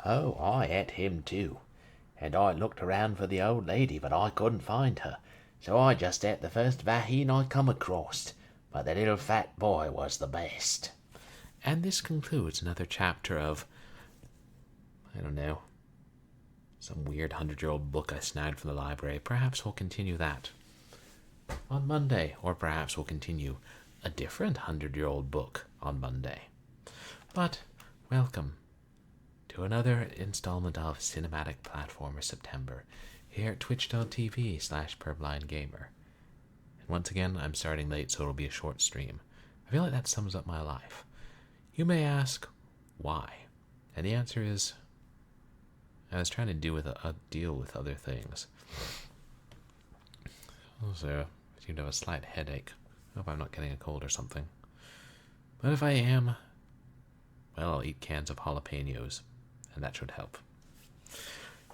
Oh, I ate him too. And I looked around for the old lady, but I couldn't find her. So I just ate the first vahine I come across. But the little fat boy was the best. And this concludes another chapter of, I don't know, some weird 100-year-old book I snagged from the library. Perhaps we'll continue that on Monday, or perhaps we'll continue a different 100-year-old book on Monday. But welcome to another installment of Cinematic Platformer September here at twitch.tv/purblindgamer. And once again, I'm starting late, so it'll be a short stream. I feel like that sums up my life. You may ask, why? And the answer is, I was trying to deal with other things. Also, I seem to have a slight headache. I hope I'm not getting a cold or something. But if I am, well, I'll eat cans of jalapenos, and that should help.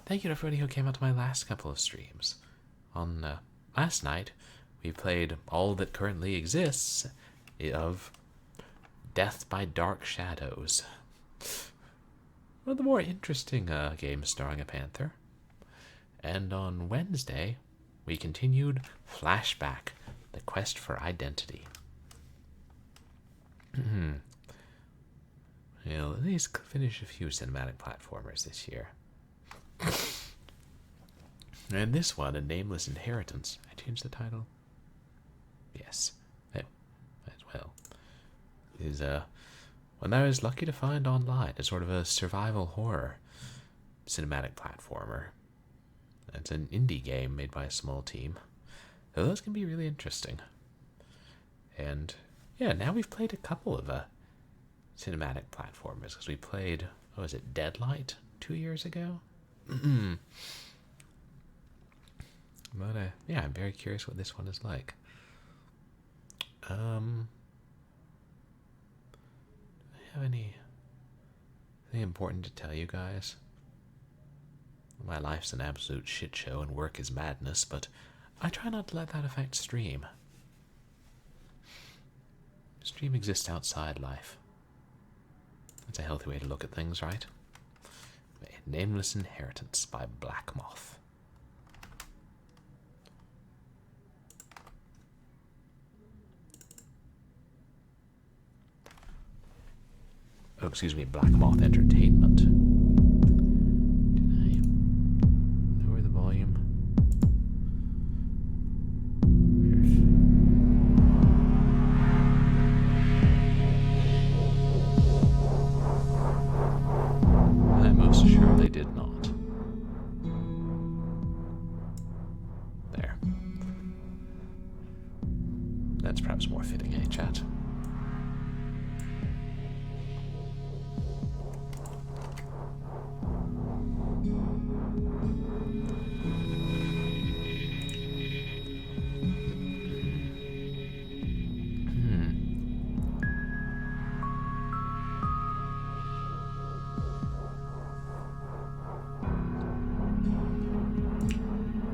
Thank you to everybody who came out to my last couple of streams. On last night, we played all that currently exists of Death by Dark Shadows. One of the more interesting games starring a panther. And on Wednesday, we continued Flashback, The Quest for Identity. We'll at least finish a few cinematic platformers this year. And this one, A Nameless Inheritance. I changed the title? Yes, as well. Is one I was lucky to find online. It's sort of a survival horror cinematic platformer. It's an indie game made by a small team. So those can be really interesting. And yeah, now we've played a couple of cinematic platformers, because we played, what was it, Deadlight 2 years ago? But yeah, I'm very curious what this one is like. Do I have anything important to tell you guys? My life's an absolute shit show and work is madness, but I try not to let that affect stream. Stream exists outside life. That's a healthy way to look at things, right? A Nameless Inheritance by Black Moth. Oh, excuse me, Black Moth Entertainment. Did I lower the volume? I most surely did not. There. That's perhaps more fitting, eh, chat?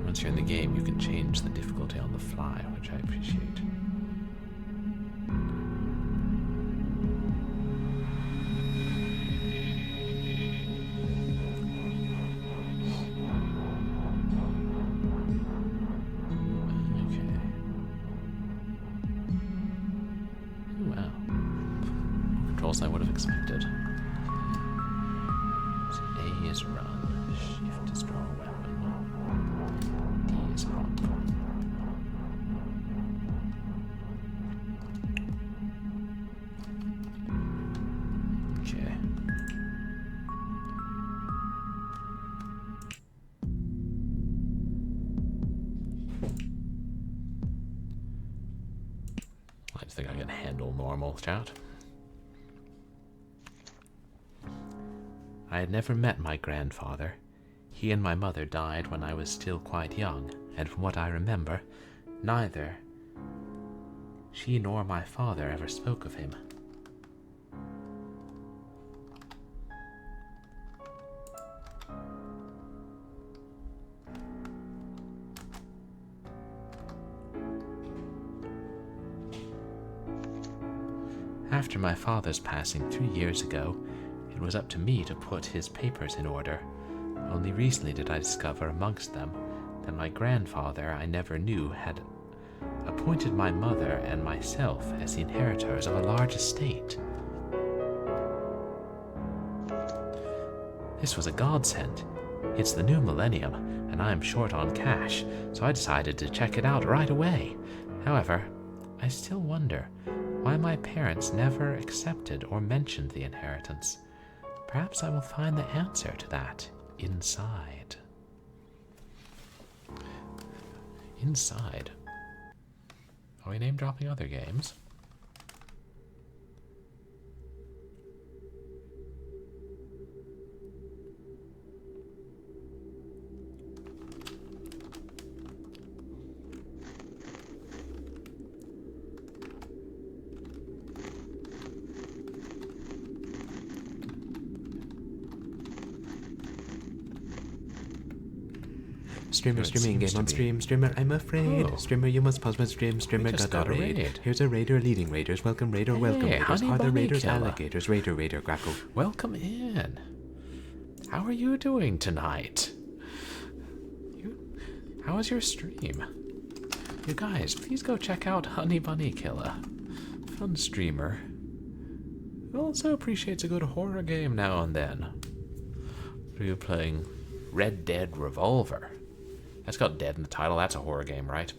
Once you're in the game, you can change the difficulty on the fly, which I appreciate. Okay. Oh, wow. More controls than I would have expected. So A is run, shift is draw a weapon. Is hot. Okay. I just think I can handle normal, chat. I had never met my grandfather. He and my mother died when I was still quite young, and from what I remember, neither she nor my father ever spoke of him. After my father's passing 3 years ago, it it was up to me to put his papers in order. Only recently did I discover amongst them that my grandfather I never knew had appointed my mother and myself as the inheritors of a large estate. This was a godsend. It's the new millennium, and I am short on cash, so I decided to check it out right away. However, I still wonder why my parents never accepted or mentioned the inheritance. Perhaps I will find the answer to that inside. Inside? Are we name-dropping other games? Streamer, streaming, game on stream, streamer, I'm afraid. Oh. Streamer, you must pause my stream, streamer, got a raid. Here's a raider leading raiders, welcome raider, welcome raiders, honey are the bunny raiders, killer. alligators, raider, grackle. Welcome in. How are you doing tonight? How was your stream? You guys, please go check out Honey Bunny Killer. Fun streamer. Who also appreciates a good horror game now and then. Are you playing Red Dead Revolver? That's got dead in the title. That's a horror game, right?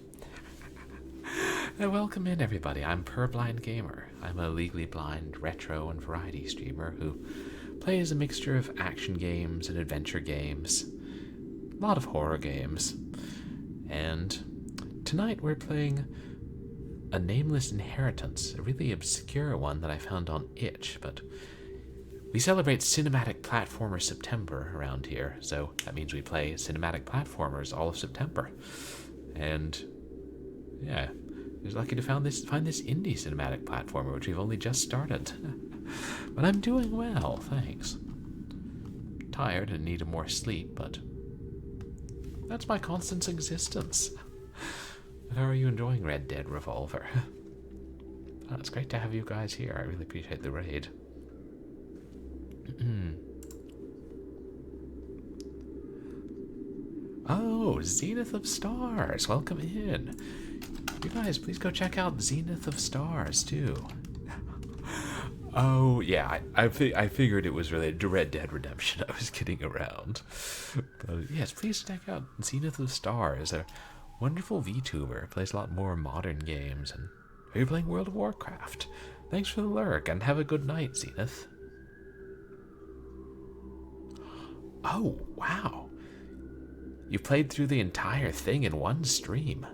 Welcome in, everybody. I'm Purblind Gamer. I'm a legally blind retro and variety streamer who plays a mixture of action games and adventure games. A lot of horror games. And tonight we're playing a Nameless Inheritance, a really obscure one that I found on itch, but we celebrate Cinematic Platformer September around here, so that means we play cinematic platformers all of September. And yeah, I was lucky to find this indie cinematic platformer, which we've only just started. But I'm doing well, thanks. Tired and need more sleep, but that's my constant existence. How are you enjoying Red Dead Revolver? Oh, it's great to have you guys here. I really appreciate the raid. Oh, Zenith of Stars. Welcome in. You guys, please go check out Zenith of Stars, too. Oh, yeah, I figured it was related to Red Dead Redemption. I was kidding around. But yes, please check out Zenith of Stars. A wonderful VTuber. Plays a lot more modern games. And are you playing World of Warcraft? Thanks for the lurk, and have a good night, Zenith. Oh, wow. You played through the entire thing in one stream.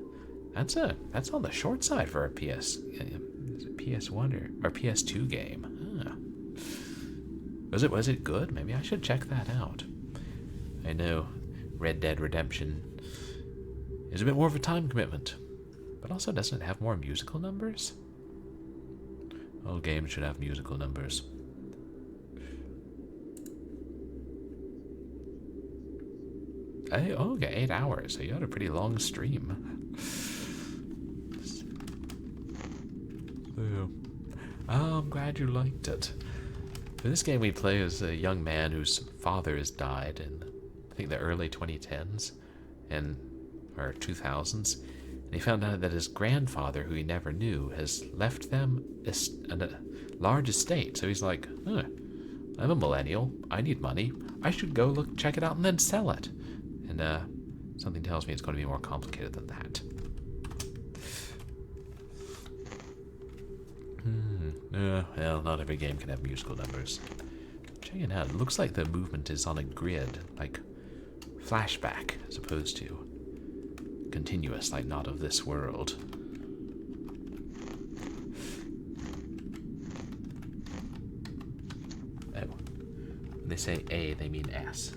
That's on the short side for a PS1 or PS2 game. Huh. Was it good? Maybe I should check that out. I know Red Dead Redemption is a bit more of a time commitment, but also doesn't it have more musical numbers? All games should have musical numbers. Okay, 8 hours, so you had a pretty long stream. So, I'm glad you liked it. In this game we play as a young man whose father has died in, I think, the early 2010s, or 2000s, and he found out that his grandfather, who he never knew, has left them a large estate. So he's like, I'm a millennial, I need money, I should go check it out and then sell it. And something tells me it's going to be more complicated than that. Well, not every game can have musical numbers. Check it out. It looks like the movement is on a grid, like flashback, as opposed to continuous, like not of this world. Oh. When they say A, they mean S.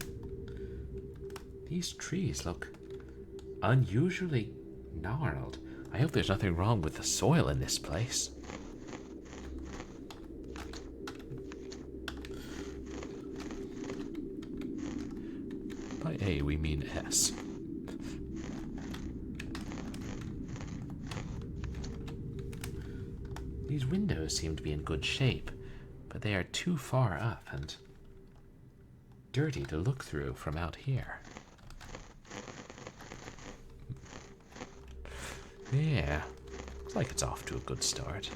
These trees look unusually gnarled. I hope there's nothing wrong with the soil in this place. By A, we mean S. These windows seem to be in good shape, but they are too far up, and dirty to look through from out here. Yeah, looks like it's off to a good start.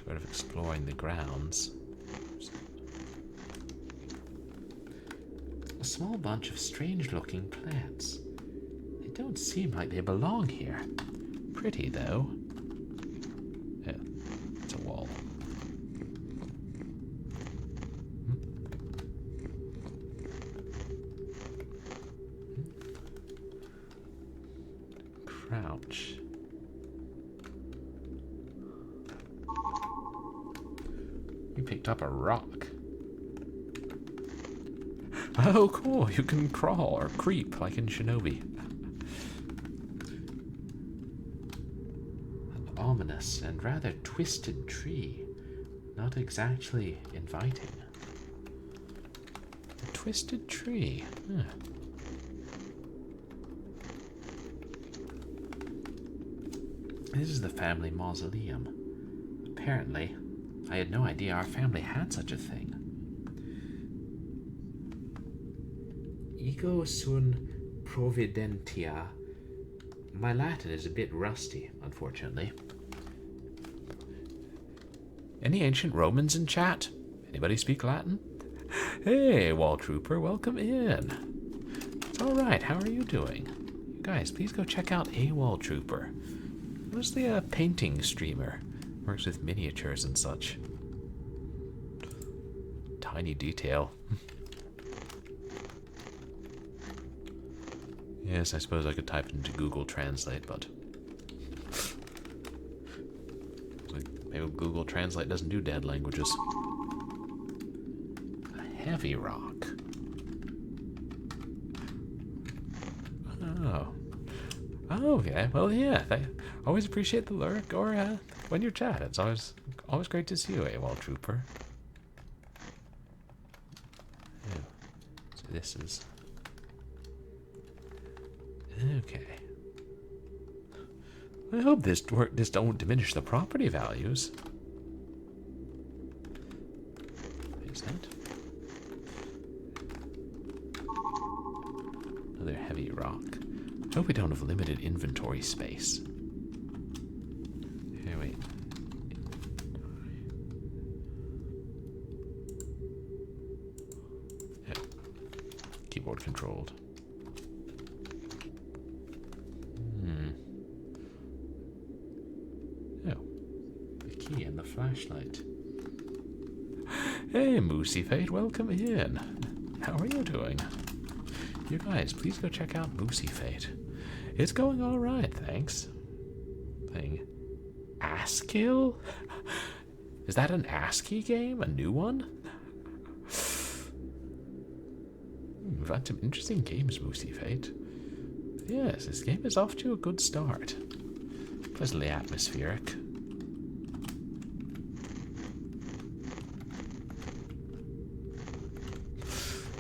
Sort of exploring the grounds. A small bunch of strange-looking plants. They don't seem like they belong here. Pretty, though. Yeah, it's a wall. Crouch. You picked up a rock. Oh, cool. You can crawl or creep like in Shinobi. An ominous and rather twisted tree. Not exactly inviting. A twisted tree. Huh. This is the family mausoleum. Apparently, I had no idea our family had such a thing. Ego sun providentia. My Latin is a bit rusty, unfortunately. Any ancient Romans in chat? Anybody speak Latin? Hey, Wall Trooper, welcome in. It's alright, how are you doing? You guys, please go check out A Wall Trooper. Mostly a painting streamer. Works with miniatures and such. Tiny detail. Yes, I suppose I could type it into Google Translate, but maybe Google Translate doesn't do dead languages. A heavy rock. Oh. Oh, okay. Well, yeah. I always appreciate the lurk or when you chat. It's always great to see you, AWOL Trooper. Yeah. So this is... Okay. I hope this don't diminish the property values. What is that? Another heavy rock. I hope we don't have limited inventory space. Here, wait. Yeah. Keyboard controlled. Oh. The key and the flashlight. Hey, Moosey Fate, welcome in. How are you doing? You guys, please go check out Moosey Fate. It's going alright, thanks. Thing. Askill? Is that an ASCII game? A new one? We've had some interesting games, Moosey Fate. Yes, this game is off to a good start. Pleasantly atmospheric.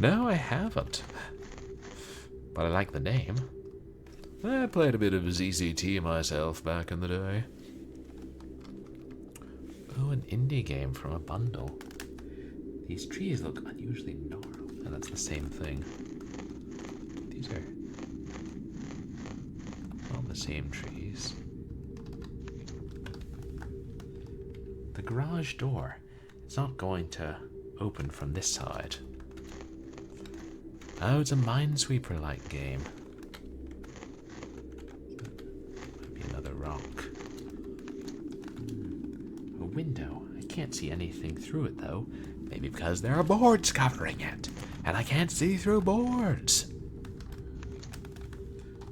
No, I haven't. But I like the name. I played a bit of ZZT myself back in the day. Oh, an indie game from a bundle. These trees look unusually gnarled. And that's the same thing. These are all the same trees. The garage door. It's not going to open from this side. Oh, it's a Minesweeper-like game. Might be another rock. A window. I can't see anything through it, though. Maybe because there are boards covering it, and I can't see through boards.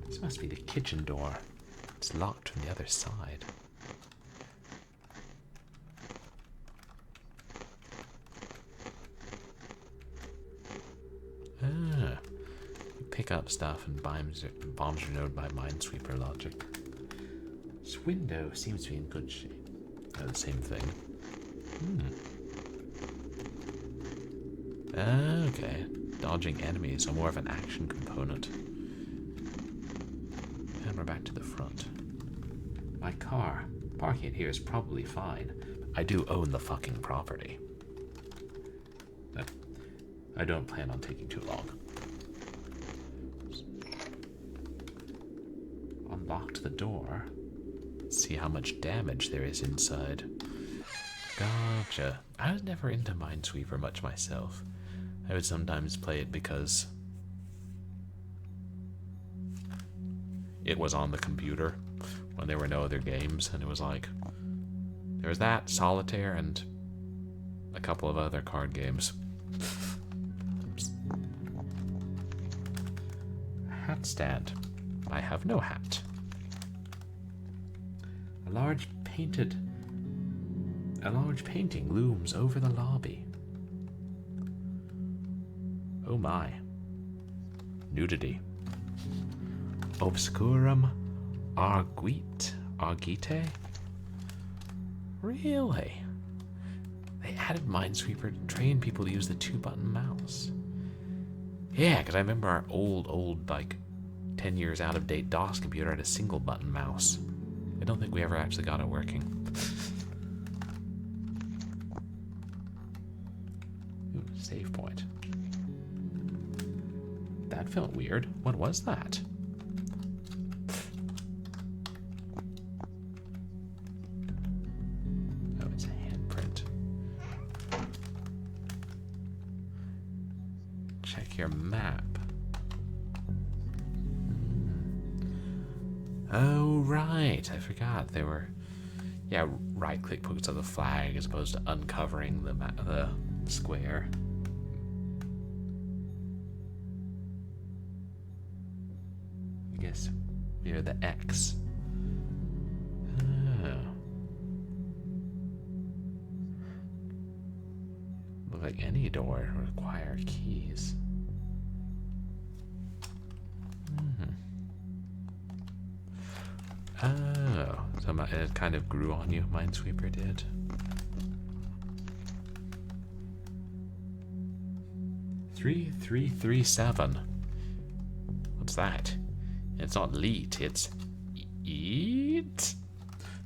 This must be the kitchen door. It's locked from the other side. Ah, pick up stuff and bombs are known by Minesweeper logic. This window seems to be in good shape. Oh, the same thing. Okay, dodging enemies are more of an action component. And we're back to the front. My car. Parking it here is probably fine. I do own the fucking property. I don't plan on taking too long. Unlocked the door. Let's see how much damage there is inside. Gotcha. I was never into Minesweeper much myself. I would sometimes play it because it was on the computer when there were no other games, and it was like, there was that, Solitaire, and a couple of other card games. Oops. Hat stand. I have no hat. A large painting looms over the lobby. Oh my. Nudity. Obscurum arguite? Really? They added Minesweeper to train people to use the 2-button mouse. Yeah, because I remember our old, like, 10 years out of date DOS computer had a single button mouse. I don't think we ever actually got it working. Ooh, save point. That felt weird. What was that? Oh, it's a handprint. Check your map. Oh, right. I forgot. They were... Yeah, right-click puts on the flag as opposed to uncovering the square. I guess near the X. Oh. Look like any door would require keys. Oh, so it kind of grew on you, Minesweeper did. Three, 337. What's that? It's not leet, it's eat.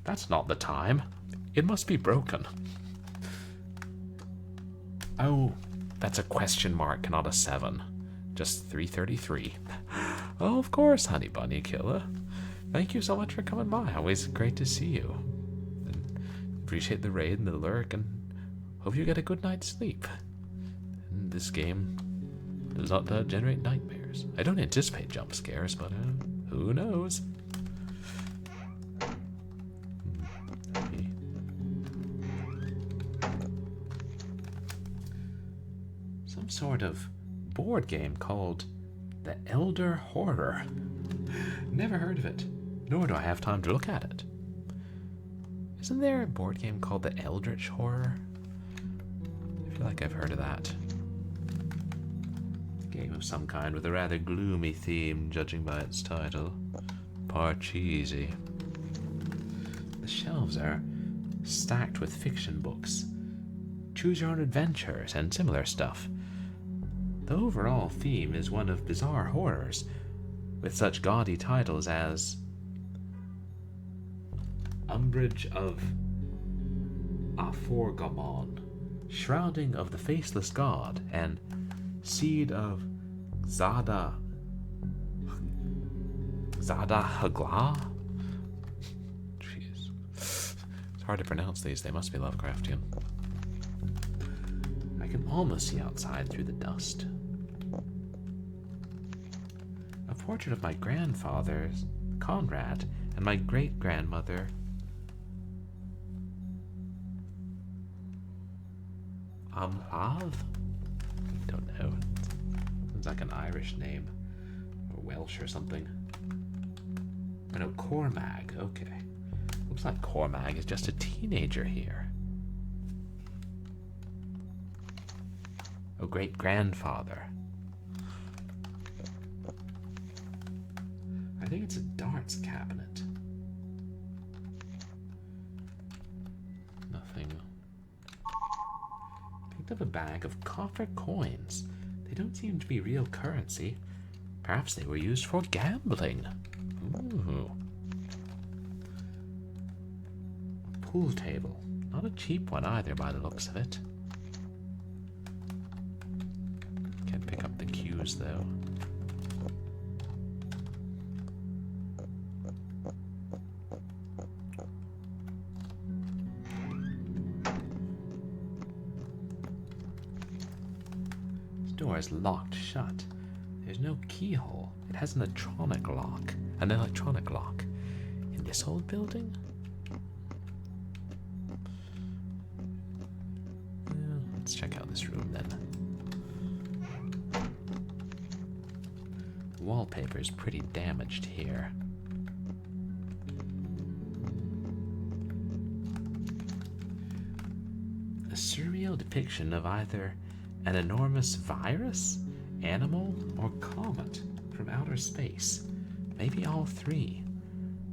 That's not the time. It must be broken. Oh, that's a question mark, not a 7. Just 333. Oh, of course, Honey Bunny Killer. Thank you so much for coming by. Always great to see you. And appreciate the raid and the lurk, and hope you get a good night's sleep. And this game does not generate nightmares. I don't anticipate jump scares, but who knows? Some sort of board game called The Elder Horror. Never heard of it, nor do I have time to look at it. Isn't there a board game called The Eldritch Horror? I feel like I've heard of that. A game of some kind with a rather gloomy theme, judging by its title. Parcheesi. The shelves are stacked with fiction books, choose your own adventures, and similar stuff. The overall theme is one of bizarre horrors, with such gaudy titles as Umbrage of Aforgamon, Shrouding of the Faceless God, and Seed of Zada Hagla? Jeez. It's hard to pronounce these. They must be Lovecraftian. I can almost see outside through the dust. A portrait of my grandfather, Conrad, and my great-grandmother, Amlav? I don't know. Sounds like an Irish name. Or Welsh or something. Oh no, Cormag. Okay. Looks like Cormag is just a teenager here. Oh, great-grandfather. I think it's a darts cabinet. Nothing. Picked up a bag of copper coins. They don't seem to be real currency. Perhaps they were used for gambling. Ooh. A pool table. Not a cheap one either by the looks of it. windows, though. This door is locked shut. There's no keyhole. It has an electronic lock. An electronic lock. In this old building? Let's check out this room then. The wallpaper is pretty damaged here. A surreal depiction of either an enormous virus, animal, or comet from outer space. Maybe all three.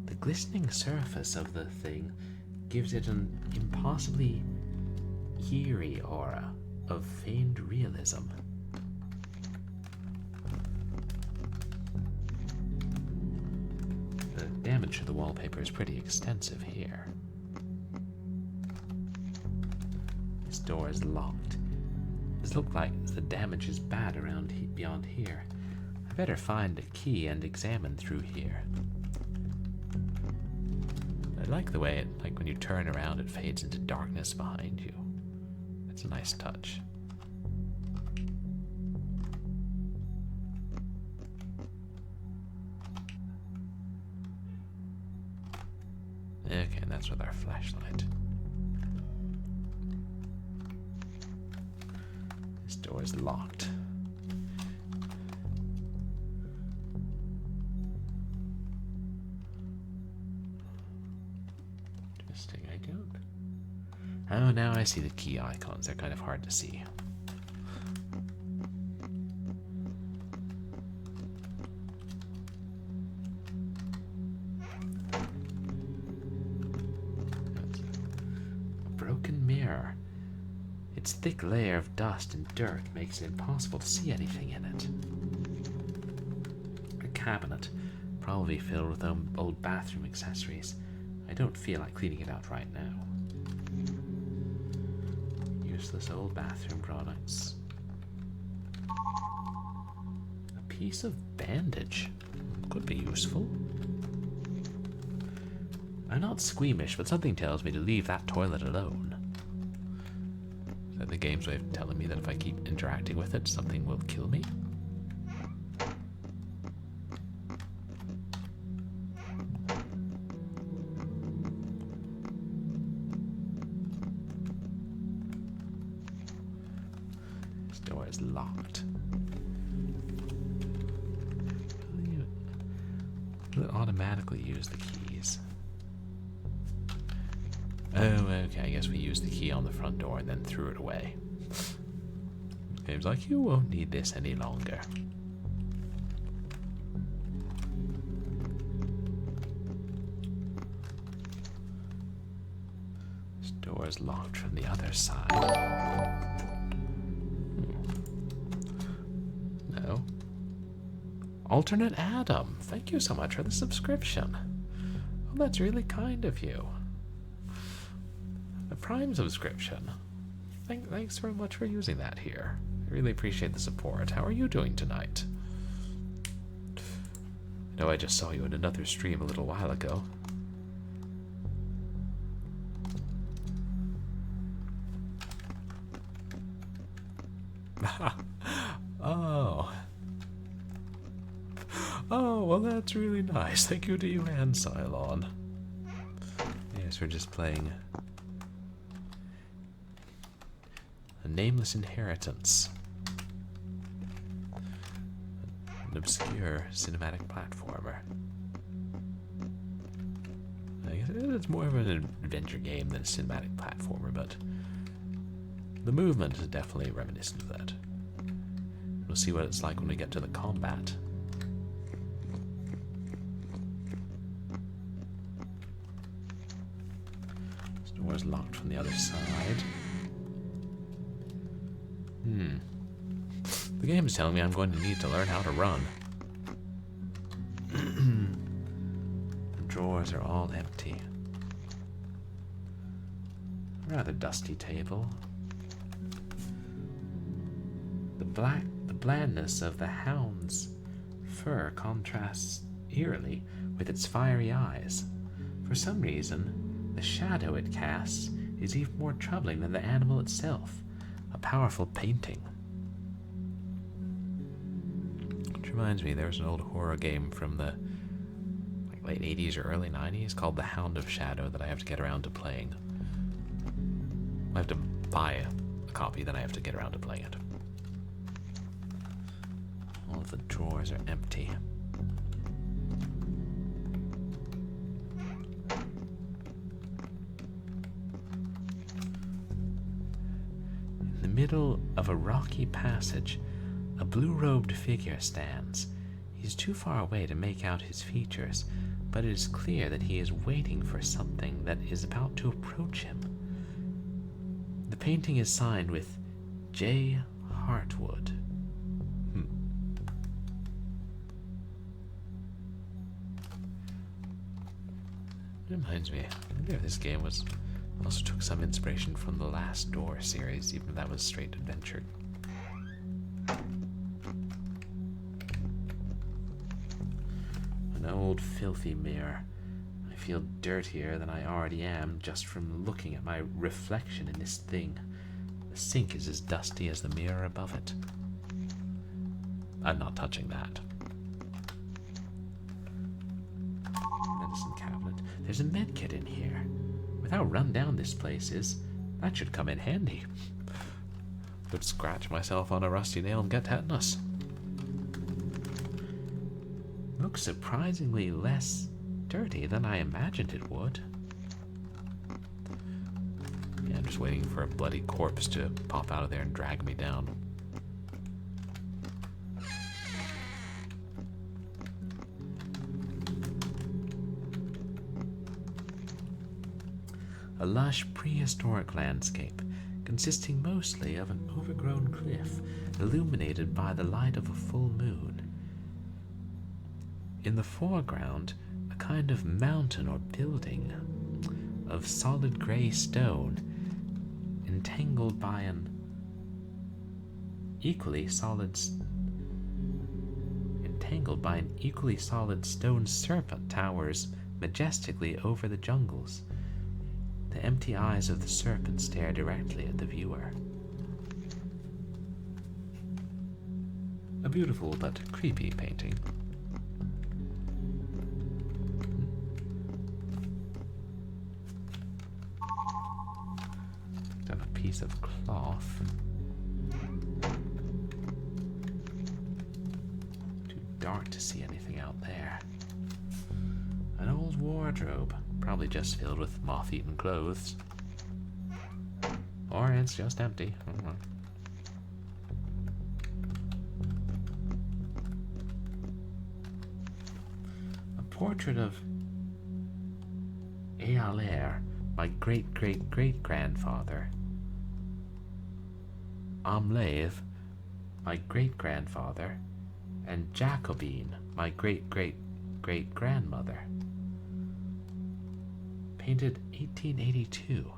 The glistening surface of the thing gives it an impossibly eerie aura of feigned realism. The damage to the wallpaper is pretty extensive here. This door is locked. It looks like the damage is bad around beyond here. I better find a key and examine through here. I like the way like when you turn around, it fades into darkness behind you. It's a nice touch. Okay, and that's with our flashlight. This door is locked. Interesting, I don't. Oh, now I see the key icons. They're kind of hard to see. Broken mirror. Its thick layer of dust and dirt makes it impossible to see anything in it. A cabinet, probably filled with old bathroom accessories. I don't feel like cleaning it out right now. Useless old bathroom products. A piece of bandage. Could be useful. I'm not squeamish, but something tells me to leave that toilet alone. Is that the game's way of telling me that if I keep interacting with it, something will kill me? This door is locked. Will it automatically use the keys? Oh, okay, I guess we used the key on the front door and then threw it away. Game's like, you won't need this any longer. This door is locked from the other side. No. Alternate Adam, thank you so much for the subscription. Well, that's really kind of you. A Prime subscription. Thanks very much for using that here. I really appreciate the support. How are you doing tonight? I know I just saw you in another stream a little while ago. Oh. Oh, well that's really nice. Thank you to you and Cylon. Yes, we're just playing a nameless inheritance. An obscure cinematic platformer. I guess it's more of an adventure game than a cinematic platformer, but the movement is definitely reminiscent of that. We'll see what it's like when we get to the combat. This door is locked from the other side. The game is telling me I'm going to need to learn how to run. The drawers are all empty. A rather dusty table. The blandness of the hound's fur contrasts eerily with its fiery eyes. For some reason, the shadow it casts is even more troubling than the animal itself. A powerful painting. Which reminds me, there was an old horror game from the late 80s or early 90s called The Hound of Shadow that I have to get around to playing. I have to buy a copy, then I have to get around to playing it. All of the drawers are empty. In the middle of a rocky passage, a blue-robed figure stands. He's too far away to make out his features, but it is clear that he is waiting for something that is about to approach him. The painting is signed with J. Hartwood. It reminds me, I wonder if this game also took some inspiration from the Last Door series, even if that was straight adventure. An old filthy mirror. I feel dirtier than I already am just from looking at my reflection in this thing. The sink is as dusty as the mirror above it. I'm not touching that. Medicine cabinet. There's a medkit in here. With how run down this place is, that should come in handy. Could scratch myself on a rusty nail and get tetanus. Looks surprisingly less dirty than I imagined it would. Yeah, I'm just waiting for a bloody corpse to pop out of there and drag me down. A lush prehistoric landscape, consisting mostly of an overgrown cliff illuminated by the light of a full moon. In the foreground, a kind of mountain or building of solid gray stone, entangled by an equally solid stone serpent towers majestically over the jungles. The empty eyes of the serpent stare directly at the viewer. A beautiful but creepy painting. Done a piece of cloth. Too dark to see anything out there. An old wardrobe. Probably just filled with moth-eaten clothes. Or it's just empty. I don't know. A portrait of Heir, my great-great-great-grandfather. Amleth, my great-grandfather. And Jacobine, my great-great-great-grandmother. Painted 1882.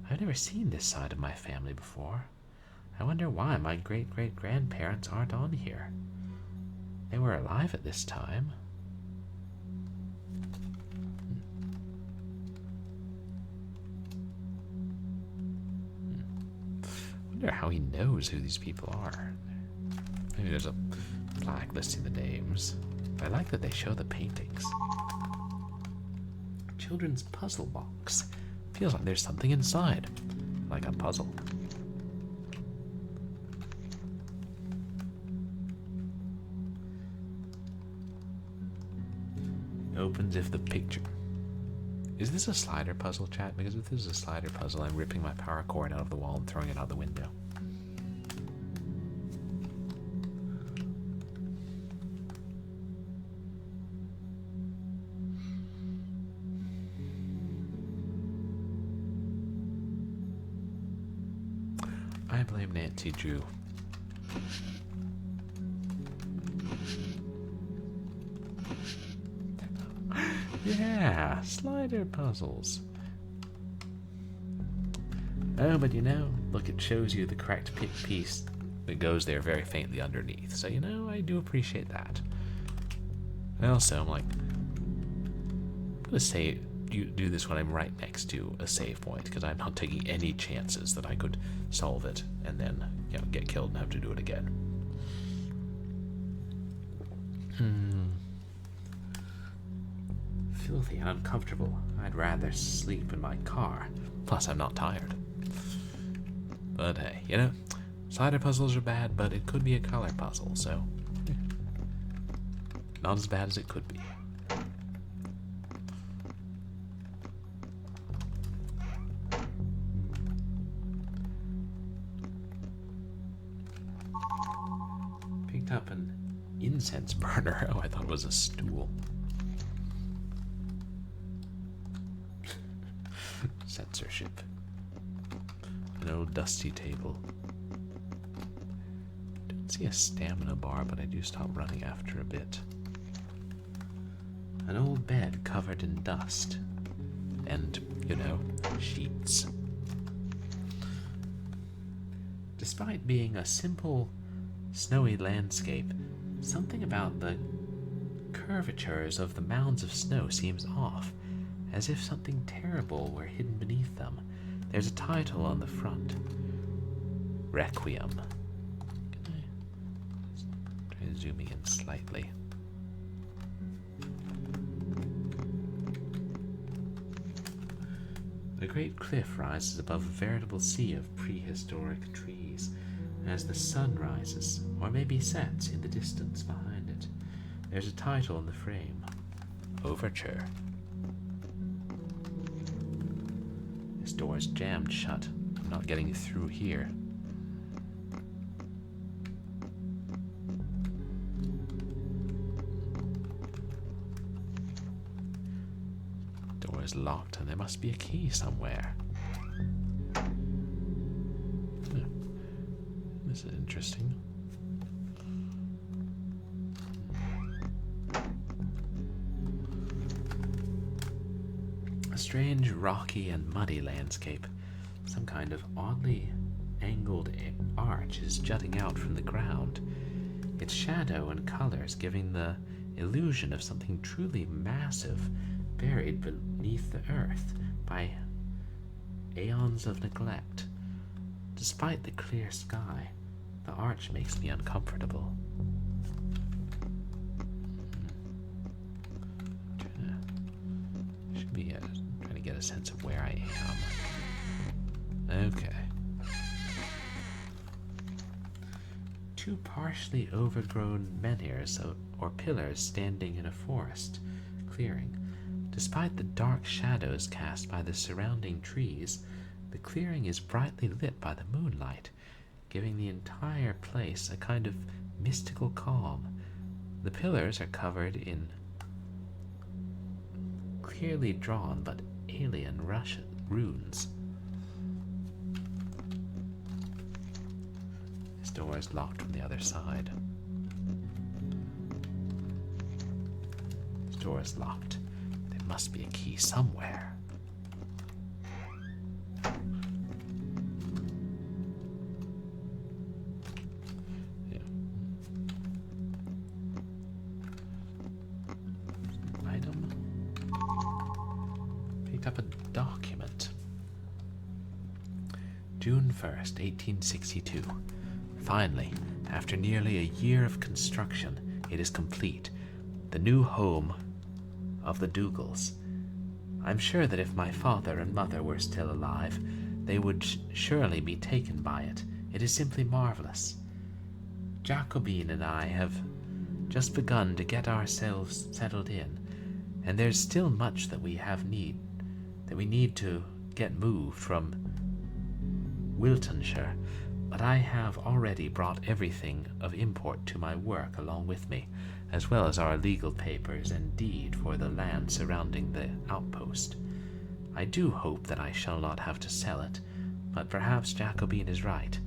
I've never seen this side of my family before. I wonder why my great-great-grandparents aren't on here. They were alive at this time. I wonder how he knows who these people are. Maybe there's a plaque listing the names. I like that they show the paintings. Children's puzzle box. Feels like there's something inside, like a puzzle. Opens if the picture. Is this a slider puzzle, chat? Because if this is a slider puzzle, I'm ripping my power cord out of the wall and throwing it out the window. I blame Nancy Drew. Yeah, slider puzzles. Oh, but you know, look, it shows you the correct piece It goes there very faintly underneath. So, you know, I do appreciate that. And also, I'm like, I'm going to say, do this when I'm right next to a save point, because I'm not taking any chances that I could solve it and then, you know, get killed and have to do it again. Filthy and uncomfortable. I'd rather sleep in my car. Plus, I'm not tired. But hey, you know, slider puzzles are bad, but it could be a color puzzle, so not as bad as it could be. Picked up an incense burner. Oh, I thought it was a stool. Censorship. An old dusty table. Don't see a stamina bar, but I do stop running after a bit. An old bed covered in dust. And, you know, sheets. Despite being a simple, snowy landscape, something about the curvatures of the mounds of snow seems off, as if something terrible were hidden beneath them. There's a title on the front. Requiem. Can I try zooming in slightly? The great cliff rises above a veritable sea of prehistoric trees as the sun rises, or maybe sets, in the distance behind it. There's a title in the frame. Overture. This door is jammed shut. I'm not getting through here. Door is locked, and there must be a key somewhere. This is interesting. A strange, rocky and muddy landscape. Some kind of oddly angled arch is jutting out from the ground, its shadow and colors giving the illusion of something truly massive buried beneath the earth by aeons of neglect. Despite the clear sky, the arch makes me uncomfortable. Should be trying to get a sense of where I am. Okay. Two partially overgrown menhirs or pillars standing in a forest clearing. Despite the dark shadows cast by the surrounding trees, the clearing is brightly lit by the moonlight, giving the entire place a kind of mystical calm. The pillars are covered in clearly drawn but alien runes. This door is locked from the other side. This door is locked. There must be a key somewhere. Up a document. June 1st, 1862. Finally, after nearly a year of construction, it is complete. The new home of the Dougals. I'm sure that if my father and mother were still alive, they would surely be taken by it. It is simply marvelous. Jacobine and I have just begun to get ourselves settled in, and there's still much that we need to get moved from Wiltonshire, but I have already brought everything of import to my work along with me, as well as our legal papers and deed for the land surrounding the outpost. I do hope that I shall not have to sell it, but perhaps Jacobine is right.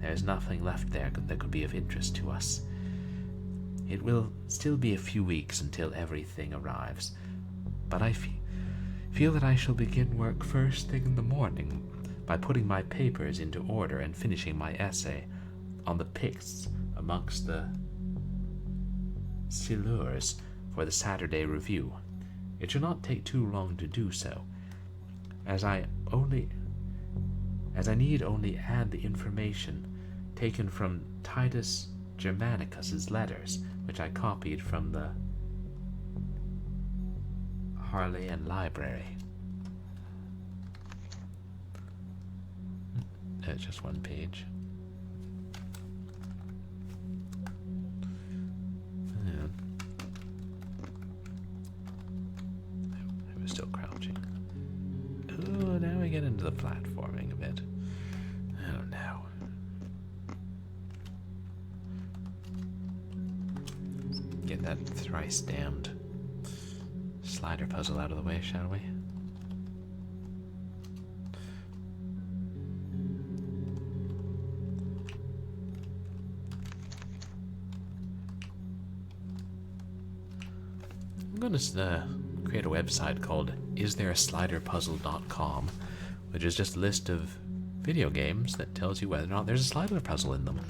There is nothing left there that could be of interest to us. It will still be a few weeks until everything arrives, but I feel that I shall begin work first thing in the morning by putting my papers into order and finishing my essay on the Picts amongst the Silures for the Saturday Review. It should not take too long to do so, as I need only add the information taken from Titus Germanicus's letters, which I copied from the Harleian Library. It's just one page. I was still crouching. Oh, now we get into the platforming a bit. Oh no. Get that thrice damned slider puzzle out of the way, shall we? I'm going to create a website called isthereasliderpuzzle.com, which is just a list of video games that tells you whether or not there's a slider puzzle in them.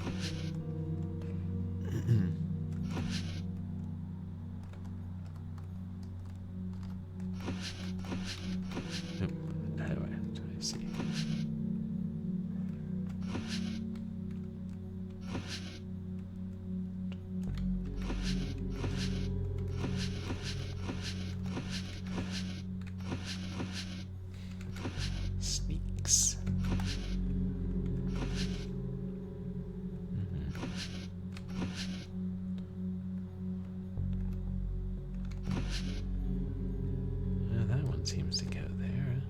Seems to go there.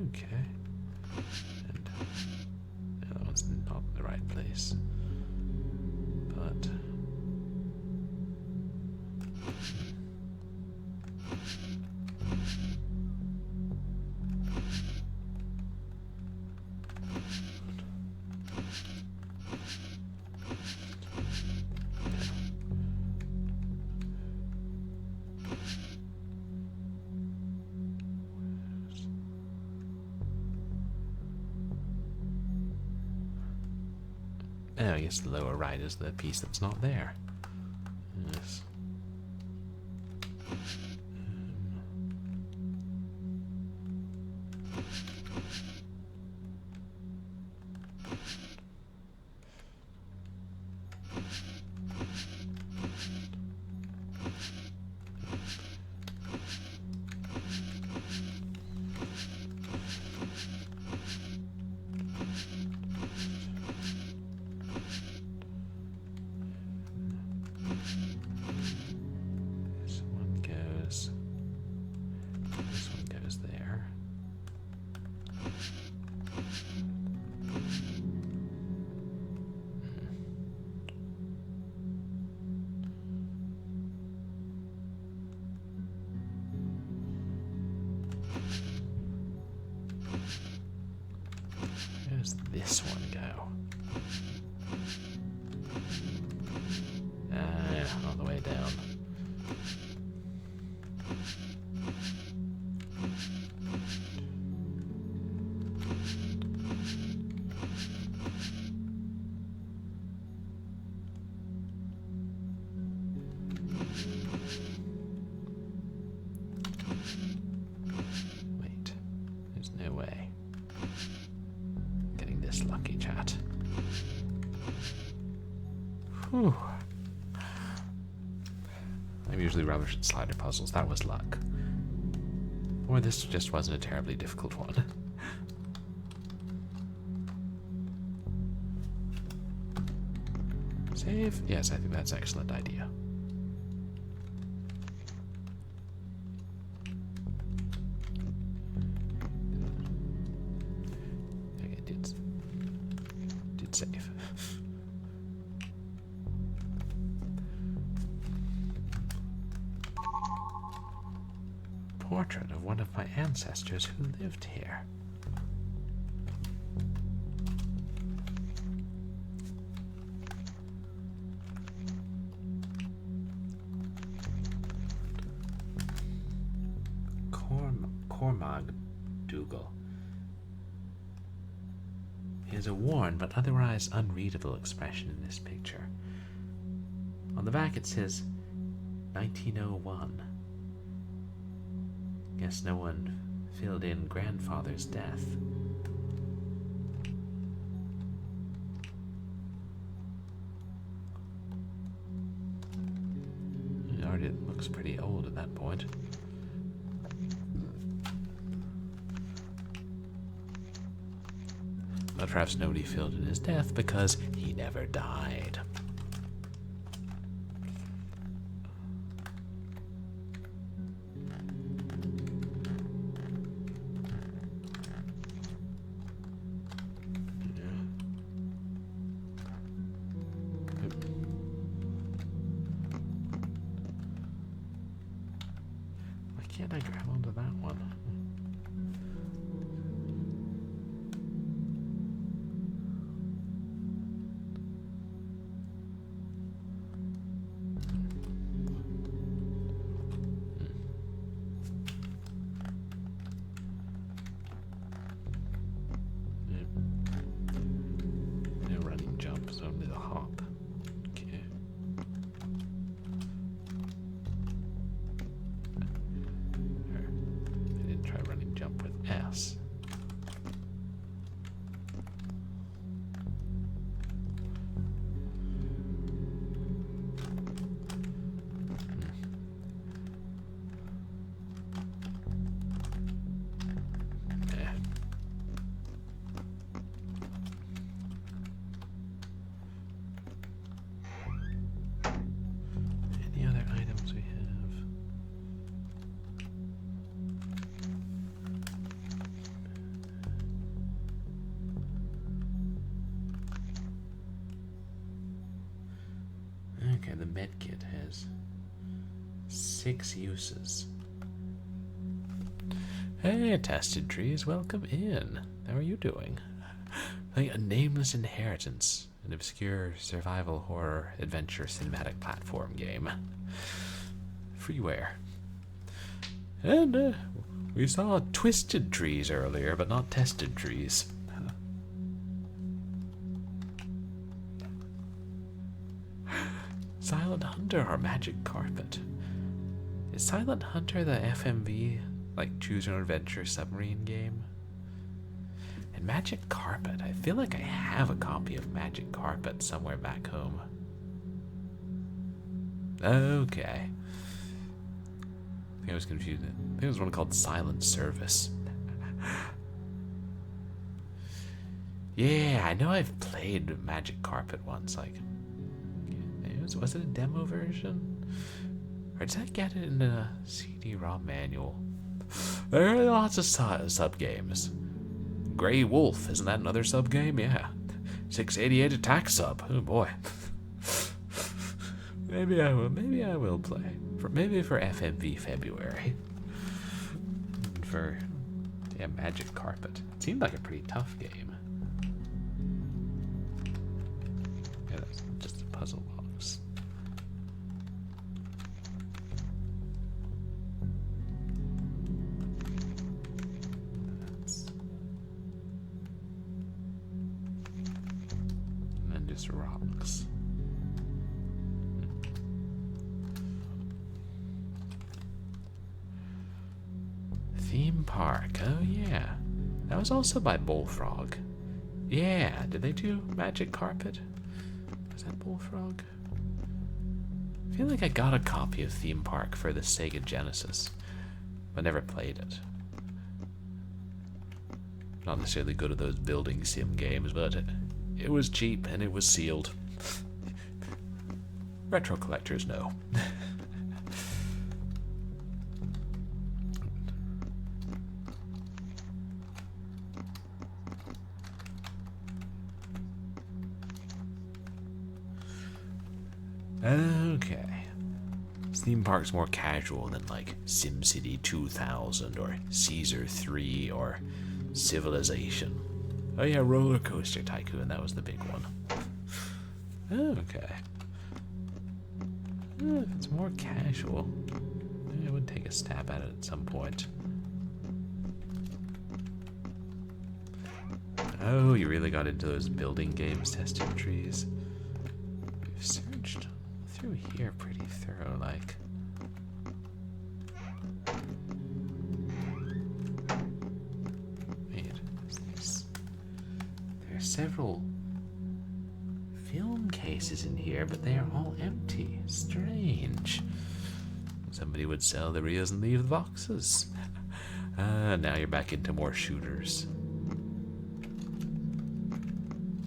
Okay. And the other one's not in the right place. But I guess the lower right is the piece that's not there. Yes. This one goes there. Where does this one go? On the way down. Wait, there's no way. I'm getting this lucky, chat. Whew. I'm usually rubbish at slider puzzles. That was luck. Or this just wasn't a terribly difficult one. Save? Yes, I think that's an excellent idea. Okay, did save. Portrait of one of my ancestors who lived here. Cormac Dougal. He has a worn but otherwise unreadable expression in this picture. On the back it says 1901. Guess no one filled in grandfather's death. It already looks pretty old at that point. But perhaps nobody filled in his death because he never died. Why can't I grab onto that one? No running jump, so only the hop. Okay. I didn't try running jump with S. Any other items we have? Okay, the medkit has 6 uses. Hey, Tested Trees, welcome in. How are you doing? Playing A Nameless Inheritance, an obscure survival horror adventure cinematic platform game. Freeware. And we saw Twisted Trees earlier, but not Tested Trees. Silent Hunter or Magic Carpet. Is Silent Hunter the FMV, like Choose Your Own Adventure submarine game? And Magic Carpet, I feel like I have a copy of Magic Carpet somewhere back home. Okay. I think I was confused. I think there was one called Silent Service. Yeah, I know I've played Magic Carpet once, like... Was it a demo version? Or did I get it in a CD-ROM manual? There are lots of sub-games. Grey Wolf, isn't that another sub-game? Yeah. 688 attack sub. Oh boy. Maybe I will play. Maybe for FMV February. And for Magic Carpet. It seemed like a pretty tough game. Yeah, that's just a puzzle box. Rocks. Theme Park. Oh yeah, that was also by Bullfrog. Yeah, did they do Magic Carpet? Was that Bullfrog? I feel like I got a copy of Theme Park for the Sega Genesis, but never played it. Not necessarily good at those building sim games, but it was cheap and it was sealed. Retro collectors know. Okay. Theme Park's more casual than like SimCity 2000 or Caesar 3 or Civilization. Oh yeah, Roller Coaster Tycoon, that was the big one. Okay. If it's more casual, maybe I would take a stab at it at some point. Oh, you really got into those building games testing trees. We've searched through here pretty thorough, like. Wait, there are several film cases in here, but they are all empty. Strange. Somebody would sell the reels and leave the boxes. Now you're back into more shooters.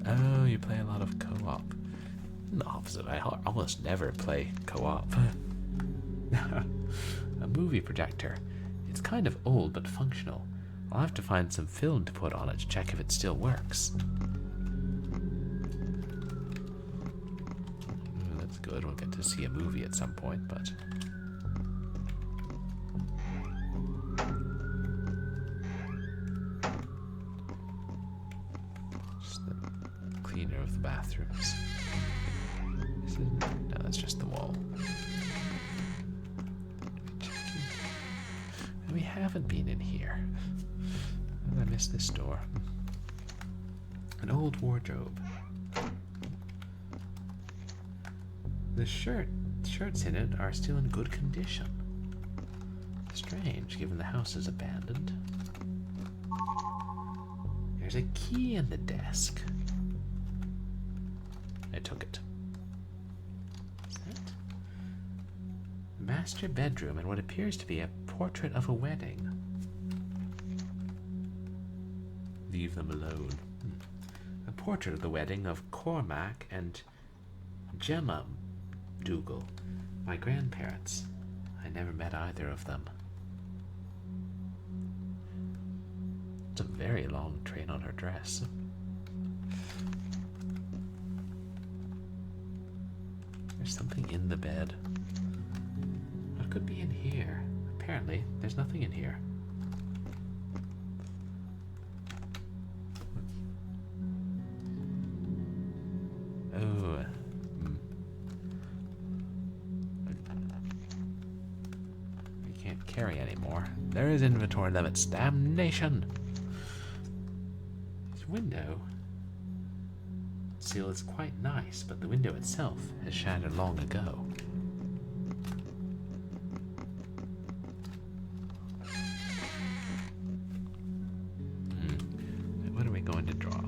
Oh, you play a lot of co-op. The opposite, I almost never play co-op. A movie projector. It's kind of old but functional. I'll have to find some film to put on it to check if it still works. That's good, we'll get to see a movie at some point, but... cleaner of the bathrooms. No, that's just the wall. We haven't been in here. I missed this door. An old wardrobe. The shirts in it are still in good condition. Strange, given the house is abandoned. There's a key in the desk. I took it. What's that? Master bedroom and what appears to be a portrait of a wedding. Leave them alone. A portrait of the wedding of Cormac and Gemma Dougal, my grandparents. I never met either of them. It's a very long train on her dress. There's something in the bed. What could be in here? Apparently, there's nothing in here. Oh. We can't carry anymore. There is inventory limits. Damnation! This window seal is quite nice, but the window itself has shattered long ago. What are we going to drop?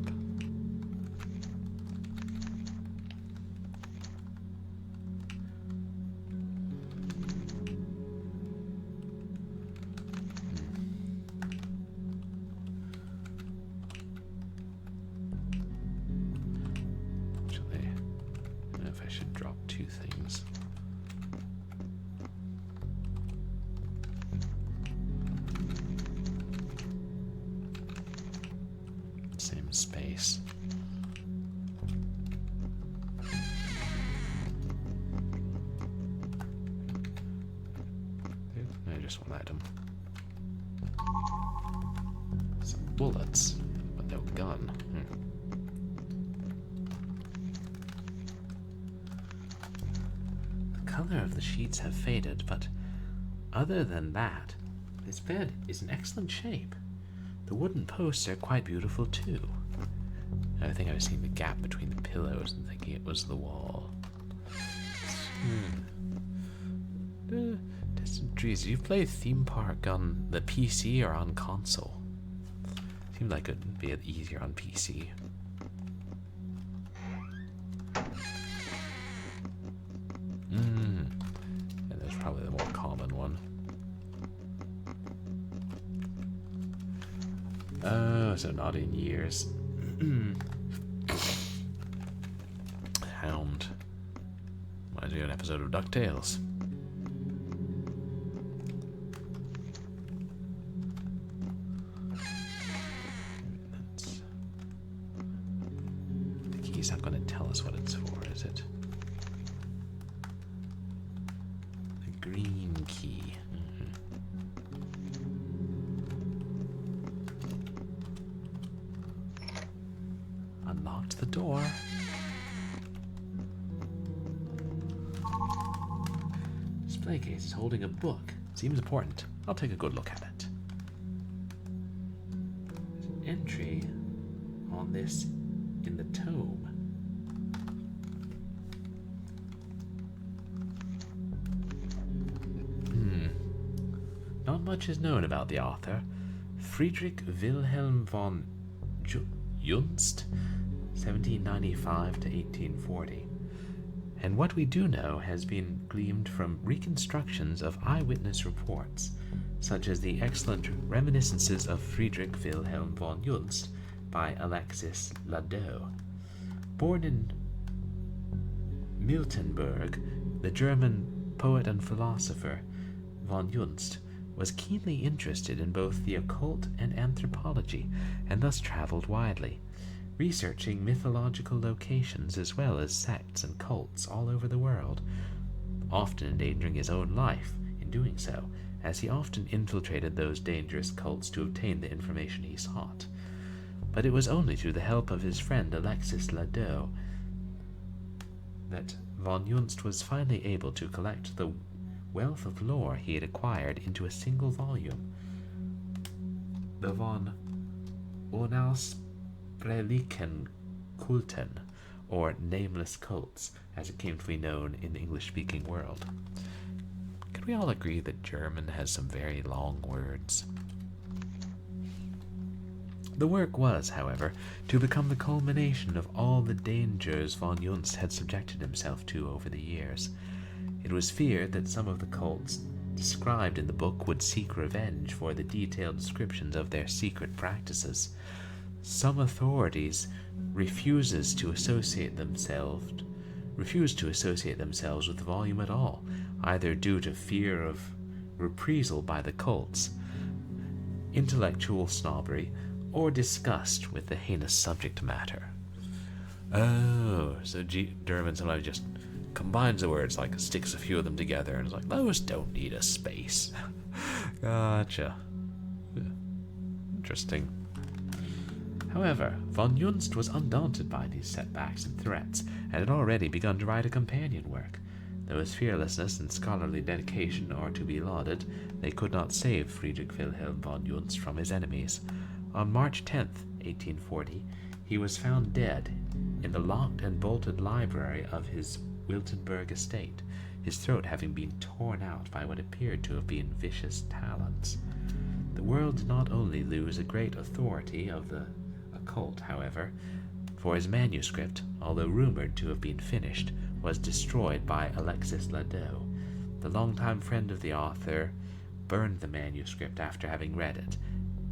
I should drop two things. Same space. No, just one item. Some bullets, but no gun. The color of the sheets have faded, but other than that, this bed is in excellent shape. The wooden posts are quite beautiful too. I think I was seeing the gap between the pillows and thinking it was the wall. Distant trees. You've played Theme Park on the PC or on console? Seemed like it'd be easier on PC. And that's probably the more common one. Oh, so not in years. Hound. Might do an episode of DuckTales. The key's not going to tell us what it's for, is it? The green key. Unlocked the door. Display case is holding a book. Seems important. I'll take a good look at it. There's an entry on this in the tome. Not much is known about the author, Friedrich Wilhelm von Junst, 1795 to 1840. And what we do know has been gleaned from reconstructions of eyewitness reports, such as the excellent Reminiscences of Friedrich Wilhelm von Junst by Alexis Ladot. Born in Miltenberg, the German poet and philosopher von Junst was keenly interested in both the occult and anthropology, and thus traveled widely, researching mythological locations as well as sects and cults all over the world, often endangering his own life in doing so, as he often infiltrated those dangerous cults to obtain the information he sought. But it was only through the help of his friend Alexis Ladot that von Junst was finally able to collect the wealth of lore he had acquired into a single volume. The von Unausprechlichen Kulten, or Nameless Cults, as it came to be known in the English-speaking world. Can we all agree that German has some very long words? The work was, however, to become the culmination of all the dangers von Junst had subjected himself to over the years. It was feared that some of the cults described in the book would seek revenge for the detailed descriptions of their secret practices. Some authorities refused to associate themselves with the volume at all, either due to fear of reprisal by the cults, intellectual snobbery, or disgust with the heinous subject matter. Oh, so German sometimes just combines the words, like sticks a few of them together, and is like, those don't need a space. Gotcha. Interesting. However, von Junst was undaunted by these setbacks and threats, and had already begun to write a companion work. Though his fearlessness and scholarly dedication are to be lauded, they could not save Friedrich Wilhelm von Junst from his enemies. On March 10th, 1840, he was found dead in the locked and bolted library of his Wiltenberg estate, his throat having been torn out by what appeared to have been vicious talons. The world did not only lose a great authority of the occult, however, for his manuscript, although rumored to have been finished, was destroyed by Alexis Ladot. The longtime friend of the author burned the manuscript after having read it,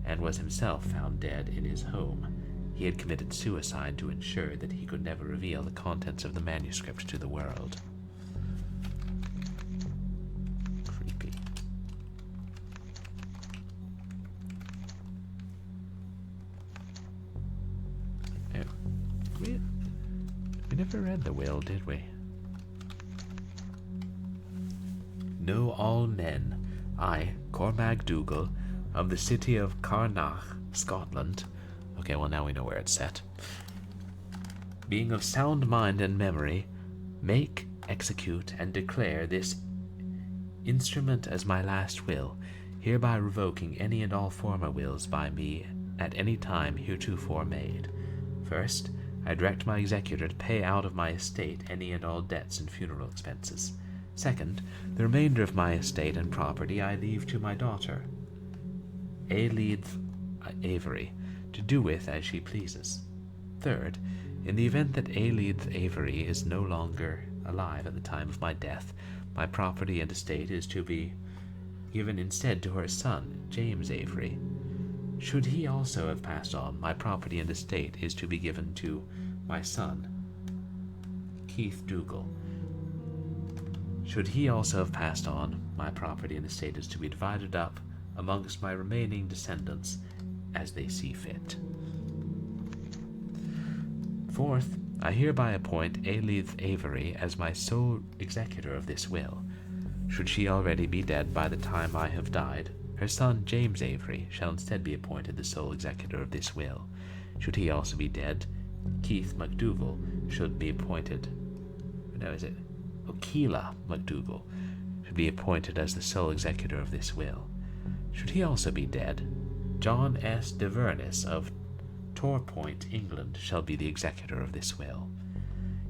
and was himself found dead in his home. He had committed suicide to ensure that he could never reveal the contents of the manuscript to the world. Creepy. Oh. We never read the will, did we? Know all men, I, Cormac Dougal, of the city of Carnach, Scotland. Okay, well now we know where it's set. Being of sound mind and memory, make, execute, and declare this instrument as my last will, hereby revoking any and all former wills by me at any time heretofore made. First, I direct my executor to pay out of my estate any and all debts and funeral expenses. Second, the remainder of my estate and property I leave to my daughter, Aelith Avery, to do with as she pleases. Third, in the event that Aelith Avery is no longer alive at the time of my death, my property and estate is to be given instead to her son, James Avery. Should he also have passed on, my property and estate is to be given to my son, Keith Dougal. Should he also have passed on, my property and estate is to be divided up amongst my remaining descendants as they see fit. Fourth, I hereby appoint Aelith Avery as my sole executor of this will. Should she already be dead by the time I have died, her son James Avery shall instead be appointed the sole executor of this will. Should he also be dead, Keith MacDougall should be appointed. No, is it? Keela MacDougall should be appointed as the sole executor of this will. Should he also be dead, John S. de Vernus of Torpoint, England, shall be the executor of this will.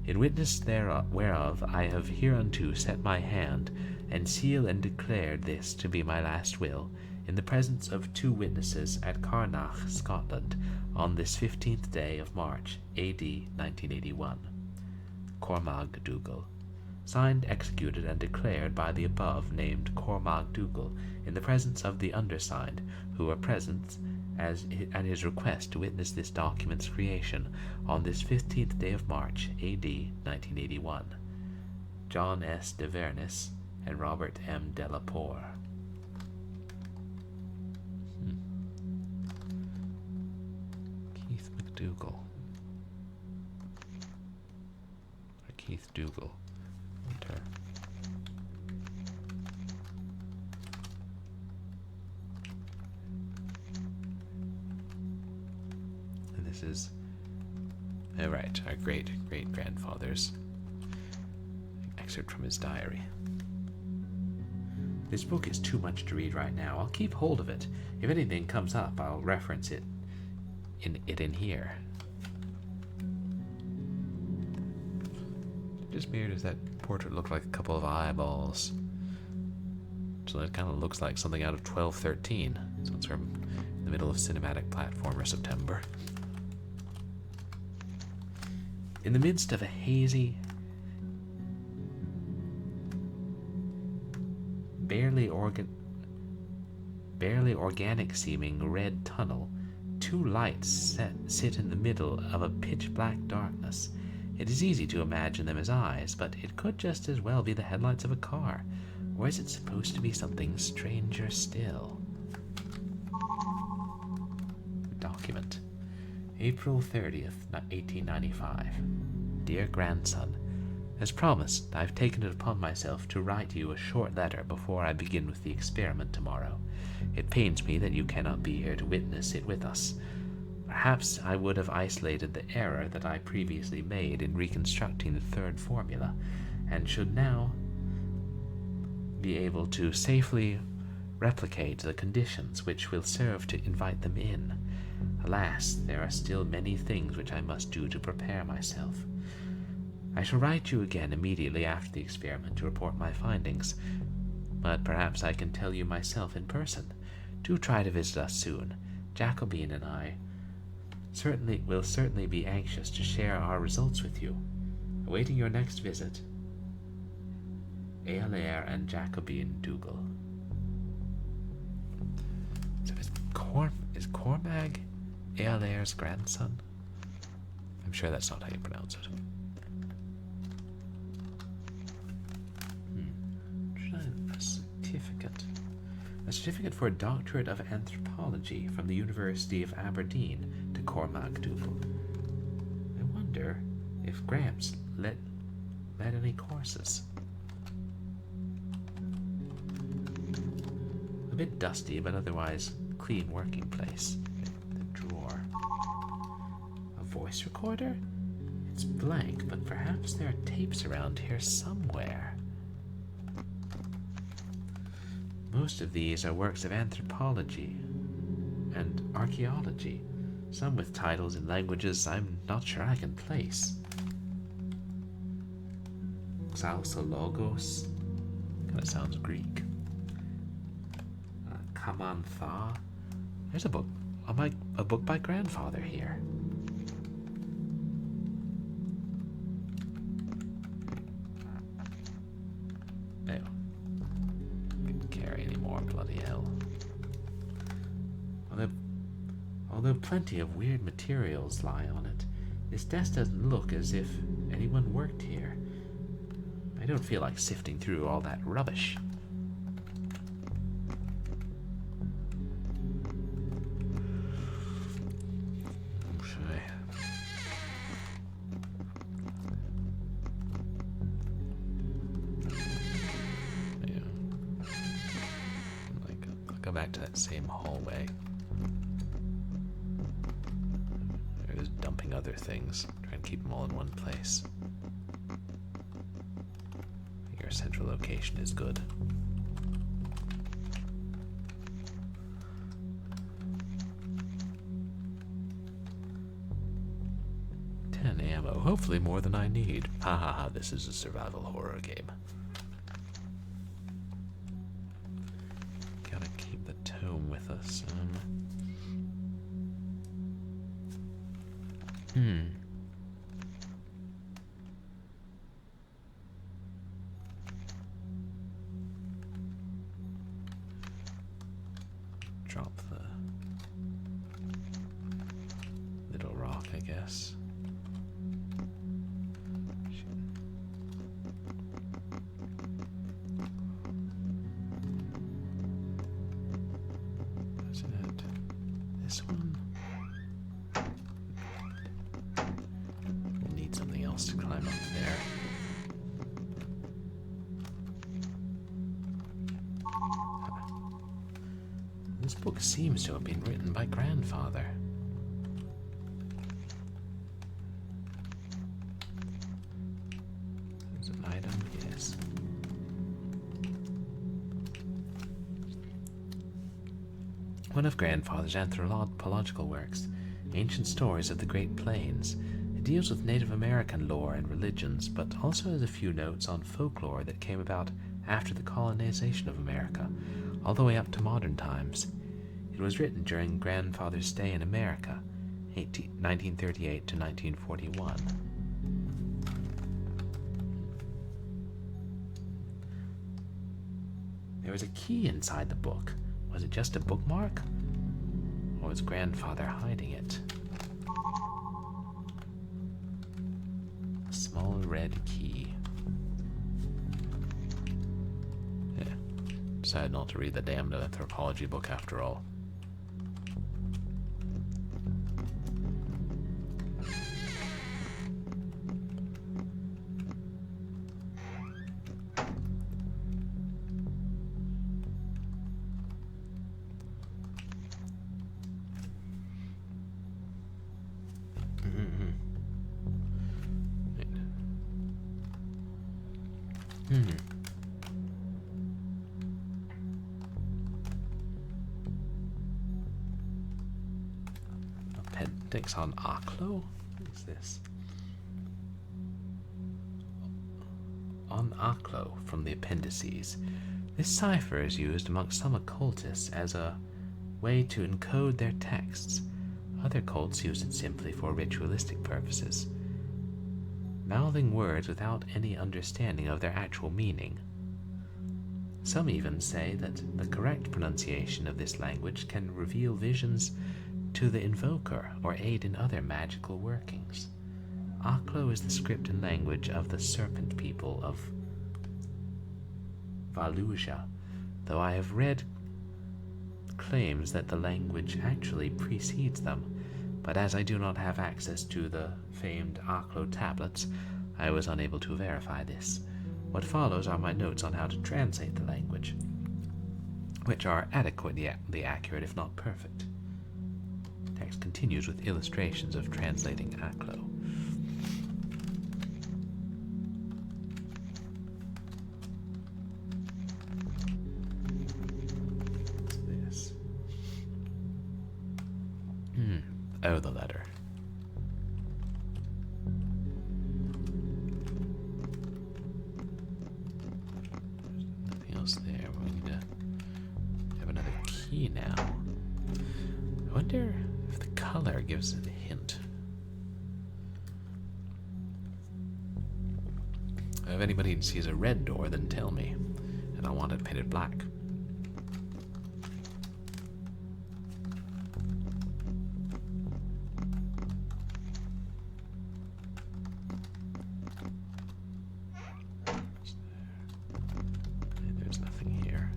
In witness whereof I have hereunto set my hand, and seal and declared this to be my last will, in the presence of 2 witnesses at Carnach, Scotland, on this 15th day of March, A.D. 1981. Cormac Dougal. Signed, executed, and declared by the above named Cormac Dougal, in the presence of the undersigned, who are present at his request to witness this document's creation on this 15th day of March, A.D. 1981. John S. de Vernis and Robert M. Delapour. Keith McDougall. Or Keith Dougal. Enter. And this is, right, our great-great-grandfather's excerpt from his diary. This book is too much to read right now. I'll keep hold of it. If anything comes up, I'll reference it in here. Just weird, does that portrait look like a couple of eyeballs? So it kind of looks like something out of 1213, since we're in the middle of cinematic platformer September. In the midst of a hazy, barely organic-seeming red tunnel, 2 lights sit in the middle of a pitch-black darkness. It is easy to imagine them as eyes, but it could just as well be the headlights of a car. Or is it supposed to be something stranger still? Document. April 30th, 1895. Dear grandson, as promised, I've taken it upon myself to write you a short letter before I begin with the experiment tomorrow. It pains me that you cannot be here to witness it with us. Perhaps I would have isolated the error that I previously made in reconstructing the 3rd formula, and should now be able to safely replicate the conditions which will serve to invite them in. Alas, there are still many things which I must do to prepare myself. I shall write you again immediately after the experiment to report my findings, but perhaps I can tell you myself in person. Do try to visit us soon. Jacobine and I will certainly be anxious to share our results with you. Awaiting your next visit, Heir and Jacobine Dougal. So is Cormac Heir's grandson? I'm sure that's not how you pronounce it. A certificate for a doctorate of anthropology from the University of Aberdeen to Cormac Dougal. I wonder if Gramps led any courses. A bit dusty, but otherwise clean working place. The drawer. A voice recorder? It's blank, but perhaps there are tapes around here somewhere. Most of these are works of anthropology and archaeology, some with titles in languages I'm not sure I can place. Xausologos, kind of sounds Greek. Kamantha. There's a book by grandfather here. Although plenty of weird materials lie on it, this desk doesn't look as if anyone worked here. I don't feel like sifting through all that rubbish. I'll go back to that same hallway. Dumping other things, try and keep them all in one place. I think our central location is good. 10 ammo. Hopefully more than I need. Ha ha ha, this is a survival horror game. Gotta keep the tome with us. Drop the little rock, I guess. That's it. This one. We'll need something else to climb up there. This book seems to have been written by grandfather. There's an item, yes. One of grandfather's anthropological works, Ancient Stories of the Great Plains. It deals with Native American lore and religions, but also has a few notes on folklore that came about after the colonization of America, all the way up to modern times. It was written during grandfather's stay in America, 1938 to 1941. There was a key inside the book. Was it just a bookmark? Or was grandfather hiding it? A small red key. Yeah. Decided not to read the damned anthropology book after all. Appendix on Aklo? What is this? On Aklo from the appendices. This cipher is used amongst some occultists as a way to encode their texts. Other cults use it simply for ritualistic purposes, mouthing words without any understanding of their actual meaning. Some even say that the correct pronunciation of this language can reveal visions to the invoker or aid in other magical workings. Aklo is the script and language of the serpent people of Valusia, though I have read claims that the language actually precedes them, but as I do not have access to the famed Aklo tablets, I was unable to verify this. What follows are my notes on how to translate the language, which are adequately accurate if not perfect. The text continues with illustrations of translating Aklo. What's this? Oh, the letter. There's nothing else there. We need to have another key now. I wonder if the color gives it a hint. If anybody sees a red door, then tell me, and I want it painted black. There's nothing here.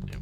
Yep.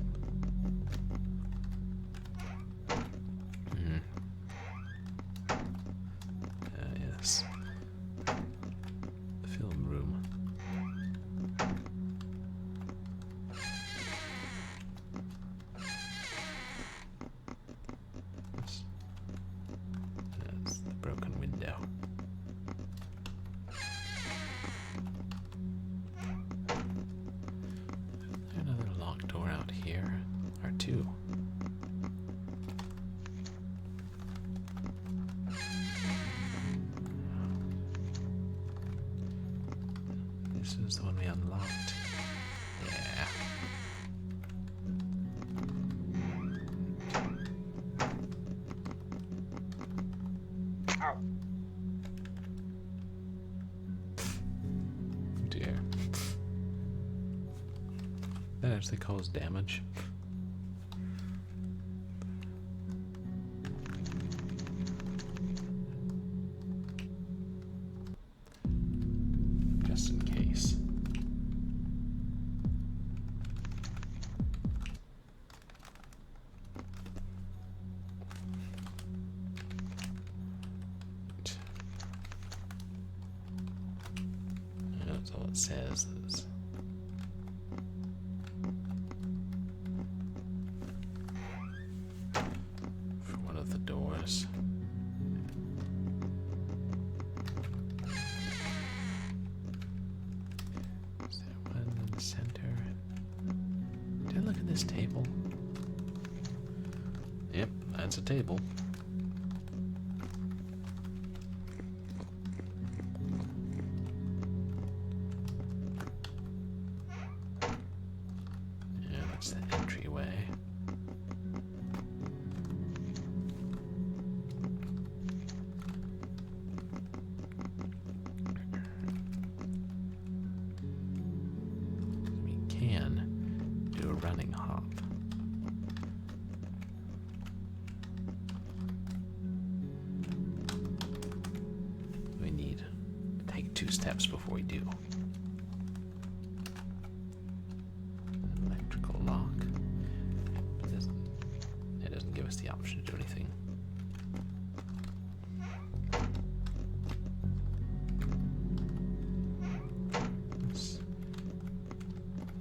This is the one we unlocked. Yeah. Ow. Dear. That actually caused damage. Just in case. That's all it says. Is for one of the doors. Is there one in the center? Did I look at this table? Yep, that's a table. Yeah, that's the entryway. We can do a running hop. We need to take 2 steps before we do. Electrical lock. It doesn't give us the option to do anything.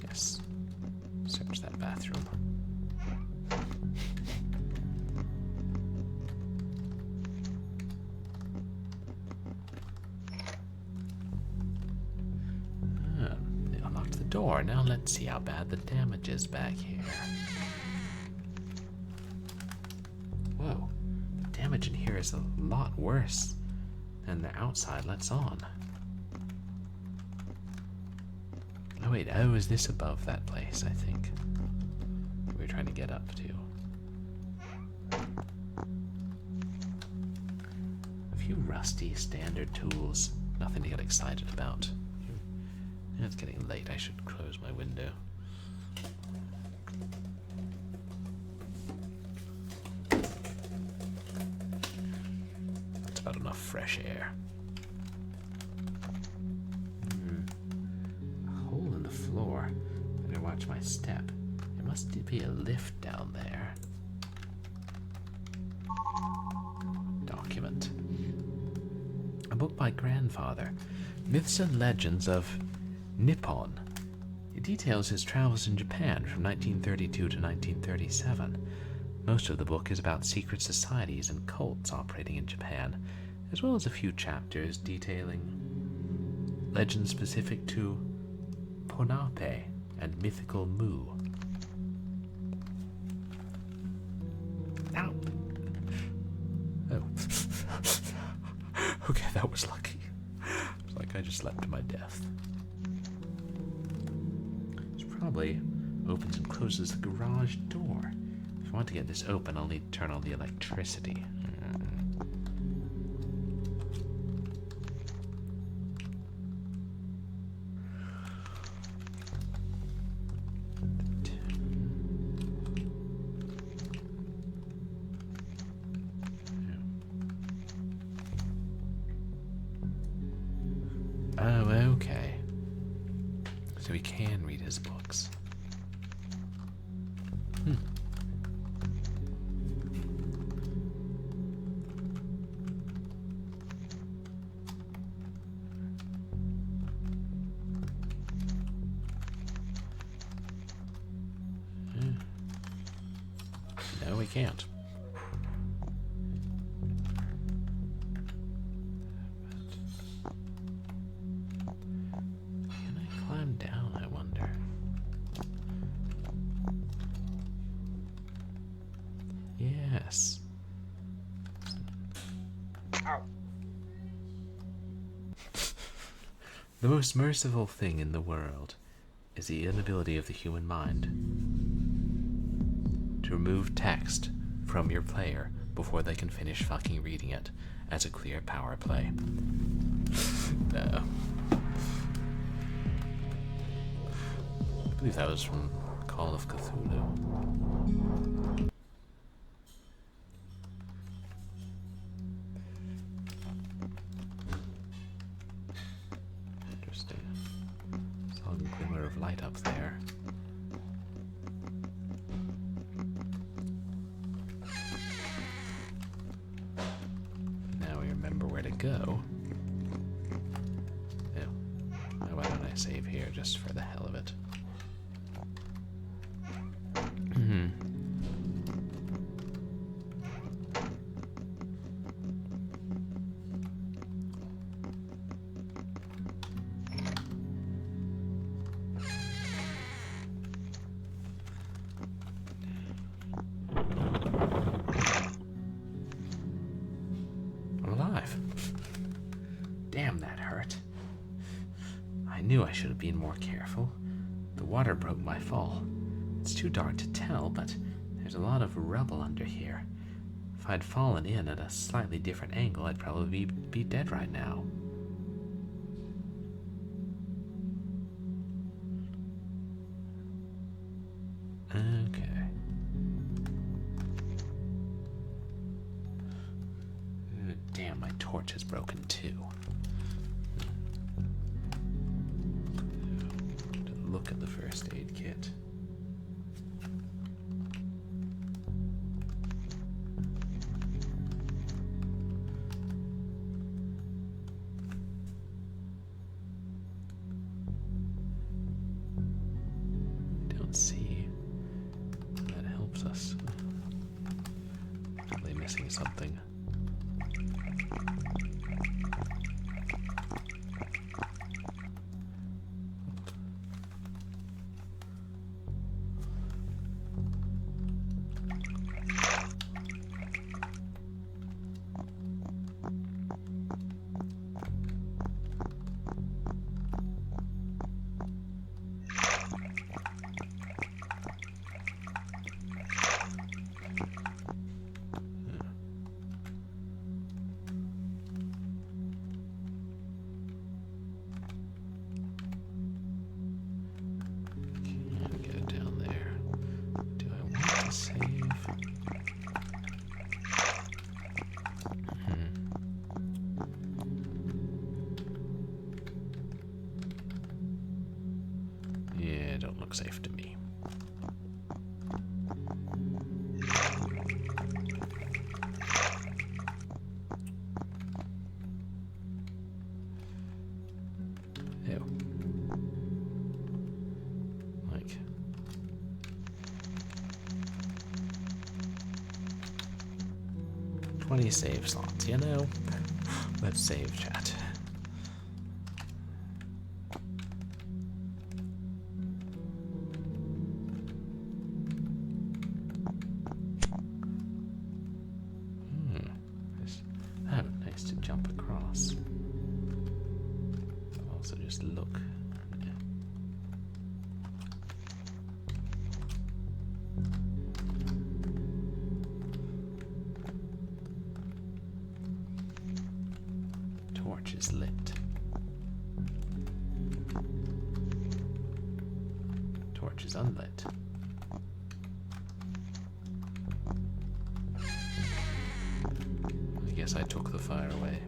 Yes. Search that bathroom. They unlocked the door. Now let's see how bad the damage is back here. Whoa. The damage in here is a lot worse than the outside lets on. Oh wait, oh, is this above that place, I think? We were trying to get up to. A few rusty standard tools. Nothing to get excited about. It's getting late, I should close my window. That's about enough fresh air. A hole in the floor. Better watch my step. There must be a lift down there. Document. A book by grandfather. Myths and Legends of Nippon. It details his travels in Japan from 1932 to 1937. Most of the book is about secret societies and cults operating in Japan, as well as a few chapters detailing legends specific to Ponape and mythical Mu. Ow! Oh. Okay, that was lucky. It's like I just leapt to my death. This probably opens and closes the garage door. If I want to get this open, I'll need to turn on the electricity. Oh, okay. So we can read his books. No, we can't. Can I climb down, I wonder? Yes. Ow. The most merciful thing in the world is the inability of the human mind to remove text from your player before they can finish fucking reading it as a clear power play. No. I believe that was from Call of Cthulhu. Interesting. Saw a glimmer of light up there. Now we remember where to go. Yeah. Why don't I save here just for the hell of it? I'm alive. Damn, that hurt. I knew I should have been more careful. The water broke my fall. It's too dark to tell, but there's a lot of rubble under here. If I'd fallen in at a slightly different angle, I'd probably be dead right now. Okay. Damn, my torch is broken too. Look at the first aid kit. Don't see that helps us. Probably missing something. Safe to me. Ew. Like 20 save slots, you know? Let's save, chat. To jump across. Also just look. Yeah. Torch is lit. Torch is unlit. I guess I took the fire away.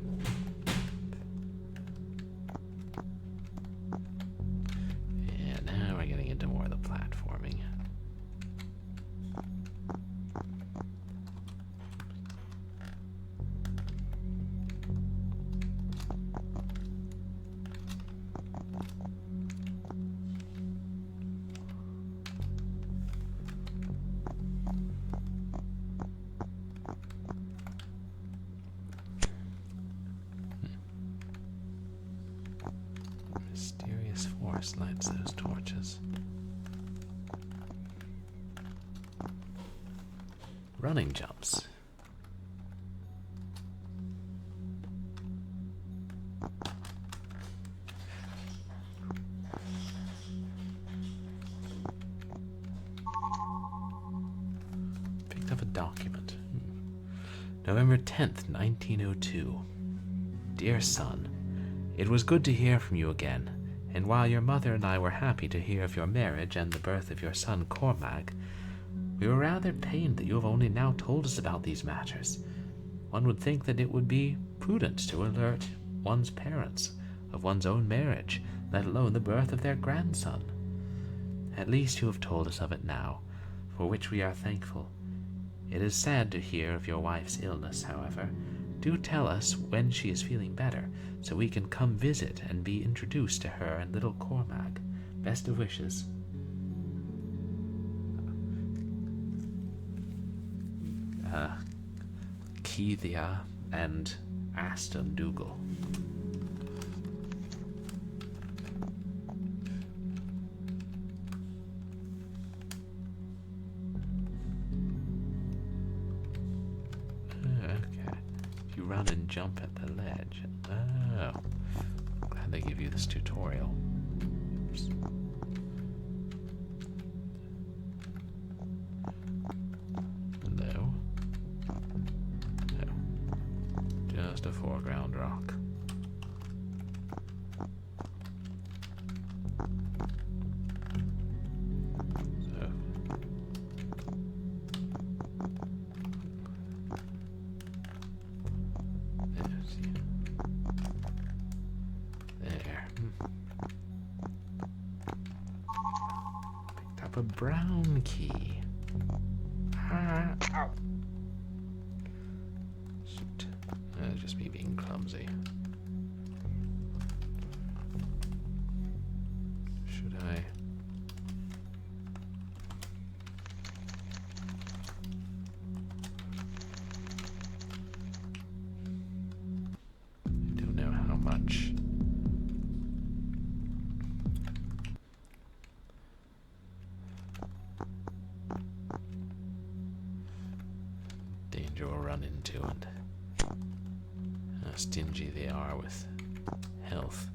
Yeah, now we're getting into more of the platforming. Mysterious force lights those torches. Running jumps. document. November 10th, 1902. Dear son, it was good to hear from you again, and while your mother and I were happy to hear of your marriage and the birth of your son Cormac, we were rather pained that you have only now told us about these matters. One would think that it would be prudent to alert one's parents of one's own marriage, let alone the birth of their grandson. At least you have told us of it now, for which we are thankful. It is sad to hear of your wife's illness, however. Do tell us when she is feeling better, so we can come visit and be introduced to her and little Cormac. Best of wishes. Keithia and Aston Dougal. Okay. If you run and jump at the ledge. Oh. Glad they give you this tutorial. Oops. No. No. Just a foreground rock. A brown key. Ow. Shoot. That's just me being clumsy. Should I? I don't know how much. Danger we'll run into and how stingy they are with health.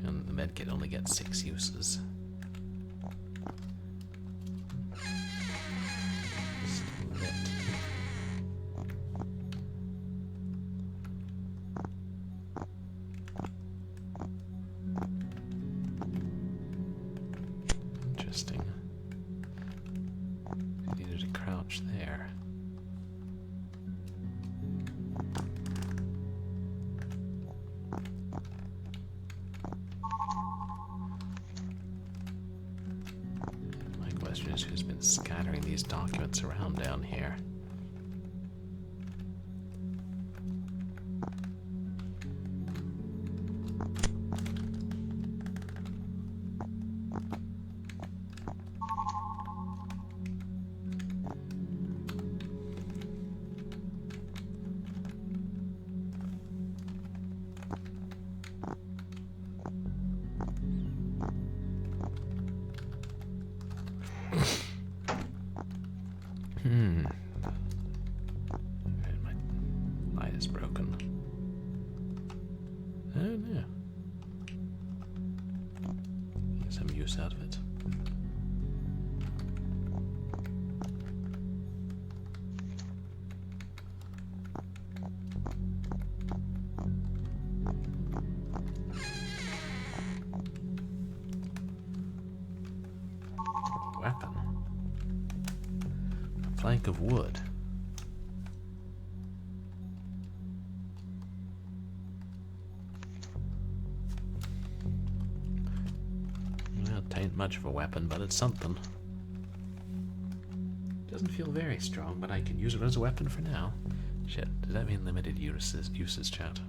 And the medkit only gets 6 uses. Still lit. Interesting. I needed to crouch there. Who's been scattering these documents around down here? My light is broken. Oh no. Get some use out of it. Weapon. A plank of wood. Well, it ain't much of a weapon, but it's something. Doesn't feel very strong, but I can use it as a weapon for now. Shit, does that mean limited uses, chat?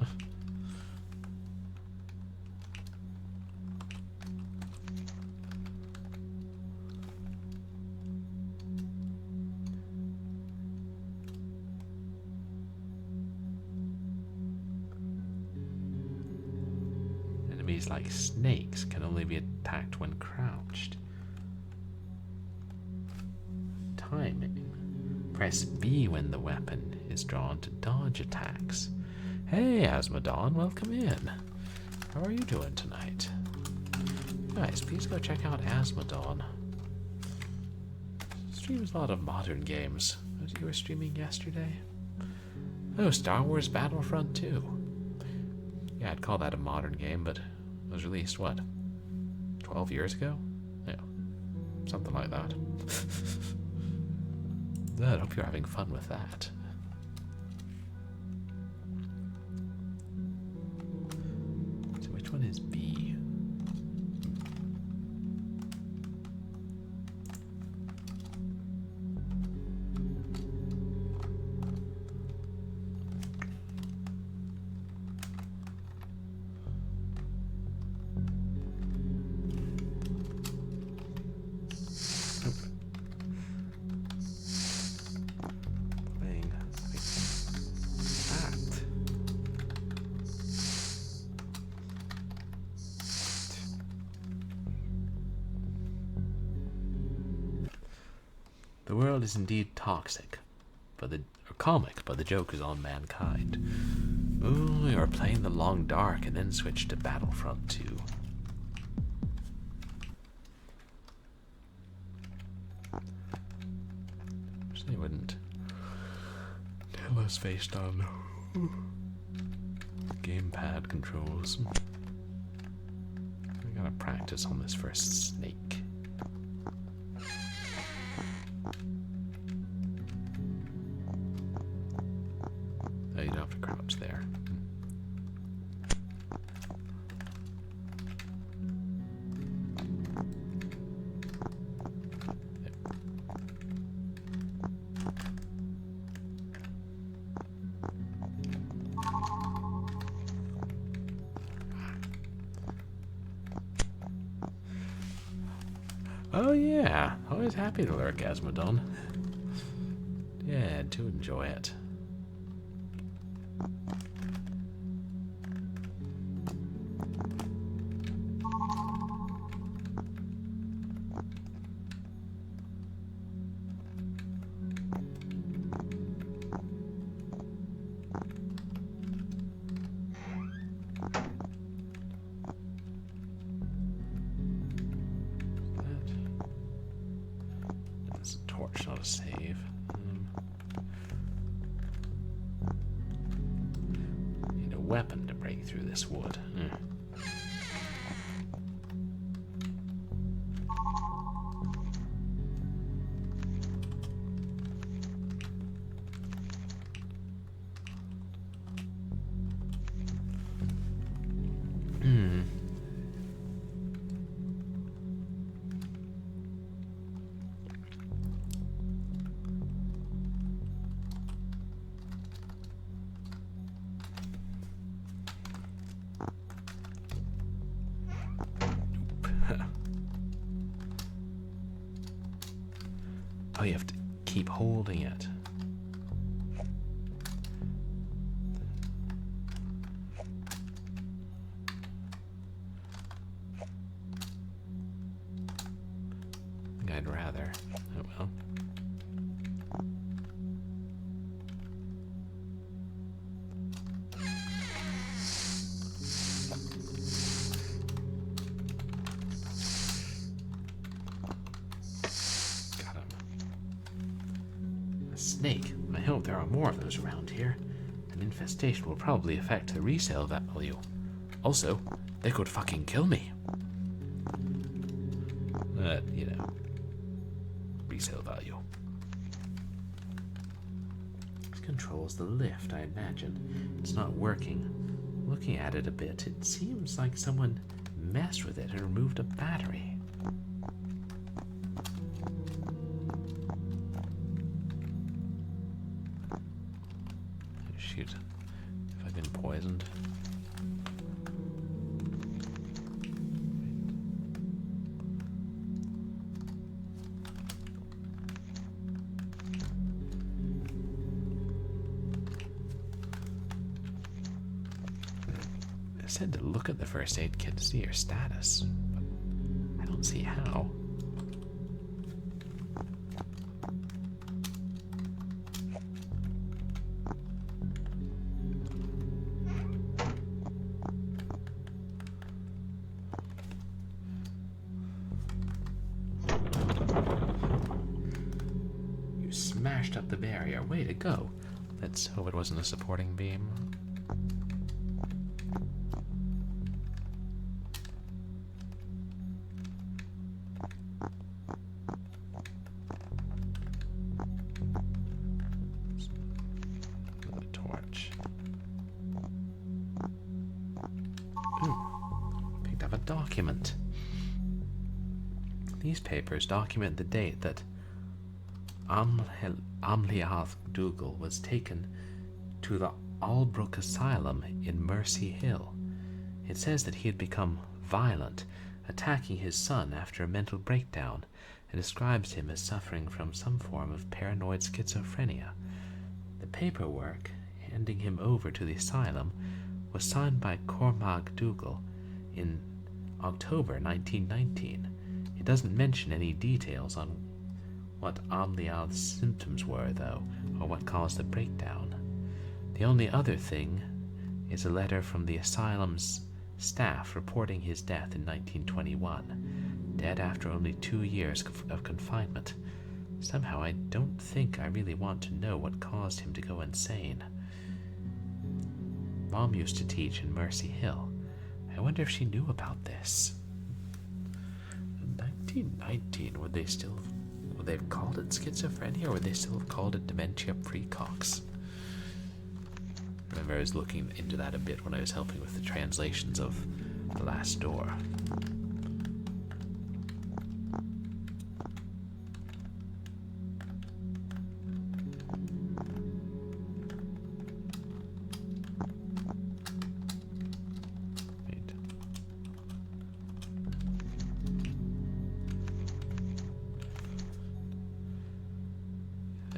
Enemies like snakes can only be attacked when crouched. Timing. Press B when the weapon is drawn to dodge attacks. Hey, Asmodon, welcome in. How are you doing tonight? Guys, please go check out Asmodon. streams a lot of modern games. What was it you were streaming yesterday? Oh, Star Wars Battlefront 2. Yeah, I'd call that a modern game, but it was released, what, 12 years ago? Yeah, something like that. I hope you're having fun with that. So which one is B? The world is indeed toxic, or comic, but the joke is on mankind. Ooh, we are playing the Long Dark and then switch to Battlefront 2. Wish they wouldn't tell us based on gamepad controls. I gotta practice on this first snake. Oh, you don't have to crouch there. Oh yeah, always happy to lurk, Asmodon. Yeah, do enjoy it. That's a torch, not a save. Need a weapon to break through this wood. Oh, you have to keep holding it. I think I'd rather. Oh well. Snake. I hope there are more of those around here. An infestation will probably affect the resale value. Also, they could fucking kill me. You know, resale value. This controls the lift, I imagine. It's not working. Looking at it a bit, it seems like someone messed with it and removed a battery. Shoot. Have I been poisoned? I said to look at the first aid kit to see your status, but I don't see how. pushed up the barrier. Way to go. Let's hope it wasn't a supporting beam. With a torch. Ooh. Picked up a document. These papers document the date that Amliath Dougal was taken to the Albrook Asylum in Mercy Hill. It says that he had become violent, attacking his son after a mental breakdown, and describes him as suffering from some form of paranoid schizophrenia. The paperwork handing him over to the asylum was signed by Cormac Dougal in October 1919. It doesn't mention any details on what Amliath's symptoms were, though, or what caused the breakdown. The only other thing is a letter from the asylum's staff reporting his death in 1921, dead after only 2 years of confinement. Somehow I don't think I really want to know what caused him to go insane. Mom used to teach in Mercy Hill. I wonder if she knew about this. In 1919, would they have called it schizophrenia, or would they still have called it dementia precox? I remember I was looking into that a bit when I was helping with the translations of The Last Door.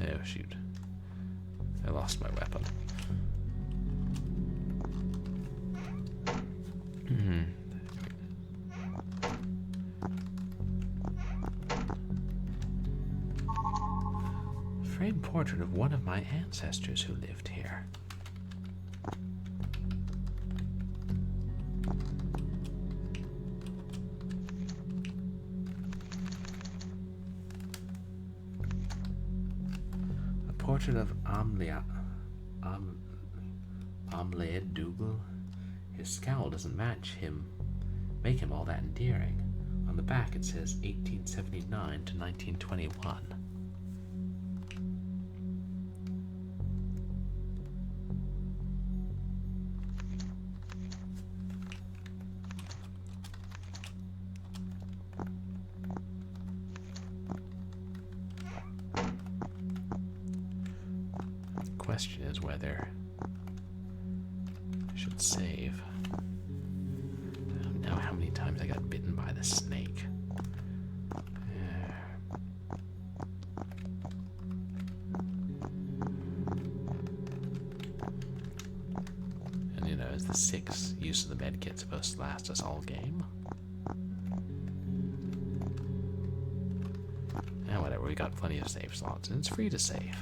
Oh, shoot. I lost my weapon. Framed portrait of one of my ancestors who lived here. Portrait of Amliath Dougal. His scowl doesn't make him all that endearing. On the back it says 1879 to 1921. Question is whether I should save. I don't know how many times I got bitten by the snake. And you know, is the 6 use of the medkit supposed to last us all game? Whatever, we got plenty of save slots, and it's free to save.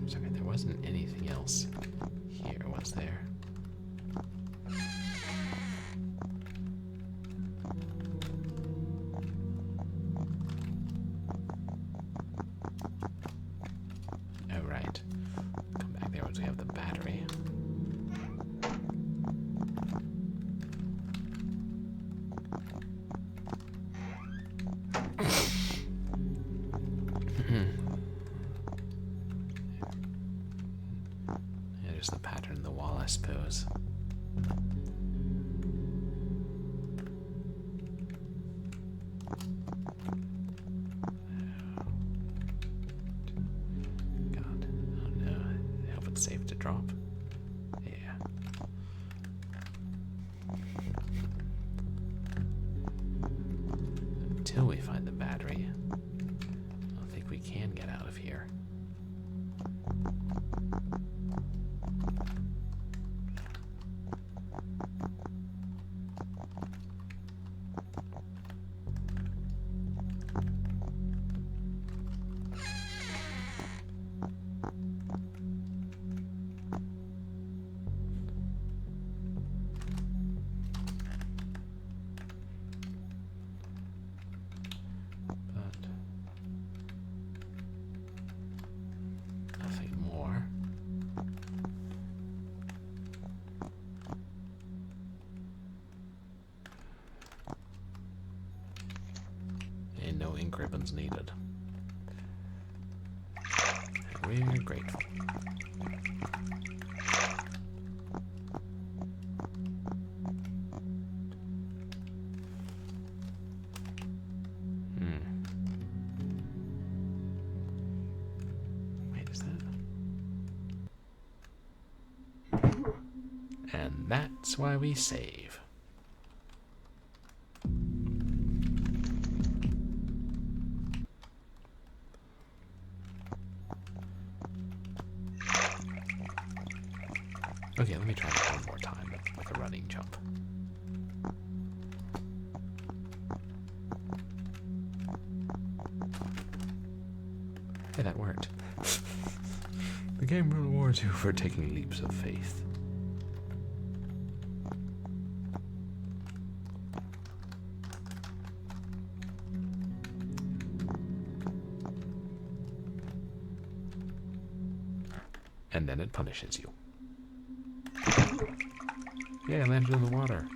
Sorry, there wasn't anything else here, was there? Oh, right. Come back there once we have the battery. There's the pattern in the wall, I suppose. God, oh no, I hope it's safe to drop. Yeah. Until we find the battery, I don't think we can get out of here. weapons needed. And we're grateful. Wait, is that? And that's why we save. Okay, let me try that one more time with a running jump. Hey, that worked. The game rewards you for taking leaps of faith. And then it punishes you. Yeah, I landed in the water.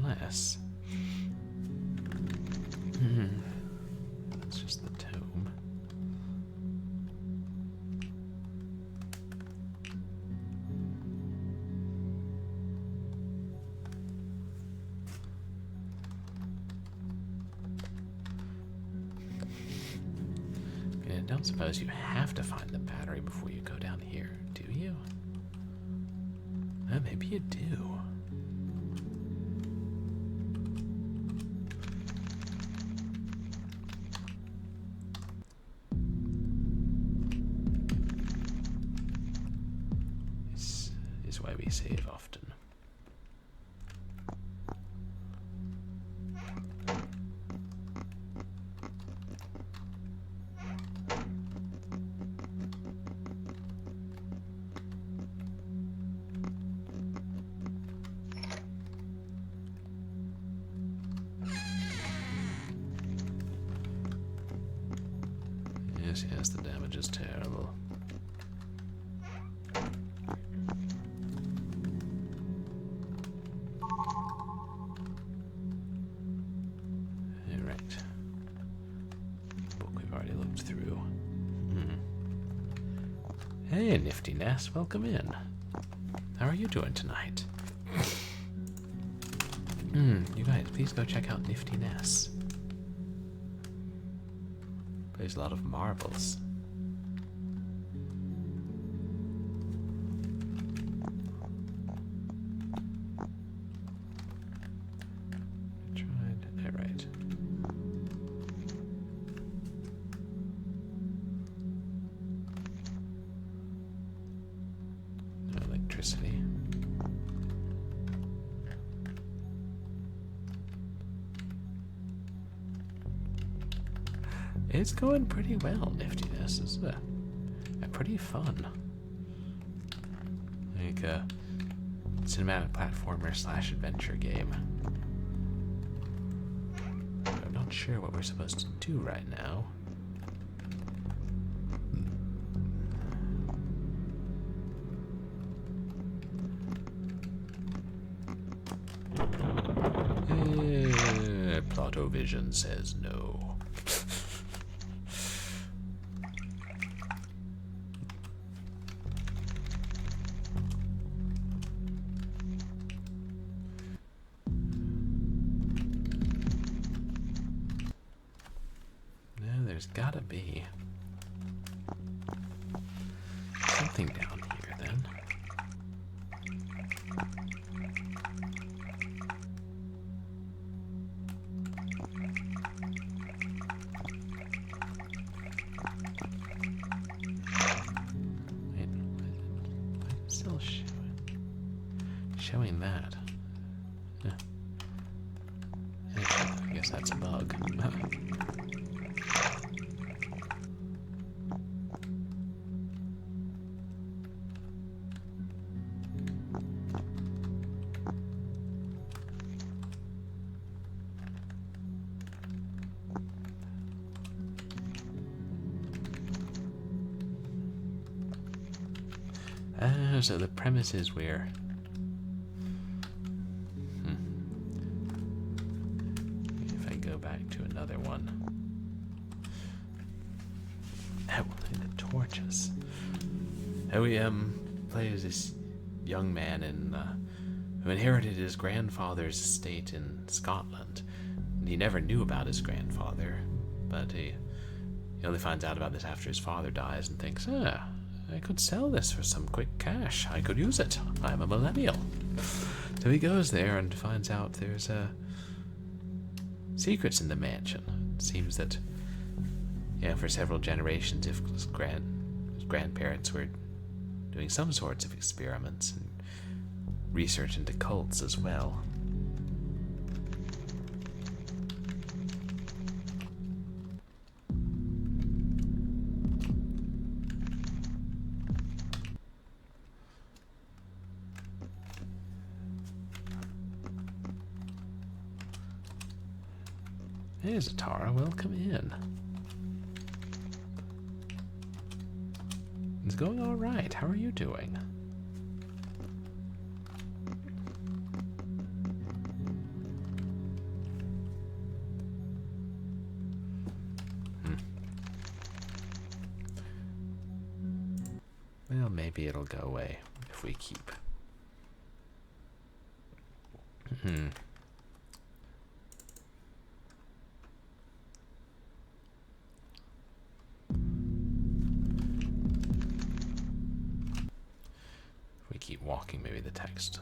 Unless... That's just the tomb. I don't suppose you have to find the battery before you go down here, do you? Maybe you do. Is why we save often. Yes, the damage is terrible. Hey, Nifty Ness, welcome in. How are you doing tonight? You guys, please go check out Nifty Ness. Plays a lot of marbles. Right. Electricity. It's going pretty well, Niftiness. It's a pretty fun, like a cinematic platformer / adventure game. I'm not sure what we're supposed to do right now. Plotovision says no. There's gotta be something down here then. Wait, why is it still showing that? Yeah. guess that's a bug. So the premise is we're... If I go back to another one... Oh, the torches. We play as this young man who inherited his grandfather's estate in Scotland. And he never knew about his grandfather, but he only finds out about this after his father dies and thinks, I could sell this for some quick cash. I could use it. I'm a millennial. So he goes there and finds out there's secrets in the mansion. It seems that, for several generations, if his grandparents were doing some sorts of experiments and research into cults as well. Hey, Zatara, welcome in. It's going all right. How are you doing? Well, maybe it'll go away if we keep. Keep walking, maybe the text.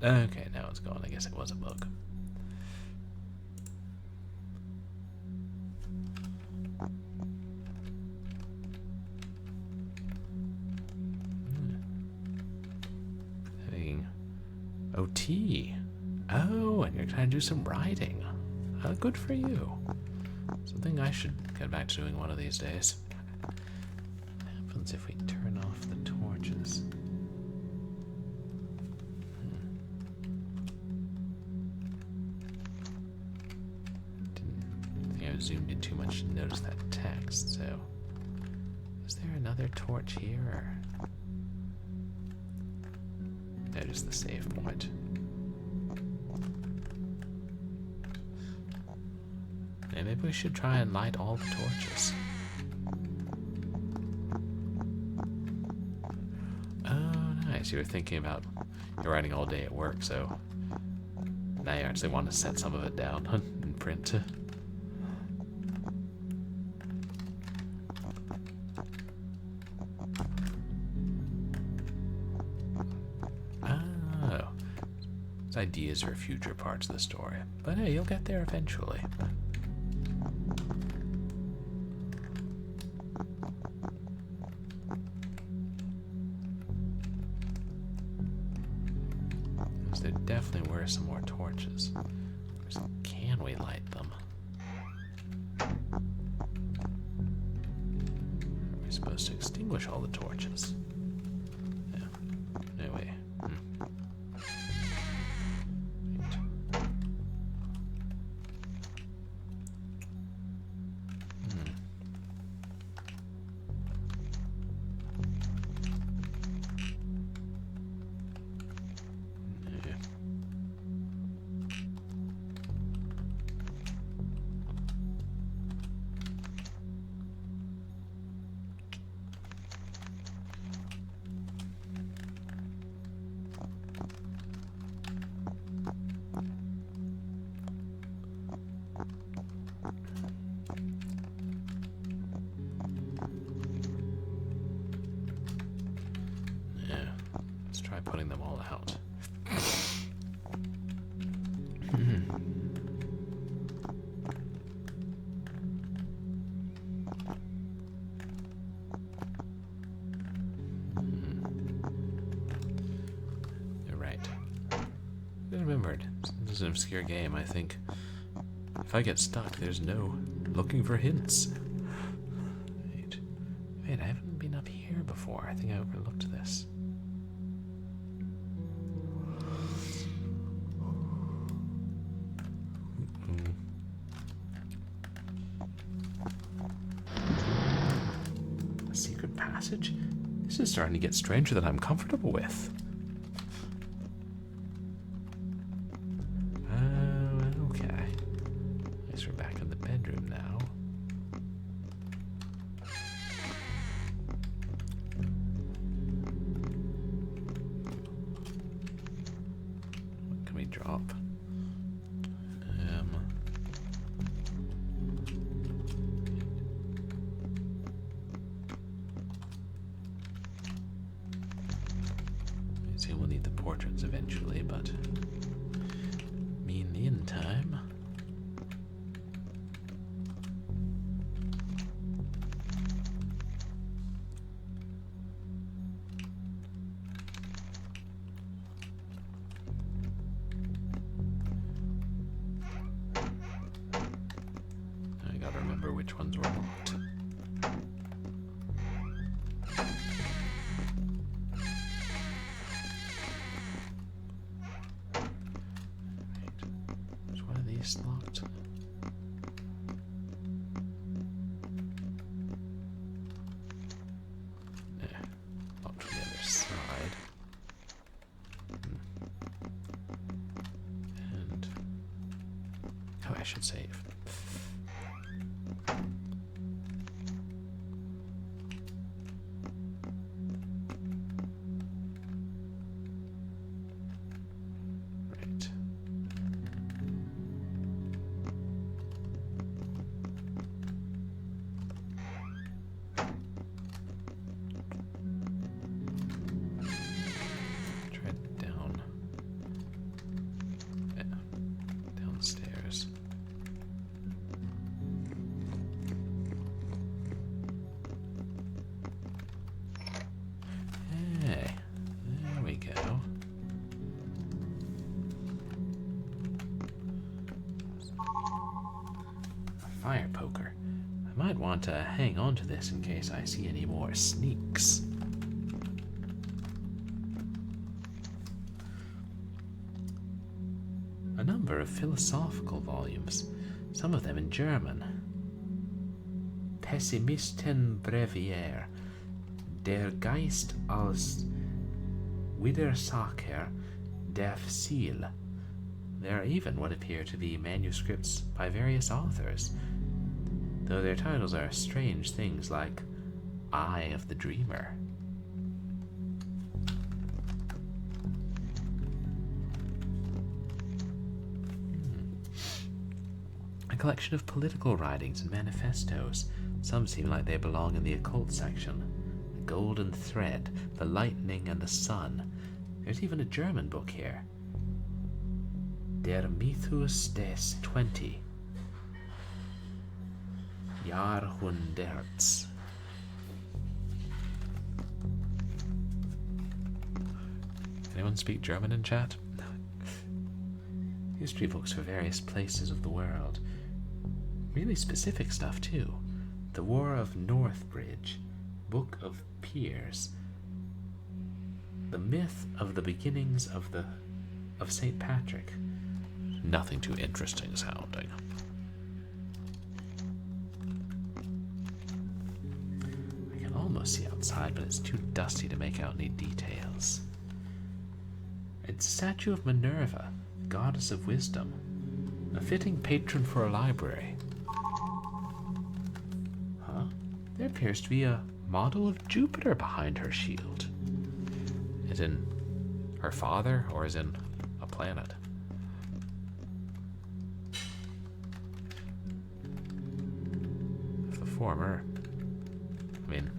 Okay, now it's gone. I guess it was a bug. Having OT. Oh, and you're trying to do some writing. Good for you. Something I should get back to doing one of these days. What happens if we turn off the torches? Zoomed in too much to notice that text, so is there another torch here, or no, just the save point? And maybe we should try and light all the torches. Oh, nice. You were thinking about you're writing all day at work, so now you actually want to set some of it down and print. Ideas for future parts of the story, but hey, you'll get there eventually. There definitely were some more torches. Can we light them? Are we supposed to extinguish all the torches? Yeah. Anyway. Putting them all out. You're right. I remembered. This is an obscure game. I think If I get stuck, there's no looking for hints. Wait, I haven't been up here before. I think I overlooked this. A secret passage? This is starting to get stranger than I'm comfortable with. Okay. I guess we're back in the bedroom now. What can we drop? See, we'll need the portraits eventually, but meantime. I gotta remember which ones were locked. Locked. Yeah, locked from the other side. And oh, I should save. Right. Downstairs. Hey, there we go. A fire poker. I might want to hang on to this in case I see any more sneaks. A number of philosophical volumes, some of them in German. Pessimisten Brevier, der Geist als Widersacher der Ziel. There are even what appear to be manuscripts by various authors, though their titles are strange things like Eye of the Dreamer. A collection of political writings and manifestos. Some seem like they belong in the occult section. The Golden Thread, The Lightning and the Sun. There's even a German book here. Der Mythos des 20 Jahrhunderts. Anyone speak German in chat? History books for various places of the world. Really specific stuff too. The War of Northbridge, Book of Piers, The Myth of the Beginnings of St. Patrick. Nothing too interesting sounding. I can almost see outside, but it's too dusty to make out any details. It's a statue of Minerva, goddess of wisdom, a fitting patron for a library. Huh? There appears to be a model of Jupiter behind her shield. As in her father, or as in a planet? If the former, I mean,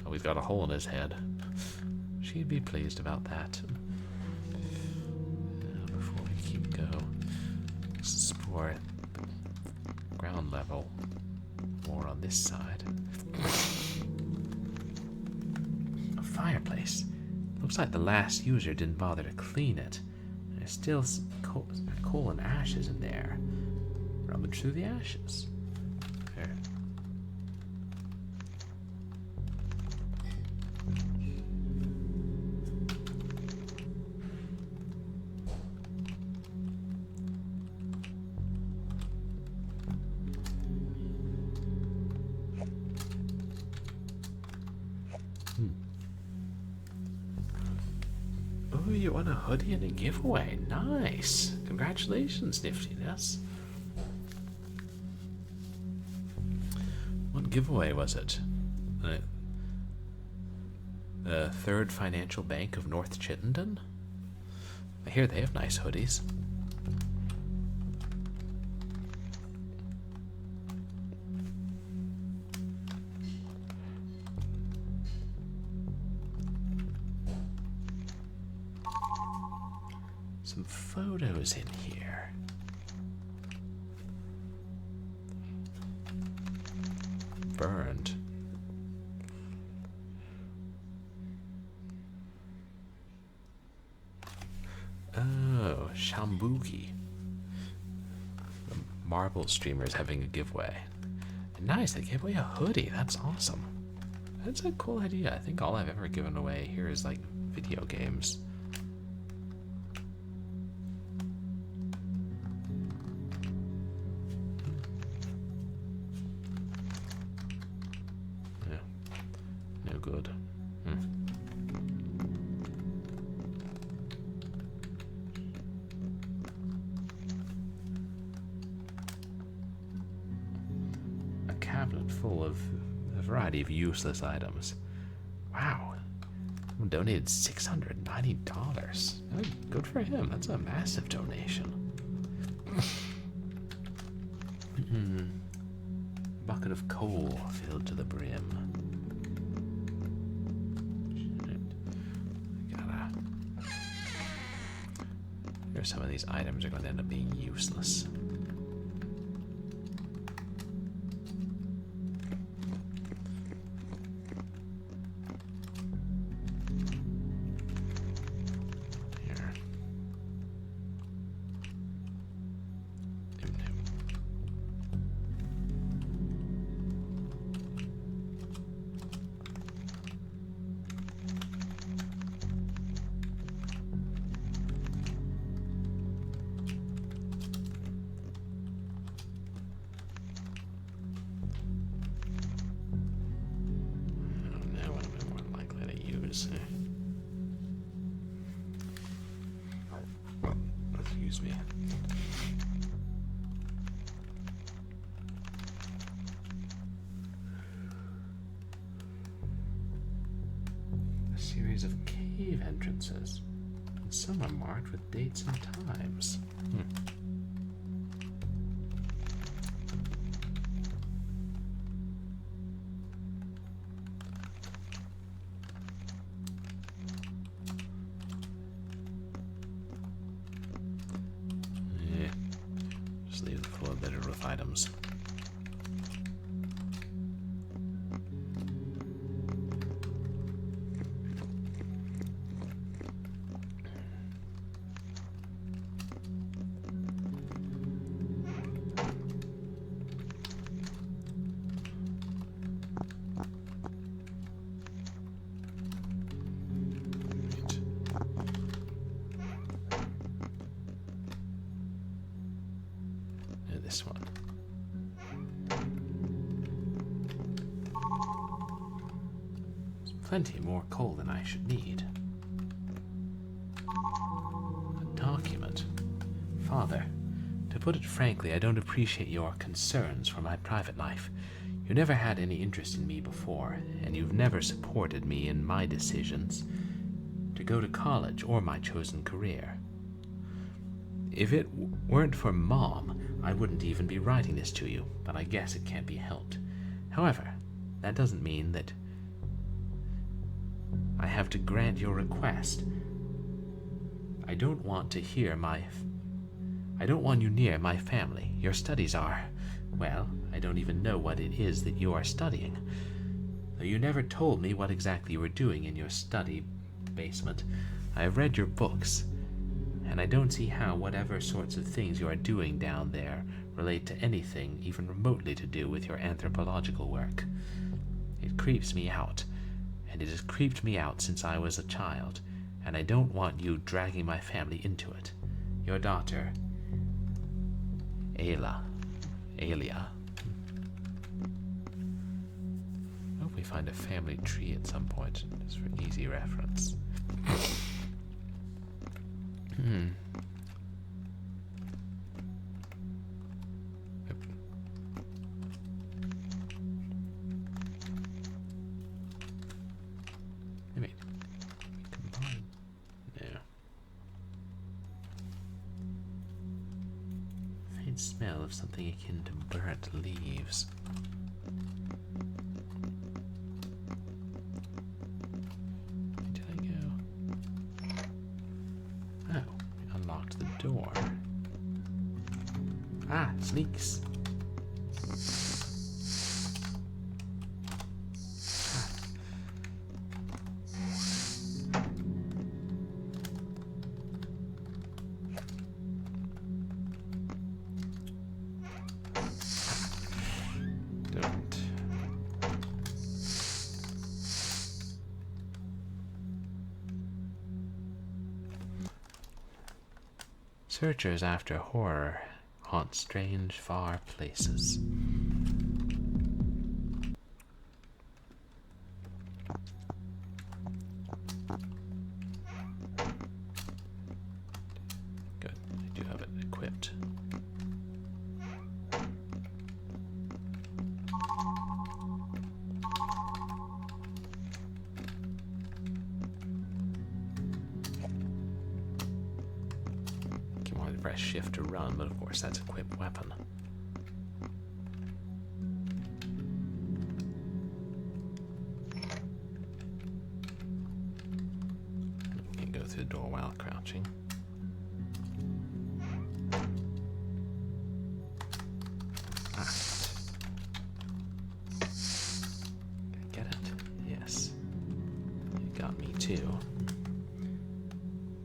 oh, he's got a hole in his head. She'd be pleased about that. Before we keep going, let's explore the ground level more on this side. A fireplace. Looks like the last user didn't bother to clean it. There's still coal and ashes in there. Rummage through the ashes. There. Oh, you won a hoodie and a giveaway. Nice. Congratulations, Niftiness. What giveaway was it? The Third Financial Bank of North Chittenden? I hear they have nice hoodies. Some photos in here. Burned. Oh, Shambuki. The marble streamers having a giveaway. Nice, they gave away a hoodie. That's awesome. That's a cool idea. I think all I've ever given away here is like video games. No good. A cabinet full of a variety of useless items. Wow. Someone donated $690. Oh, good for him. That's a massive donation. Bucket of coal filled to the brim. Some of these items are going to end up being useless. Here. Excuse me. A series of cave entrances, and some are marked with dates and times. Leave the floor littered with items. This one. There's plenty more coal than I should need. A document. Father, to put it frankly, I don't appreciate your concerns for my private life. You never had any interest in me before, and you've never supported me in my decisions to go to college or my chosen career. If it weren't for Mom, I wouldn't even be writing this to you, but I guess it can't be helped. However, that doesn't mean that I have to grant your request. I don't want you near my family. Your studies are, well, I don't even know what it is that you are studying. Though you never told me what exactly you were doing in your study basement, I have read your books, and I don't see how whatever sorts of things you are doing down there relate to anything even remotely to do with your anthropological work. It creeps me out, and it has creeped me out since I was a child, and I don't want you dragging my family into it. Your daughter, Alia. I hope we find a family tree at some point, just for easy reference. Maybe combine. No. Faint smell of something akin to burnt leaves. Where did I go? Oh, we unlocked the door. Ah, sneaks. Searchers after horror haunt strange, far places. Good, I do have it equipped. Press shift to run, but of course that's equipped weapon. We can go through the door while crouching. Get it? Yes. You got me too.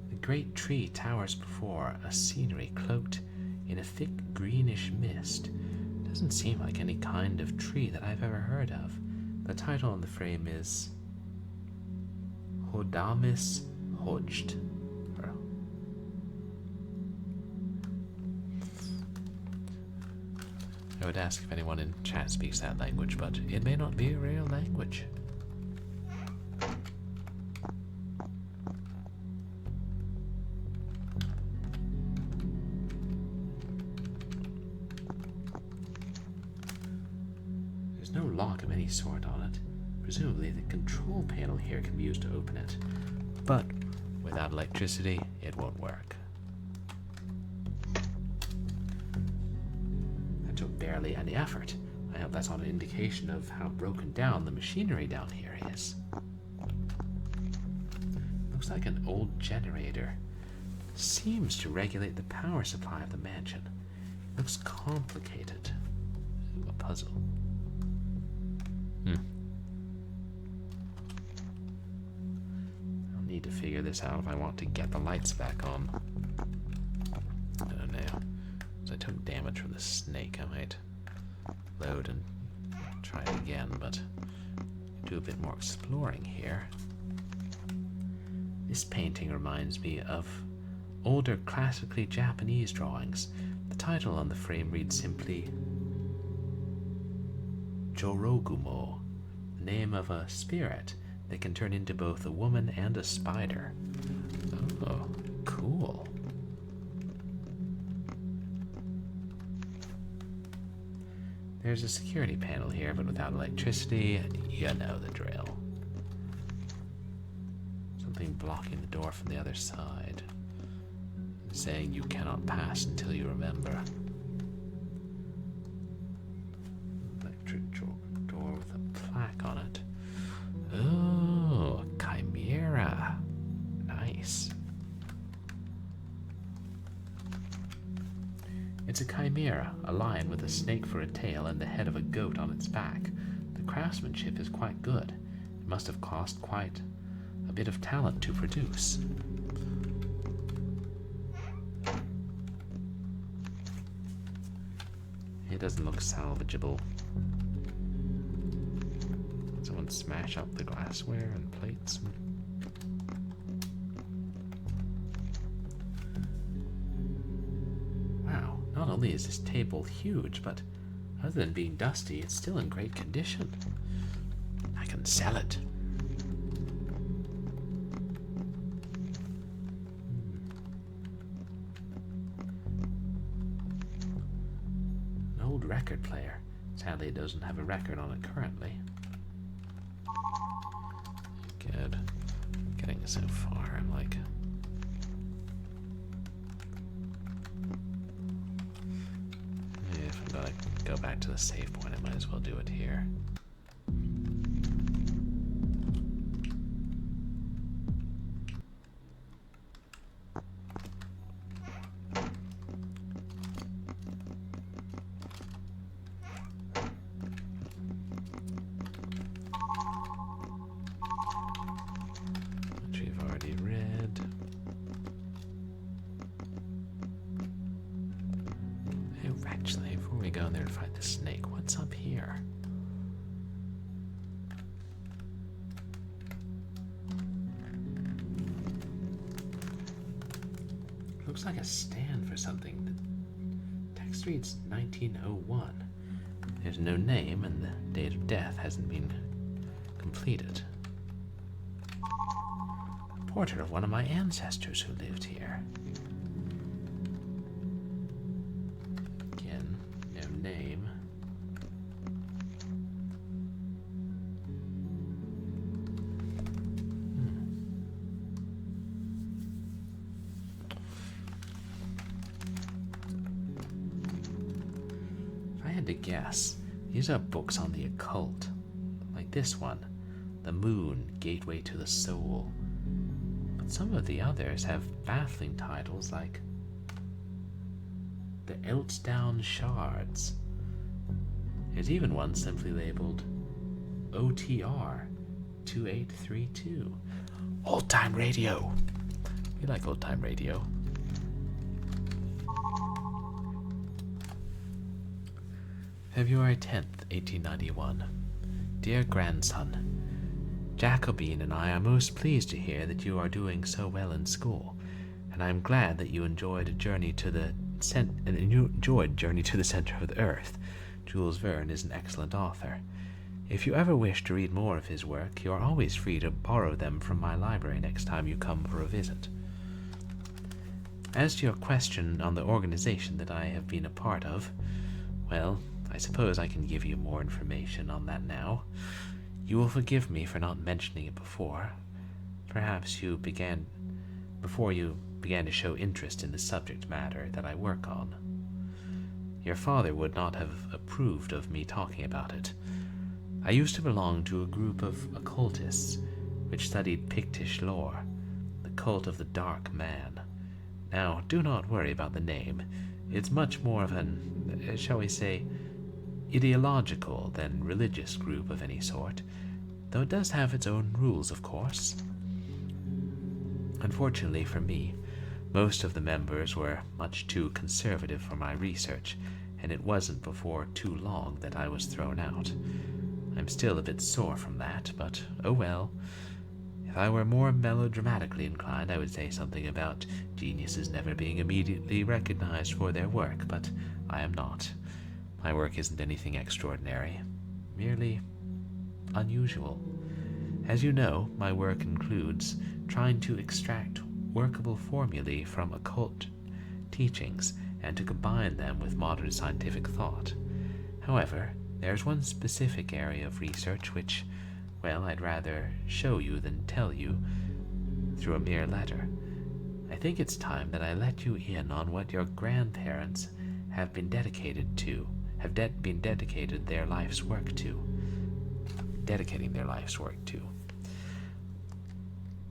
The great tree towers before a scenery cloaked in a thick greenish mist. Doesn't seem like any kind of tree that I've ever heard of. The title on the frame is Hodamis Hodged. I would ask if anyone in chat speaks that language, but it may not be a real language. There's no lock of any sort on it. Presumably the control panel here can be used to open it. But without electricity, it won't work. Barely any effort. I hope that's not an indication of how broken down the machinery down here is. Looks like an old generator. Seems to regulate the power supply of the mansion. Looks complicated. A puzzle. I'll need to figure this out if I want to get the lights back on. I don't know. I took damage from the snake. I might load and try it again, but do a bit more exploring here. This painting reminds me of older classically Japanese drawings. The title on the frame reads simply Jorogumo, the name of a spirit that can turn into both a woman and a spider. Oh, cool. There's a security panel here, but without electricity, you know the drill. Something blocking the door from the other side, saying you cannot pass until you remember. Electric door with a plaque on it. Oh, a chimera. Nice. It's a chimera, a lion with a snake for a tail and the head of a goat on its back. The craftsmanship is quite good. It must have cost quite a bit of talent to produce. doesn't look salvageable. Someone smash up the glassware and plates. Wow, not only is this table huge, but other than being dusty, it's still in great condition. I can sell it. An old record player. Sadly, it doesn't have a record on it currently. Good. Getting so far, I'm like... If I'm gonna go back to the save point, I might as well do it here. Which we've already read. Hey, actually, before we go in there to fight the snake, what's up here? Looks like a stand for something. The text reads 1901. There's no name, and the date of death hasn't been completed. A portrait of one of my ancestors who lived here. Again, no name. If I had to guess, these are books on the occult. Like this one, The Moon, Gateway to the Soul. But some of the others have baffling titles like The Eltsdown Shards. There's even one simply labeled OTR 2832. Old time radio. We like old time radio. February 10th, 1891. Dear grandson, Jacobine and I are most pleased to hear that you are doing so well in school, and I am glad that you enjoyed a journey to the center of the earth. Jules Verne is an excellent author. If you ever wish to read more of his work, you are always free to borrow them from my library next time you come for a visit. As to your question on the organization that I have been a part of, well, I suppose I can give you more information on that now. You will forgive me for not mentioning it before. Perhaps before you began to show interest in the subject matter that I work on. Your father would not have approved of me talking about it. I used to belong to a group of occultists which studied Pictish lore, the cult of the Dark Man. Now, do not worry about the name. It's much more of an, shall we say, ideological than religious group of any sort, though it does have its own rules, of course. Unfortunately for me, most of the members were much too conservative for my research, and it wasn't before too long that I was thrown out. I'm still a bit sore from that, but oh well. If I were more melodramatically inclined, I would say something about geniuses never being immediately recognized for their work, but I am not. My work isn't anything extraordinary, merely unusual. As you know, my work includes trying to extract workable formulae from occult teachings and to combine them with modern scientific thought. However, there's one specific area of research which, well, I'd rather show you than tell you through a mere letter. I think it's time that I let you in on what your grandparents have been dedicated their life's work to. Dedicating their life's work to.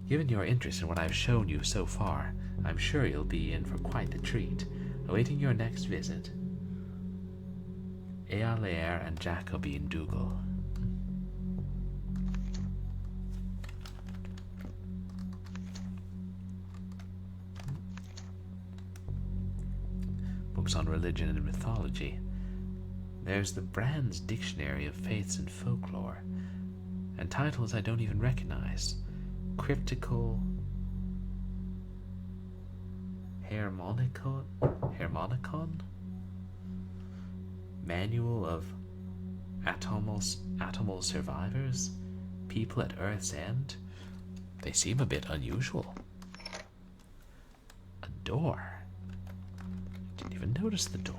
Given your interest in what I've shown you so far, I'm sure you'll be in for quite the treat. Awaiting your next visit, Heir and Jacobine Dougal. Books on religion and mythology. There's the Brand's Dictionary of Faiths and Folklore, and titles I don't even recognize. Cryptical Harmonicon? Manual of Atomal Survivors? People at Earth's End? They seem a bit unusual. A door. Didn't even notice the door.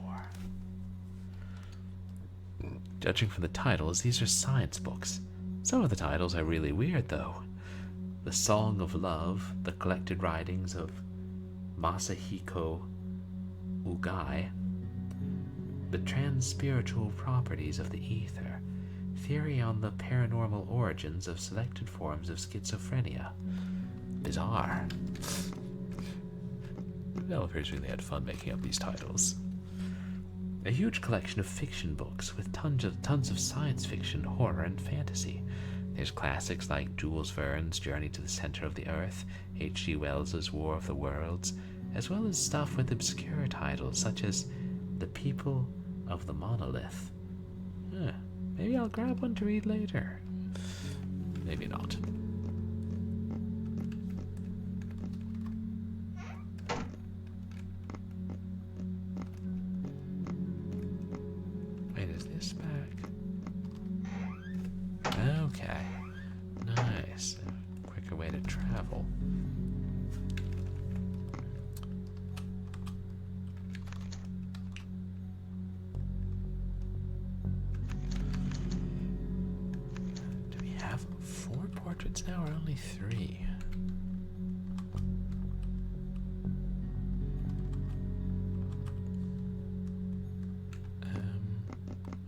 Judging from the titles, these are science books. Some of the titles are really weird, though. The Song of Love, the collected writings of Masahiko Ugai, The Trans-Spiritual Properties of the Ether, Theory on the Paranormal Origins of Selected Forms of Schizophrenia. Bizarre. Developers really had fun making up these titles. A huge collection of fiction books with tons of science fiction, horror, and fantasy. There's classics like Jules Verne's Journey to the Center of the Earth, H.G. Wells's War of the Worlds, as well as stuff with obscure titles such as The People of the Monolith. Maybe I'll grab one to read later. Maybe not. Wait, is this back? Okay. Nice. A quicker way to travel. Do we have 4 portraits now or only 3?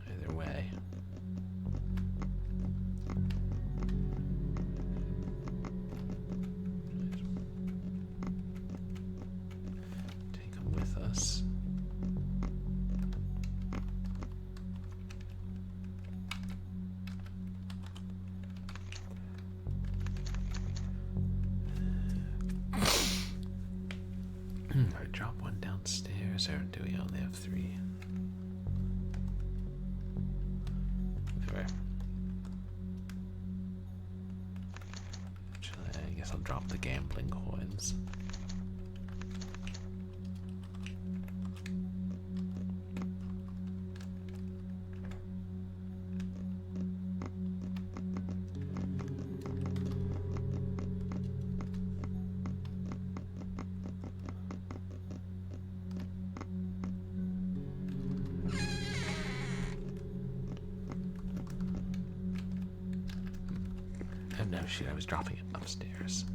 Either way. Take them with us. I drop one downstairs, or do we only have 3? Whatever. Actually, I guess I'll drop the gambling coins. Oh no, shit, I was dropping it upstairs.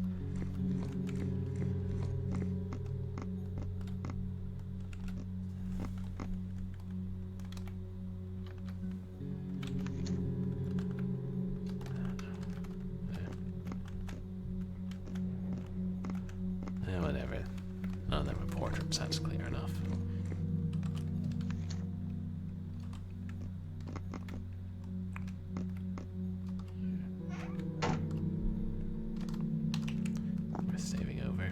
Whatever. Oh, there were portraits, that's clear enough. Worth saving over.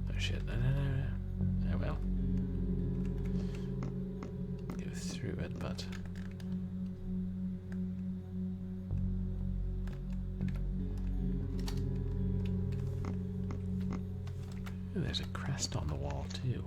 Oh shit, no. Oh well. Go through it, but... Ooh, there's a crest on the wall, too.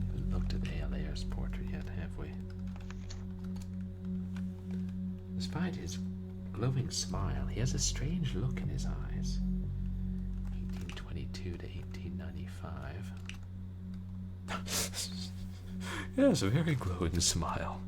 Haven't looked at Heir's portrait yet, have we? Despite his glowing smile, he has a strange look in his eyes. 1822 to 1895. Yes, a very glowing smile.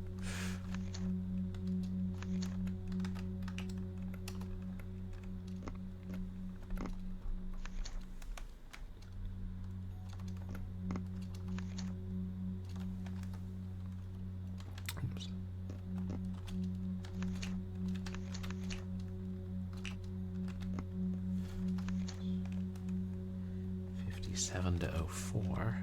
57 to 04.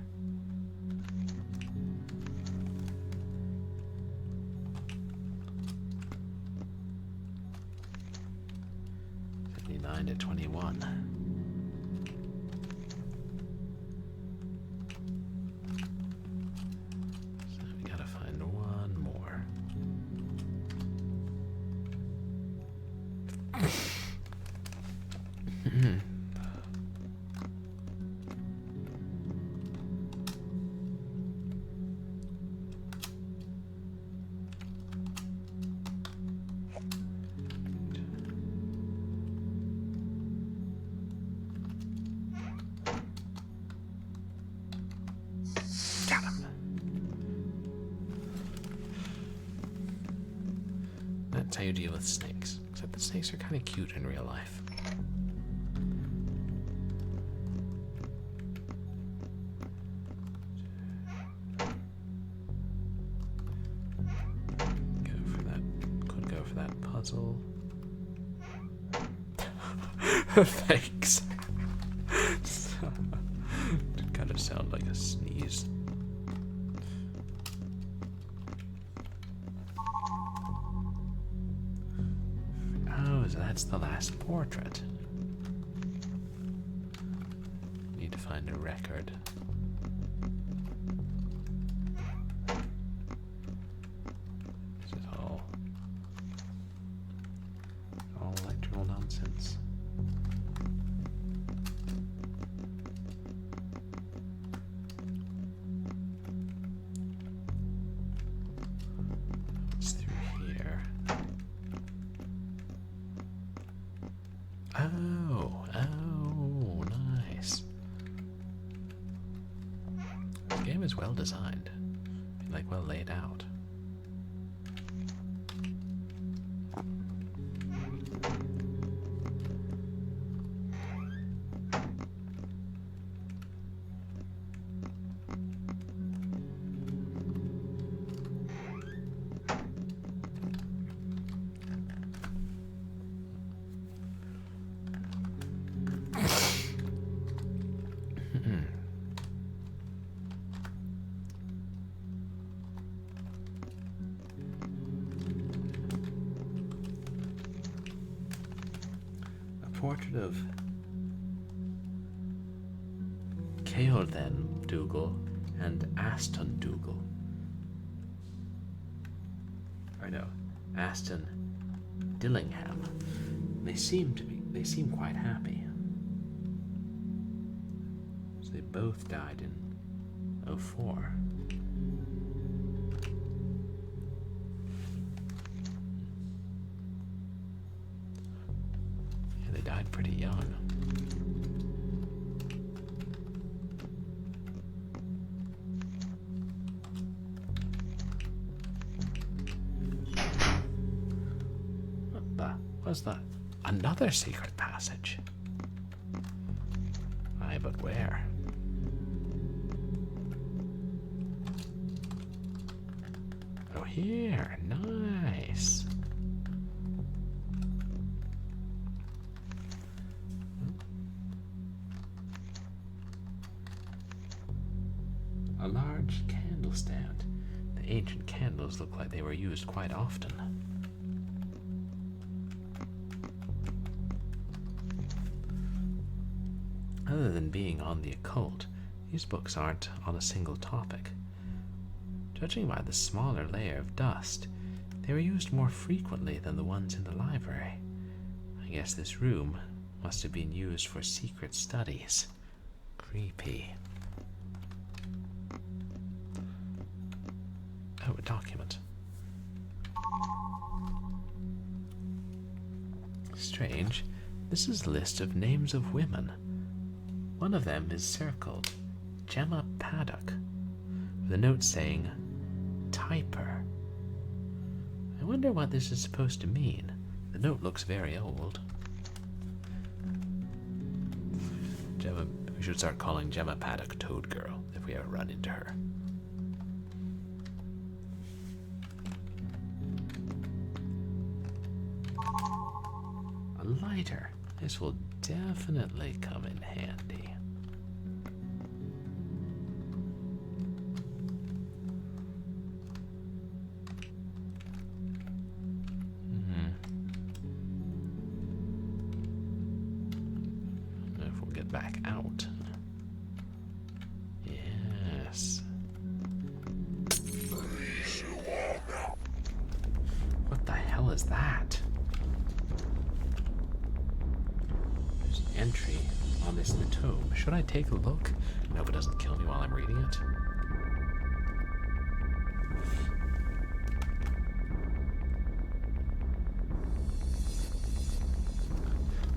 To 21. So we gotta find one more. Got him. That's how you deal with snakes. Except the snakes are kind of cute in real life. Go for that. Could go for that puzzle. Thanks. Did kind of sound like a sneeze. Oh, so that's the last portrait. Need to find a record. Is it all electrical nonsense? What's through here? Oh, nice. This game is well designed, like well laid out. Portrait of Ceolden Dougal and Aston Dougal. Or no, Aston Dillingham. They seem quite happy. So they both died in 04. They died pretty young. What the? What's that? Another secret passage? Aye, but where? Oh, here. Nice. A large candle stand. The ancient candles look like they were used quite often. Other than being on the occult, these books aren't on a single topic. Judging by the smaller layer of dust, they were used more frequently than the ones in the library. I guess this room must have been used for secret studies. Creepy. Oh, a document. Strange. This is a list of names of women. One of them is circled, Gemma Paddock, with a note saying, Typer. I wonder what this is supposed to mean. The note looks very old. Gemma, we should start calling Gemma Paddock Toad Girl if we ever run into her. A lighter. This will definitely come in handy. it back out. Yes. What the hell is that? There's an entry on this in the tome. Should I take a look? I hope it doesn't kill me while I'm reading it.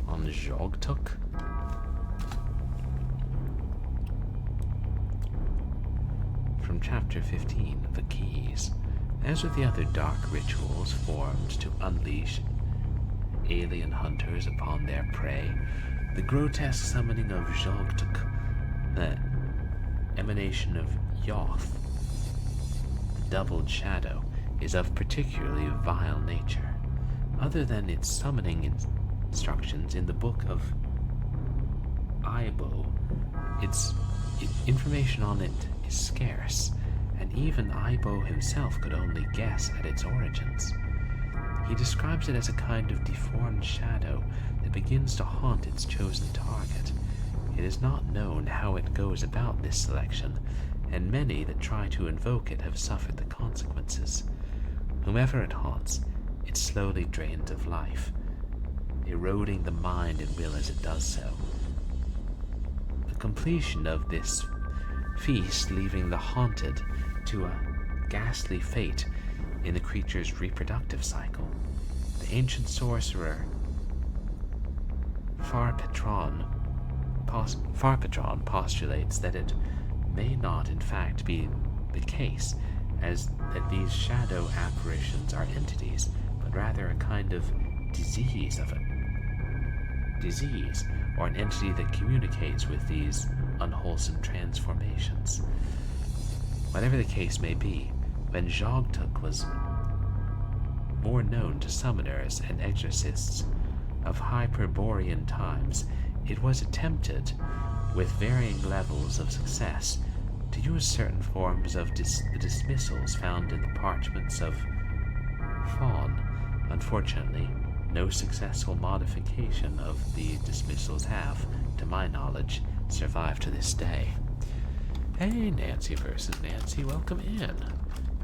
On Jogtuk? From chapter 15, The Keys. As with the other dark rituals formed to unleash alien hunters upon their prey, the grotesque summoning of Jogtuk, the emanation of Yoth, the doubled shadow, is of particularly vile nature. Other than its summoning instructions in the book of Aibo, information on it is scarce, and even Aibo himself could only guess at its origins. He describes it as a kind of deformed shadow that begins to haunt its chosen target. It is not known how it goes about this selection, and many that try to invoke it have suffered the consequences. Whomever it haunts, it slowly drains of life, eroding the mind and will as it does so. The completion of this feast leaving the haunted to a ghastly fate in the creature's reproductive cycle. The ancient sorcerer Farpatron postulates that it may not in fact be the case, as that these shadow apparitions are entities, but rather a kind of disease, or an entity that communicates with these unwholesome transformations. Whatever the case may be, when Jogtuk was more known to summoners and exorcists of Hyperborean times, it was attempted, with varying levels of success, to use certain forms of the dismissals found in the parchments of Fawn. Unfortunately, no successful modification of the dismissals have, to my knowledge, survived to this day. Hey, Nancy versus Nancy, welcome in.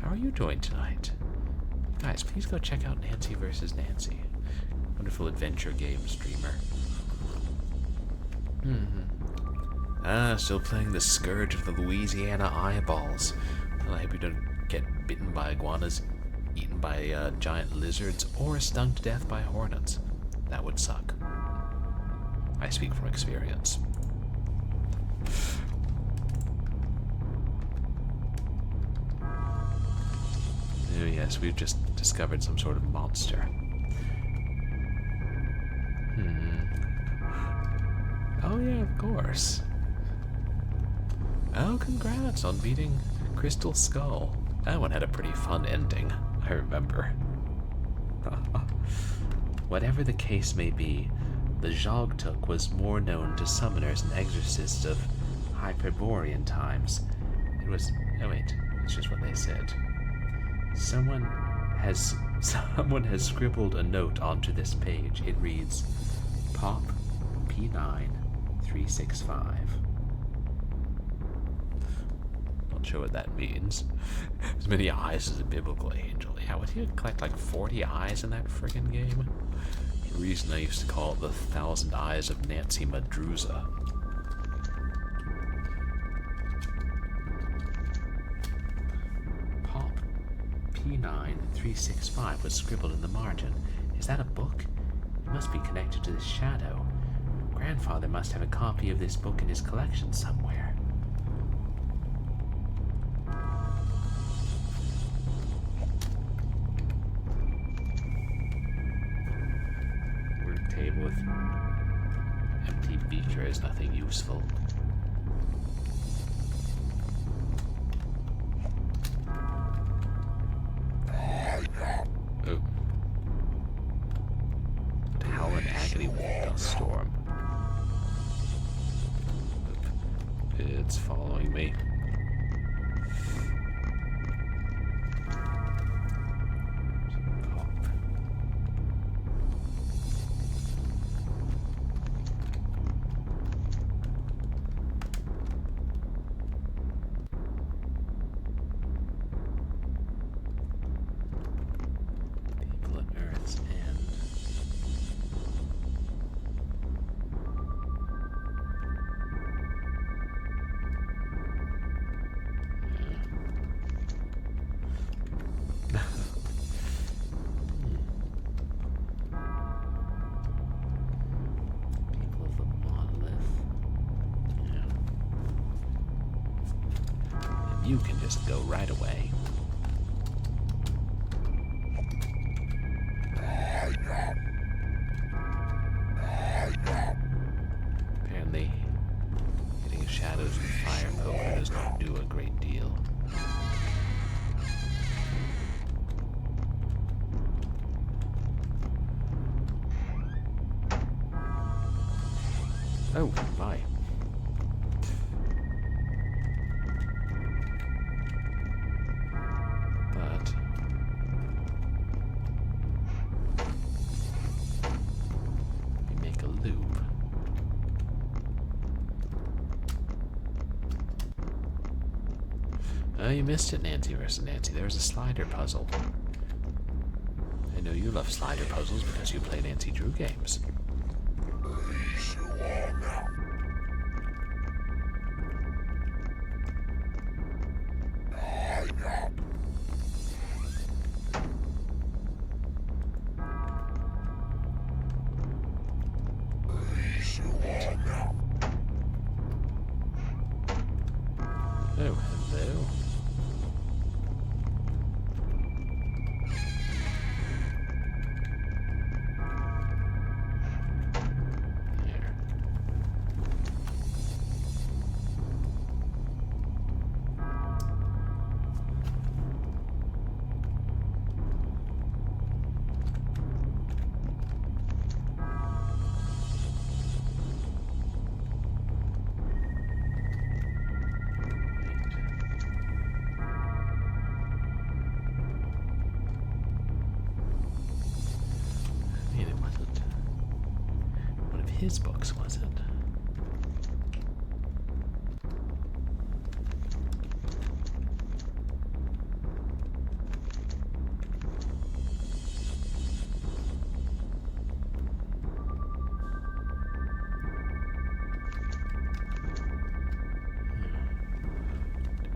How are you doing tonight? Guys, please go check out Nancy versus Nancy. Wonderful adventure game streamer. Still playing the Scourge of the Louisiana Eyeballs. Well, I hope you don't get bitten by iguanas, eaten by giant lizards, or stung to death by hornets. That would suck. I speak from experience. Oh yes, we've just discovered some sort of monster. Oh yeah, of course. Oh, congrats on beating Crystal Skull. That one had a pretty fun ending, I remember. Whatever the case may be, the Jogtuk was more known to summoners and exorcists of Hyperborean times. It was... oh wait, it's just what they said. Someone has scribbled a note onto this page. It reads, Pop P9365. Not sure what that means. As many eyes as a biblical angel. Yeah, would you collect like 40 eyes in that friggin' game? The reason I used to call it the 1,000 Eyes of Nancy Madruza. Pop P9365 was scribbled in the margin. Is that a book? It must be connected to the shadow. Grandfather must have a copy of this book in his collection somewhere. Work table with empty beaker is nothing useful. Oh. Howl and agony walk dust storm. It's following me. you can just go right away. Apparently, hitting shadows with fire poker does not do a great deal. Oh, my. But we make a loop. Oh, you missed it, Nancy versus Nancy. There was a slider puzzle. I know you love slider puzzles because you play Nancy Drew games. Oh, hello. There. I mean, it wasn't one of his books, was it?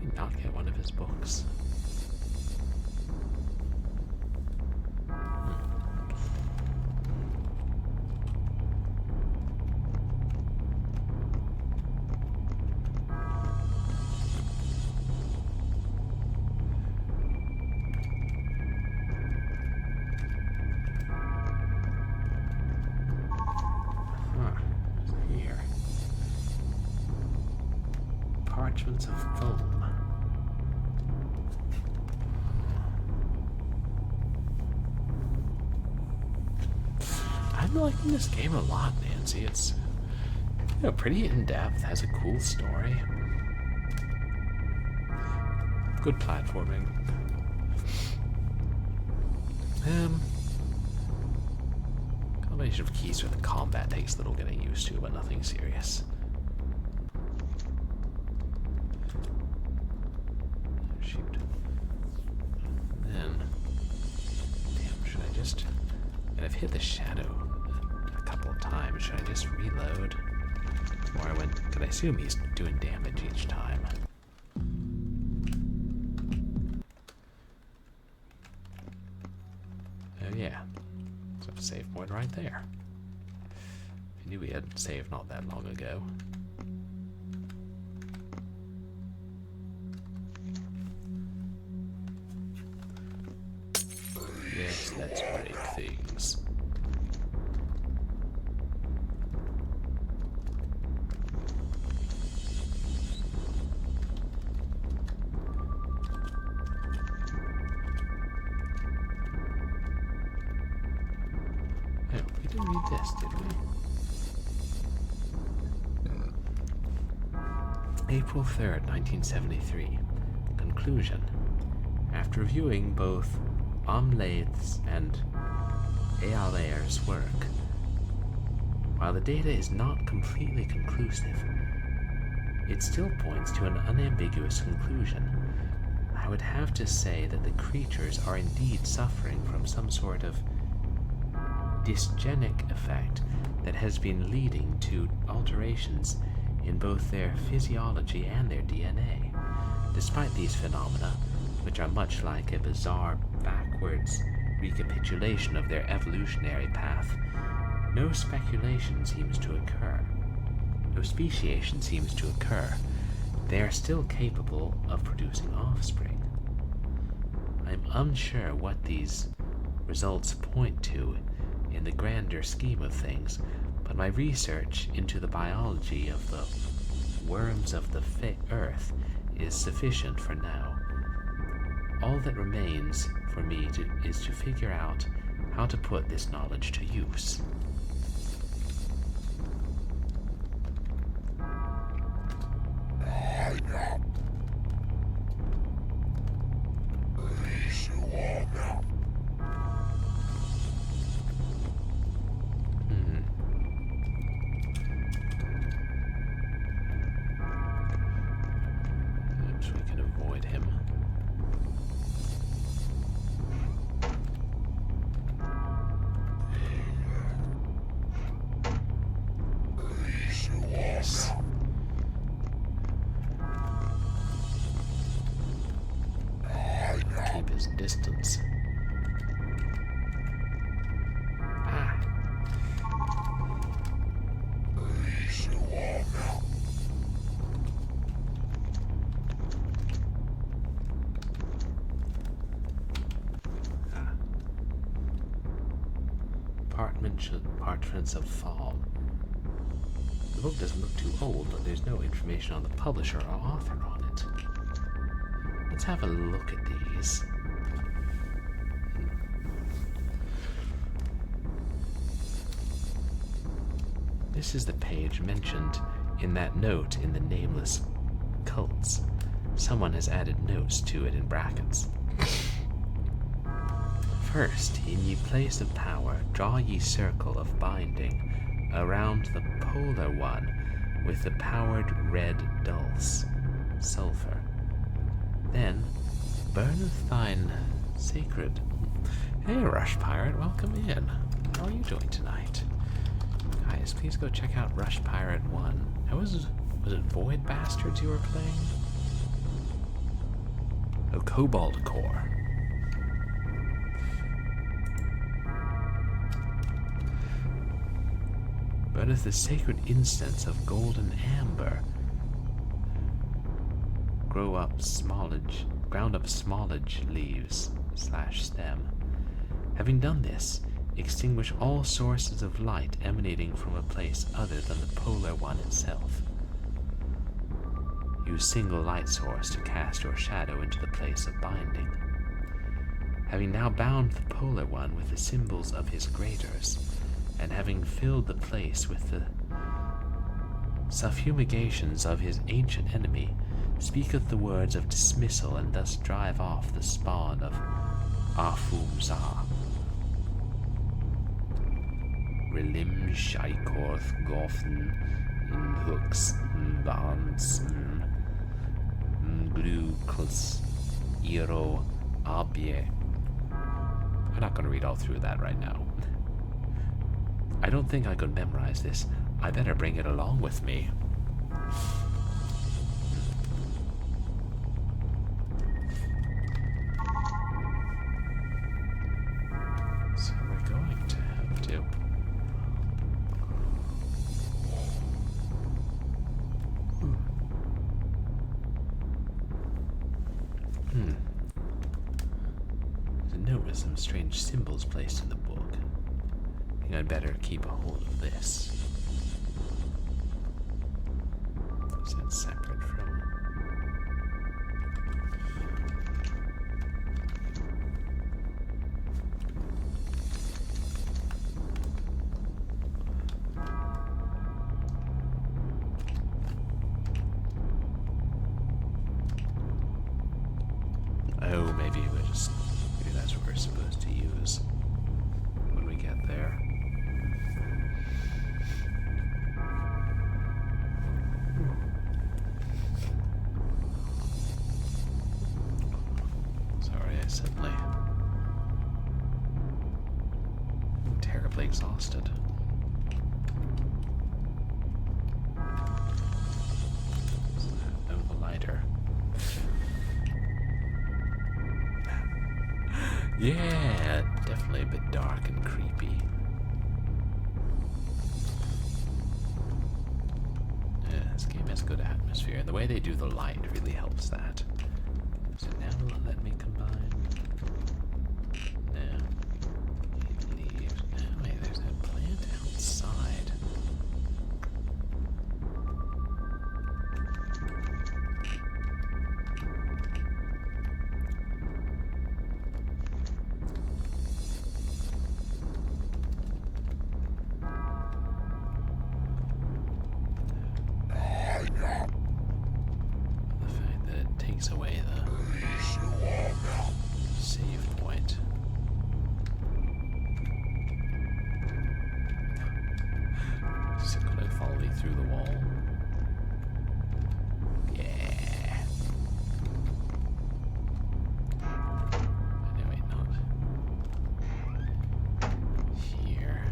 Did we not get one of his books? Here. Parchments of foam. I'm liking this game a lot, Nancy. It's, you know, pretty in-depth, has a cool story. Good platforming. Combination of keys for the combat takes a little getting used to, but nothing serious. Shoot. Then, damn, should I just? And I've hit the shadow a couple of times. Should I just reload? Or I went? Could I assume he's doing damage each time? Oh yeah. So save point right there. I knew we had saved not that long ago. Yes, let's break things. Oh, we didn't need this, did we? April 3rd, 1973. Conclusion. After reviewing both Heir's and Heir's work, while the data is not completely conclusive, it still points to an unambiguous conclusion. I would have to say that the creatures are indeed suffering from some sort of dysgenic effect that has been leading to alterations in both their physiology and their DNA. Despite these phenomena, which are much like a bizarre backwards recapitulation of their evolutionary path, no speculation seems to occur. No speciation seems to occur. they are still capable of producing offspring. I'm unsure what these results point to in the grander scheme of things, but my research into the biology of the worms of the earth is sufficient for now. All that remains for me is to figure out how to put this knowledge to use. Perhaps we can avoid him. Yes. Keep his distance. Ah. Parchments of Fall. The book doesn't look too old, but there's no information on the publisher or author on it. Let's have a look at these. This is the page mentioned in that note in the Nameless cults. Someone has added notes to it in brackets. First, in ye place of power, draw ye circle of binding around the polar one with the powered red dulse, sulfur. Then, burneth thine sacred... Hey, Rush Pirate, welcome in. How are you doing tonight? Guys, please go check out Rush Pirate 1. Was it Void Bastards you were playing? Oh, Cobalt Core. Burneth the sacred incense of golden amber. Ground up smallage leaves / stem. Having done this, extinguish all sources of light emanating from a place other than the polar one itself. Use single light source to cast your shadow into the place of binding. Having now bound the polar one with the symbols of his grators, and having filled the place with the suffumigations of his ancient enemy, speaketh the words of dismissal, and thus drive off the spawn of Afumza. Relim Shaikorth Gothen Hooks Barnes Glucus Iro Abie. I'm not going to read all through that right now. I don't think I could memorize this. I better bring it along with me. So we're going to have to... There's a note with some strange symbols placed in the book. I think I'd better keep a hold of this. Is that separate from... Oh, maybe that's what we're supposed to use when we get there. Sorry, I suddenly... I'm terribly exhausted. Oh, the lighter. Yeah, definitely a bit dark and creepy. Yeah, this game has good atmosphere, and the way they do the light really helps that. So now will it let me combine? No. Leave. No, wait, there's a plant outside. The fact that it takes away the save point. Is it gonna follow me through the wall? Yeah. No, wait, not here.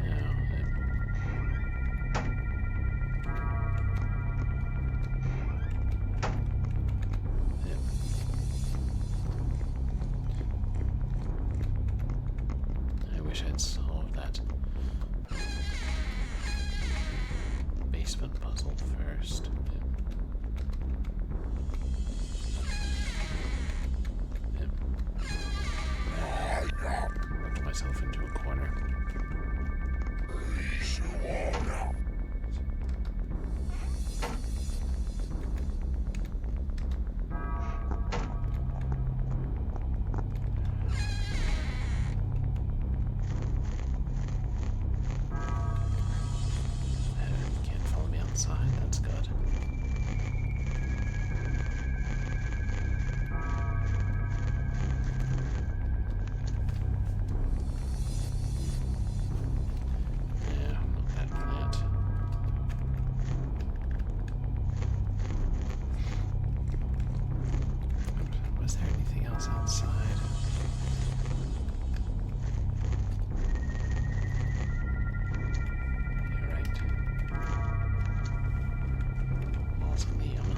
No, I wish I'd solved that basement puzzle first. Worked myself into a corner. Can't follow me outside, that's good. Yeah, not that plant. Was there anything else outside? You're right. Mausoleum.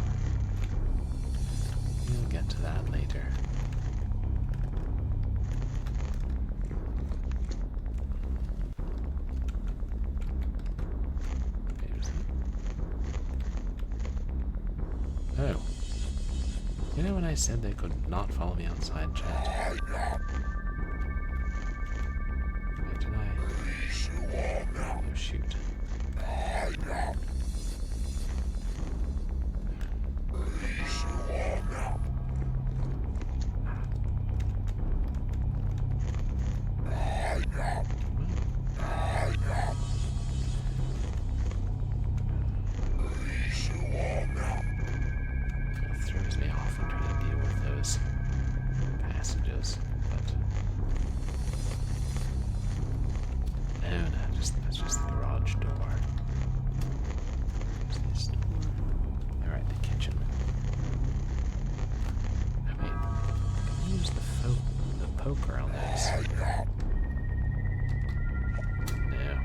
We'll get to that later. Oh. You know when I said they could not follow me outside, chat? Wait, did I? Oh, shoot. It throws me off when trying to deal with those passages, but no, that's just the garage door. There's this door. Alright, the kitchen. Oh wait, can I use the poker on those? No.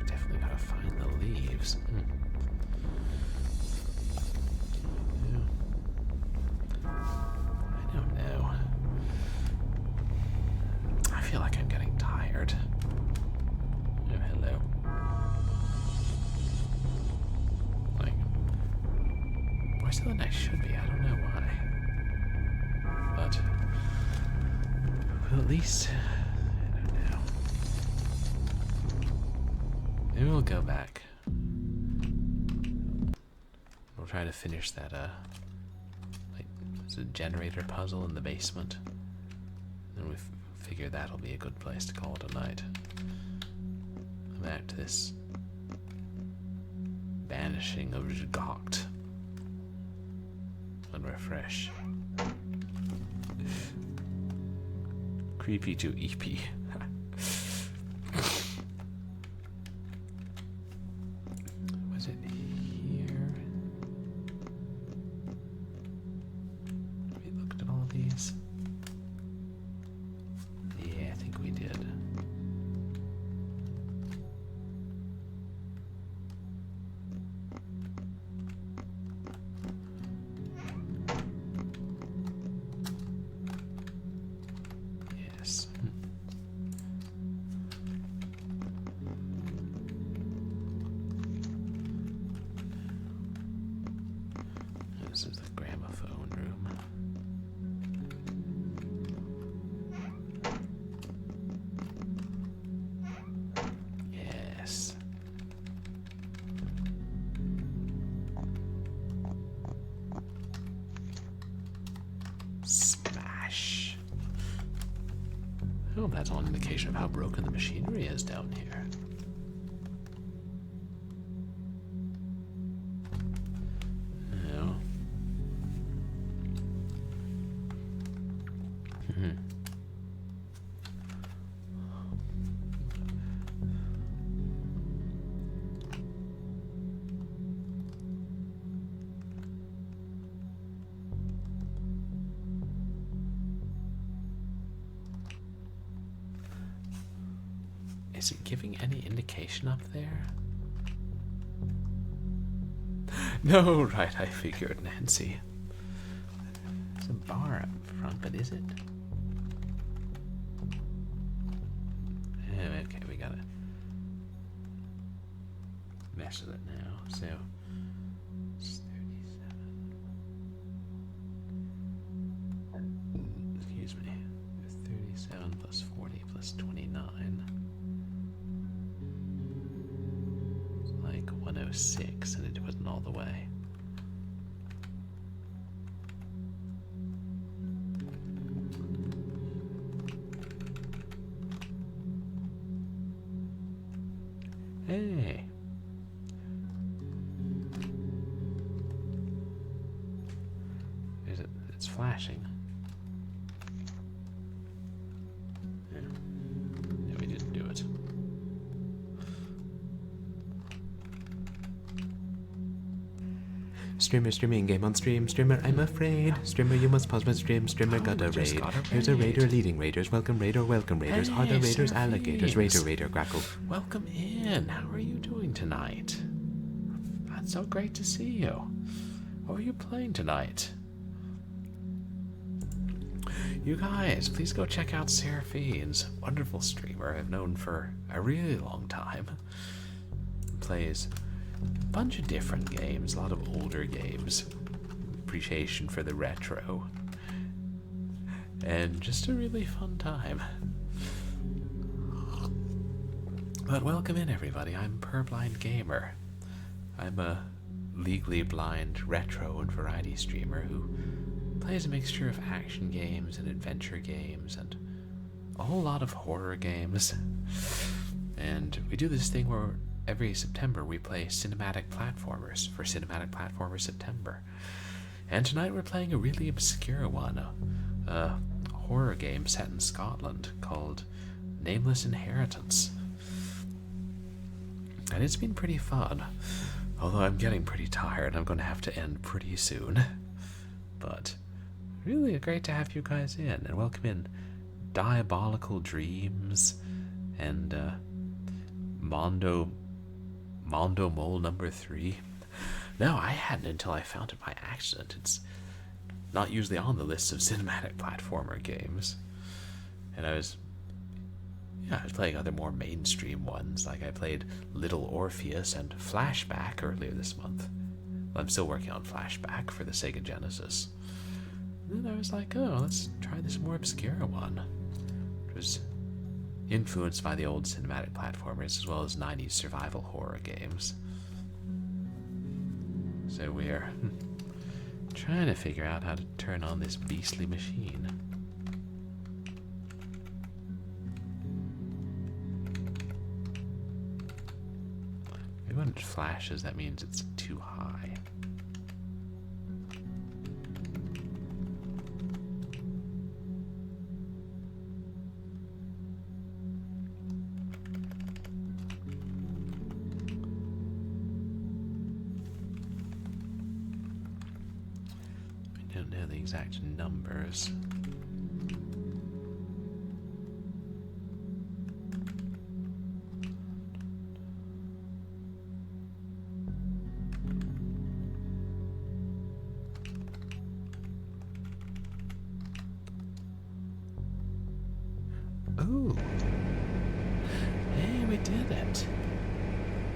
Definitely gotta find the leaves. Yeah. I don't know. I feel like I'm getting tired. Oh, hello. Like, worse than I should be. I don't know why. But, well, at least, I don't know. Maybe we'll go back. We'll try to finish that, like, it's a generator puzzle in the basement. Then we figure that'll be a good place to call it a night. I'm back to this banishing of Zgokt. And refresh. Creepy to EP. Oh, that's an indication of how broken the machinery is down here. No. Is it giving any indication up there? No, right, I figured, Nancy. There's a bar up front, but is it? Oh, okay, we gotta mess with it now. So, it's 37. Excuse me. 37 plus 40 plus 29. 106, and it wasn't all the way. Hey. Is it? It's flashing. Yeah. Yeah, we didn't do it. Streamer streaming game on stream. Streamer, I'm afraid. Streamer, you must pause my stream. Streamer got a raid. Here's a raider leading raiders. Welcome raider, welcome raiders. Hey, Are the raiders Seraphines. alligators? Raider, crackle. Welcome in. How are you doing tonight? That's so great to see you. What are you playing tonight? You guys, please go check out Seraphines. Wonderful streamer I've known for a really long time. Plays a bunch of different games, a lot of older games. Appreciation for the retro. And just a really fun time. But welcome in, everybody. I'm Purblind Gamer. I'm a legally blind retro and variety streamer who plays a mixture of action games and adventure games and a whole lot of horror games. And we do this thing where every September we play cinematic platformers for Cinematic Platformer September. And tonight we're playing a really obscure one, a horror game set in Scotland called Nameless Inheritance. And it's been pretty fun, although I'm getting pretty tired. I'm going to have to end pretty soon. But really great to have you guys in, and welcome in Diabolical Dreams and Mondo Mole number 3. No, I hadn't until I found it by accident. It's not usually on the list of cinematic platformer games. And I was playing other more mainstream ones, like I played Little Orpheus and Flashback earlier this month. Well, I'm still working on Flashback for the Sega Genesis. And then I was like, oh, let's try this more obscure one. It was influenced by the old cinematic platformers as well as 90s survival horror games. So we're trying to figure out how to turn on this beastly machine. Maybe when it flashes, that means it's too high. Exact numbers. Oh, hey, we did it.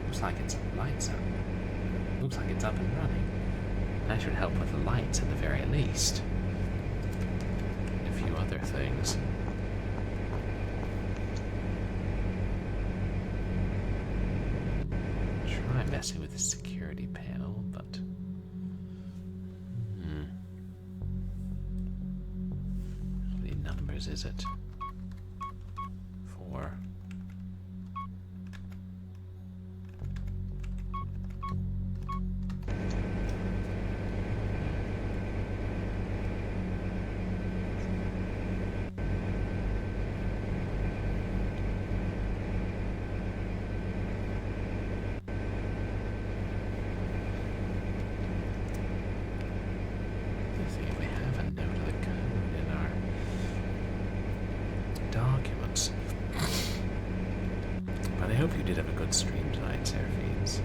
Looks like it's lights up. Looks like it's up and running. That should help with the lights at the very least. And a few other things. Try messing with the security panel, but... How many numbers is it? But I hope you did have a good stream tonight, Seraphies.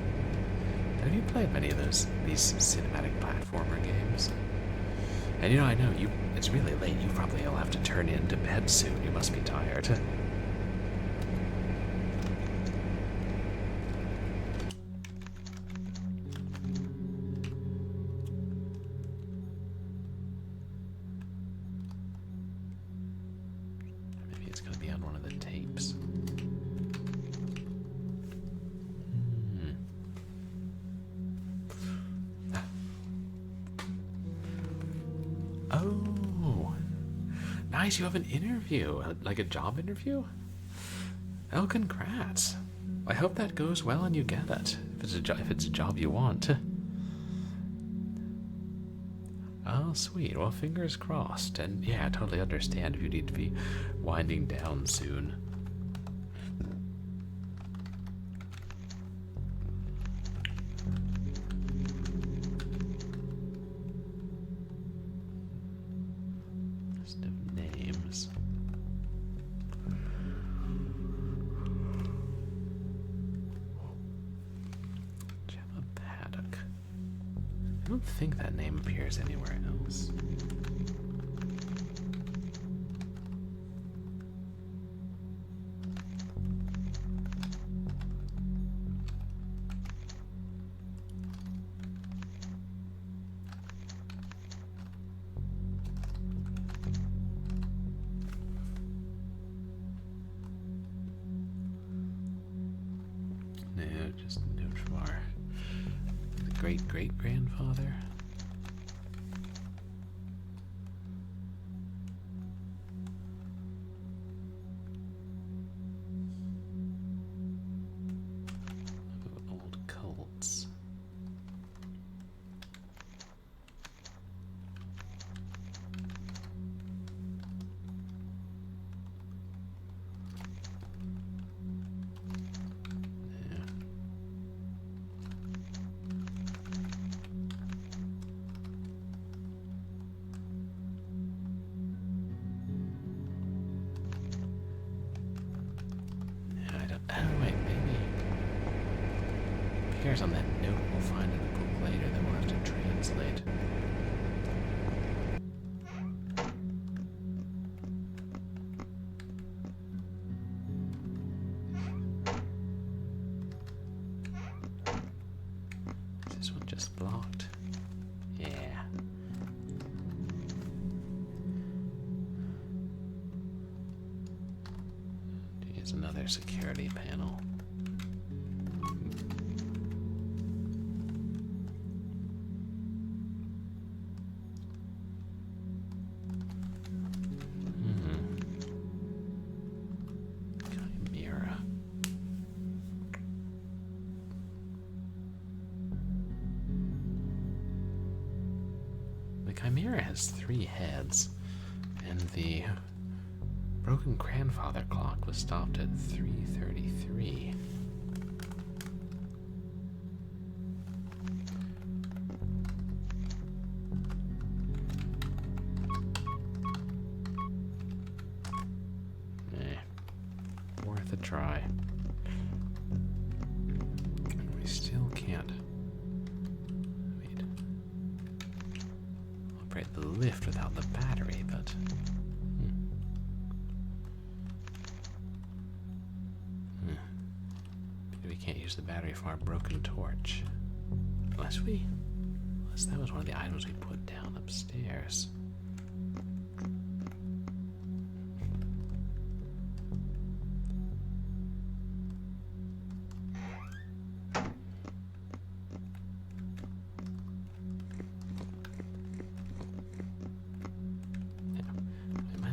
Have you played many of these cinematic platformer games? And you know, I know it's really late. You probably all have to turn in to bed soon. You must be tired. Maybe it's going to be on one of the tapes. Oh, nice. You have an interview, like a job interview? Oh, congrats. I hope that goes well and you get it, if it's a job you want. Oh, sweet. Well, fingers crossed. And yeah, I totally understand if you need to be winding down soon. List of names. Gemma Paddock. I don't think that name appears anywhere else. No, just a note from our great-great-grandfather. Old cults. Yeah. I don't. Oh wait, maybe. Appears on that note we'll find in the book later that we'll have to translate. Is this one just blocked? Yeah. Here's another security panel. Chimera. The Chimera has 3 heads, and the broken grandfather clock was stopped at 3:33. Worth a try. We still can't. Wait. Operate the lift without the battery, but. Maybe we can't use the battery for our broken torch. Unless that was one of the items we put down upstairs.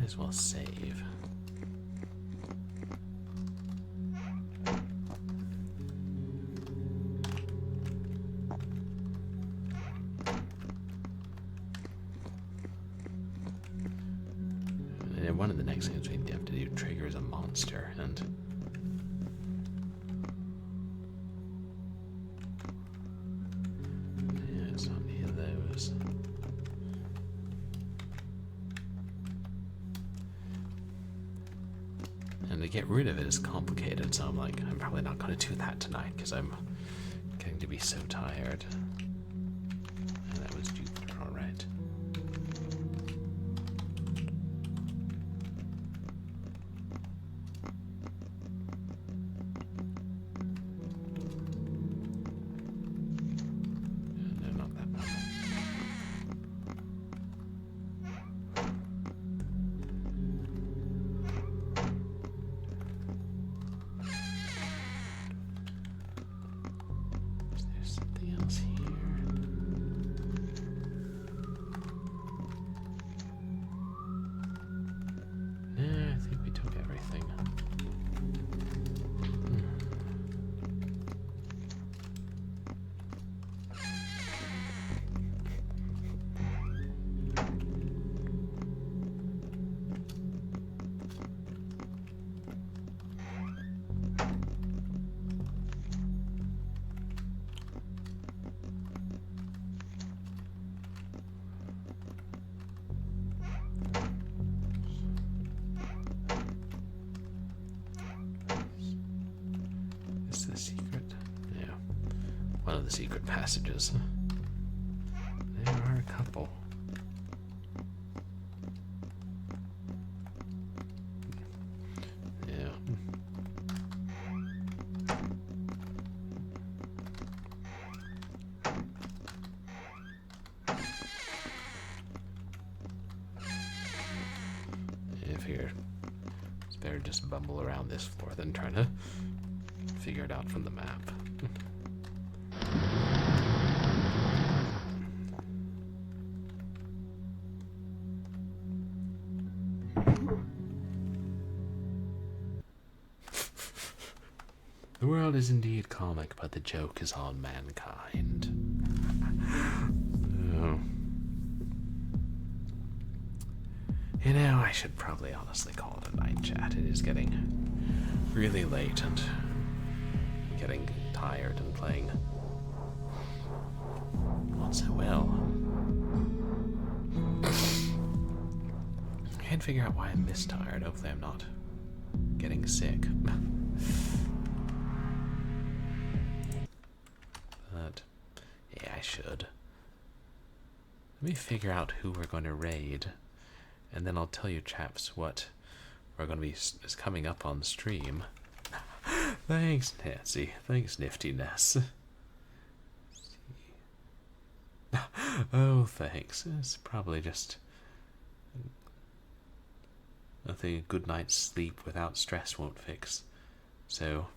As well save. And one of the next things we have to do triggers a monster, and yeah, it's not any of those. get rid of it is complicated, so I'm like, I'm probably not going to do that tonight because I'm getting to be so tired. And that was Jupiter, alright. No, not that one. Is there something else here? Nah, I think we took everything. Is this secret? Yeah. One of the secret passages. There are a couple. Yeah. If here, it's better just bumble around this floor than trying to figure it out from the map. The world is indeed comic, but the joke is on mankind. Oh. You know, I should probably honestly call it a night chat. It is getting really late and getting tired and playing not so well. I can't figure out why I'm this tired. Hopefully I'm not getting sick. But yeah, I should. Let me figure out who we're going to raid, and then I'll tell you chaps what we're going to be is coming up on stream. Thanks, Nancy. Thanks, Niftiness. Oh, thanks. It's probably just nothing a good night's sleep without stress won't fix. So,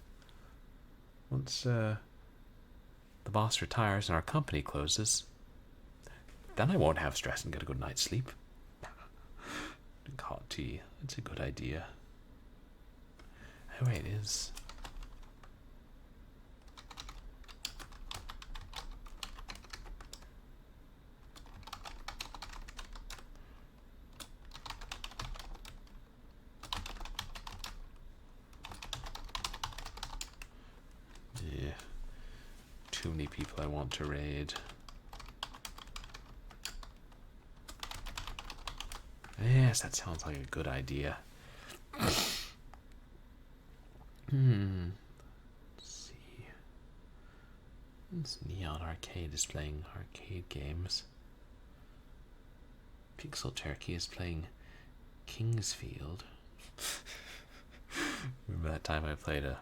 once the boss retires and our company closes, then I won't have stress and get a good night's sleep. Hot tea. That's a good idea. Oh, wait, is... Yeah. Too many people I want to raid. Yes, that sounds like a good idea. Let's see. This Neon Arcade is playing arcade games. Pixel Turkey is playing Kingsfield. Remember that time I played a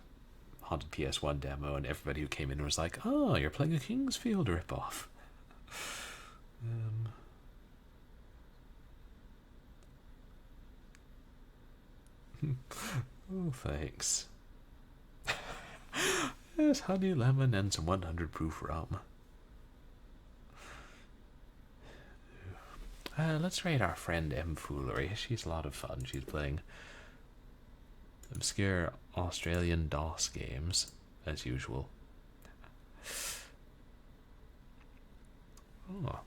Haunted PS1 demo and everybody who came in was like, "Oh, you're playing a Kingsfield ripoff." Oh, thanks. Yes, honey, lemon, and some 100 proof rum. Let's raid our friend M Foolery. She's a lot of fun. She's playing obscure Australian DOS games, as usual. Oh.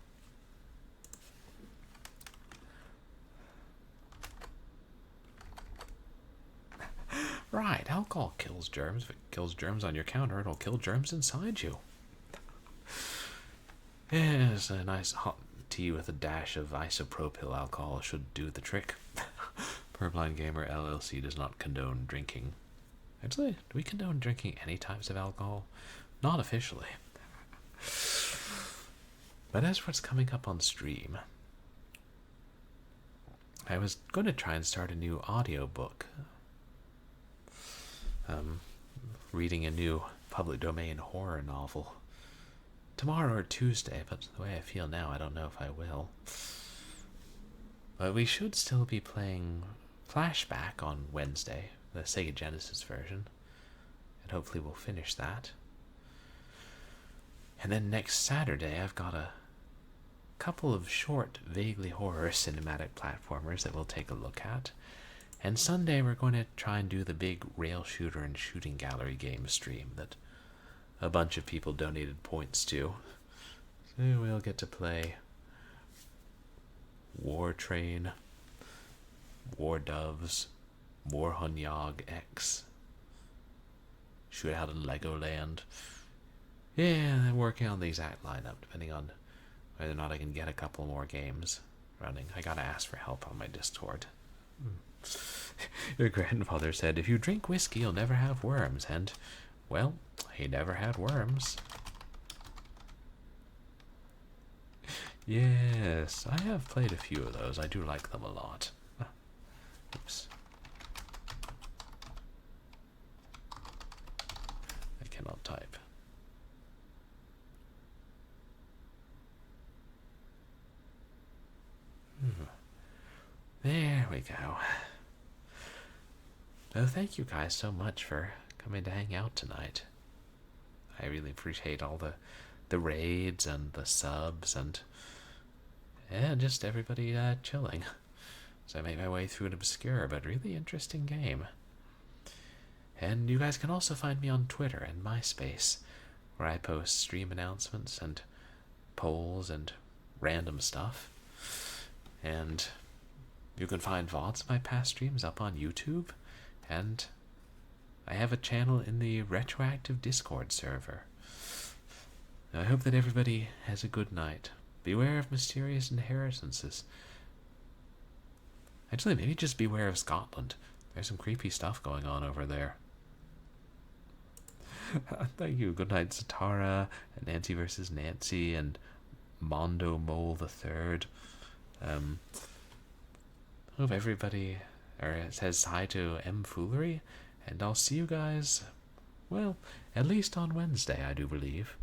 Right, alcohol kills germs. If it kills germs on your counter, it'll kill germs inside you. Yes, a nice hot tea with a dash of isopropyl alcohol should do the trick. Purblind Gamer LLC does not condone drinking. Actually, do we condone drinking any types of alcohol? Not officially. But as for what's coming up on stream, I was going to try and start a new audiobook. Reading a new public domain horror novel. Tomorrow or Tuesday, but the way I feel now, I don't know if I will. But we should still be playing Flashback on Wednesday, the Sega Genesis version. And hopefully we'll finish that. And then next Saturday, I've got a couple of short, vaguely horror cinematic platformers that we'll take a look at. And Sunday, we're going to try and do the big rail shooter and shooting gallery game stream that a bunch of people donated points to. So we'll get to play War Train, War Doves, War Hunyog X, Shoot Out in Legoland. Yeah, I'm working on the exact lineup, depending on whether or not I can get a couple more games running. I gotta ask for help on my Discord. Your grandfather said, if you drink whiskey, you'll never have worms, and, well, he never had worms. Yes, I have played a few of those. I do like them a lot. Oops. I cannot type. There we go. Oh, thank you guys so much for coming to hang out tonight. I really appreciate all the raids and the subs and just everybody chilling. So I made my way through an obscure but really interesting game. And you guys can also find me on Twitter and MySpace, where I post stream announcements and polls and random stuff. And you can find VODs of my past streams up on YouTube, and I have a channel in the Retroactive Discord server. I hope that everybody has a good night. Beware of mysterious inheritances. Actually, maybe just beware of Scotland. There's some creepy stuff going on over there. Thank you. Good night, Satara, and Nancy versus Nancy, and Mondo Mole the Third. Hope everybody says hi to M Foolery, and I'll see you guys, well, at least on Wednesday, I do believe.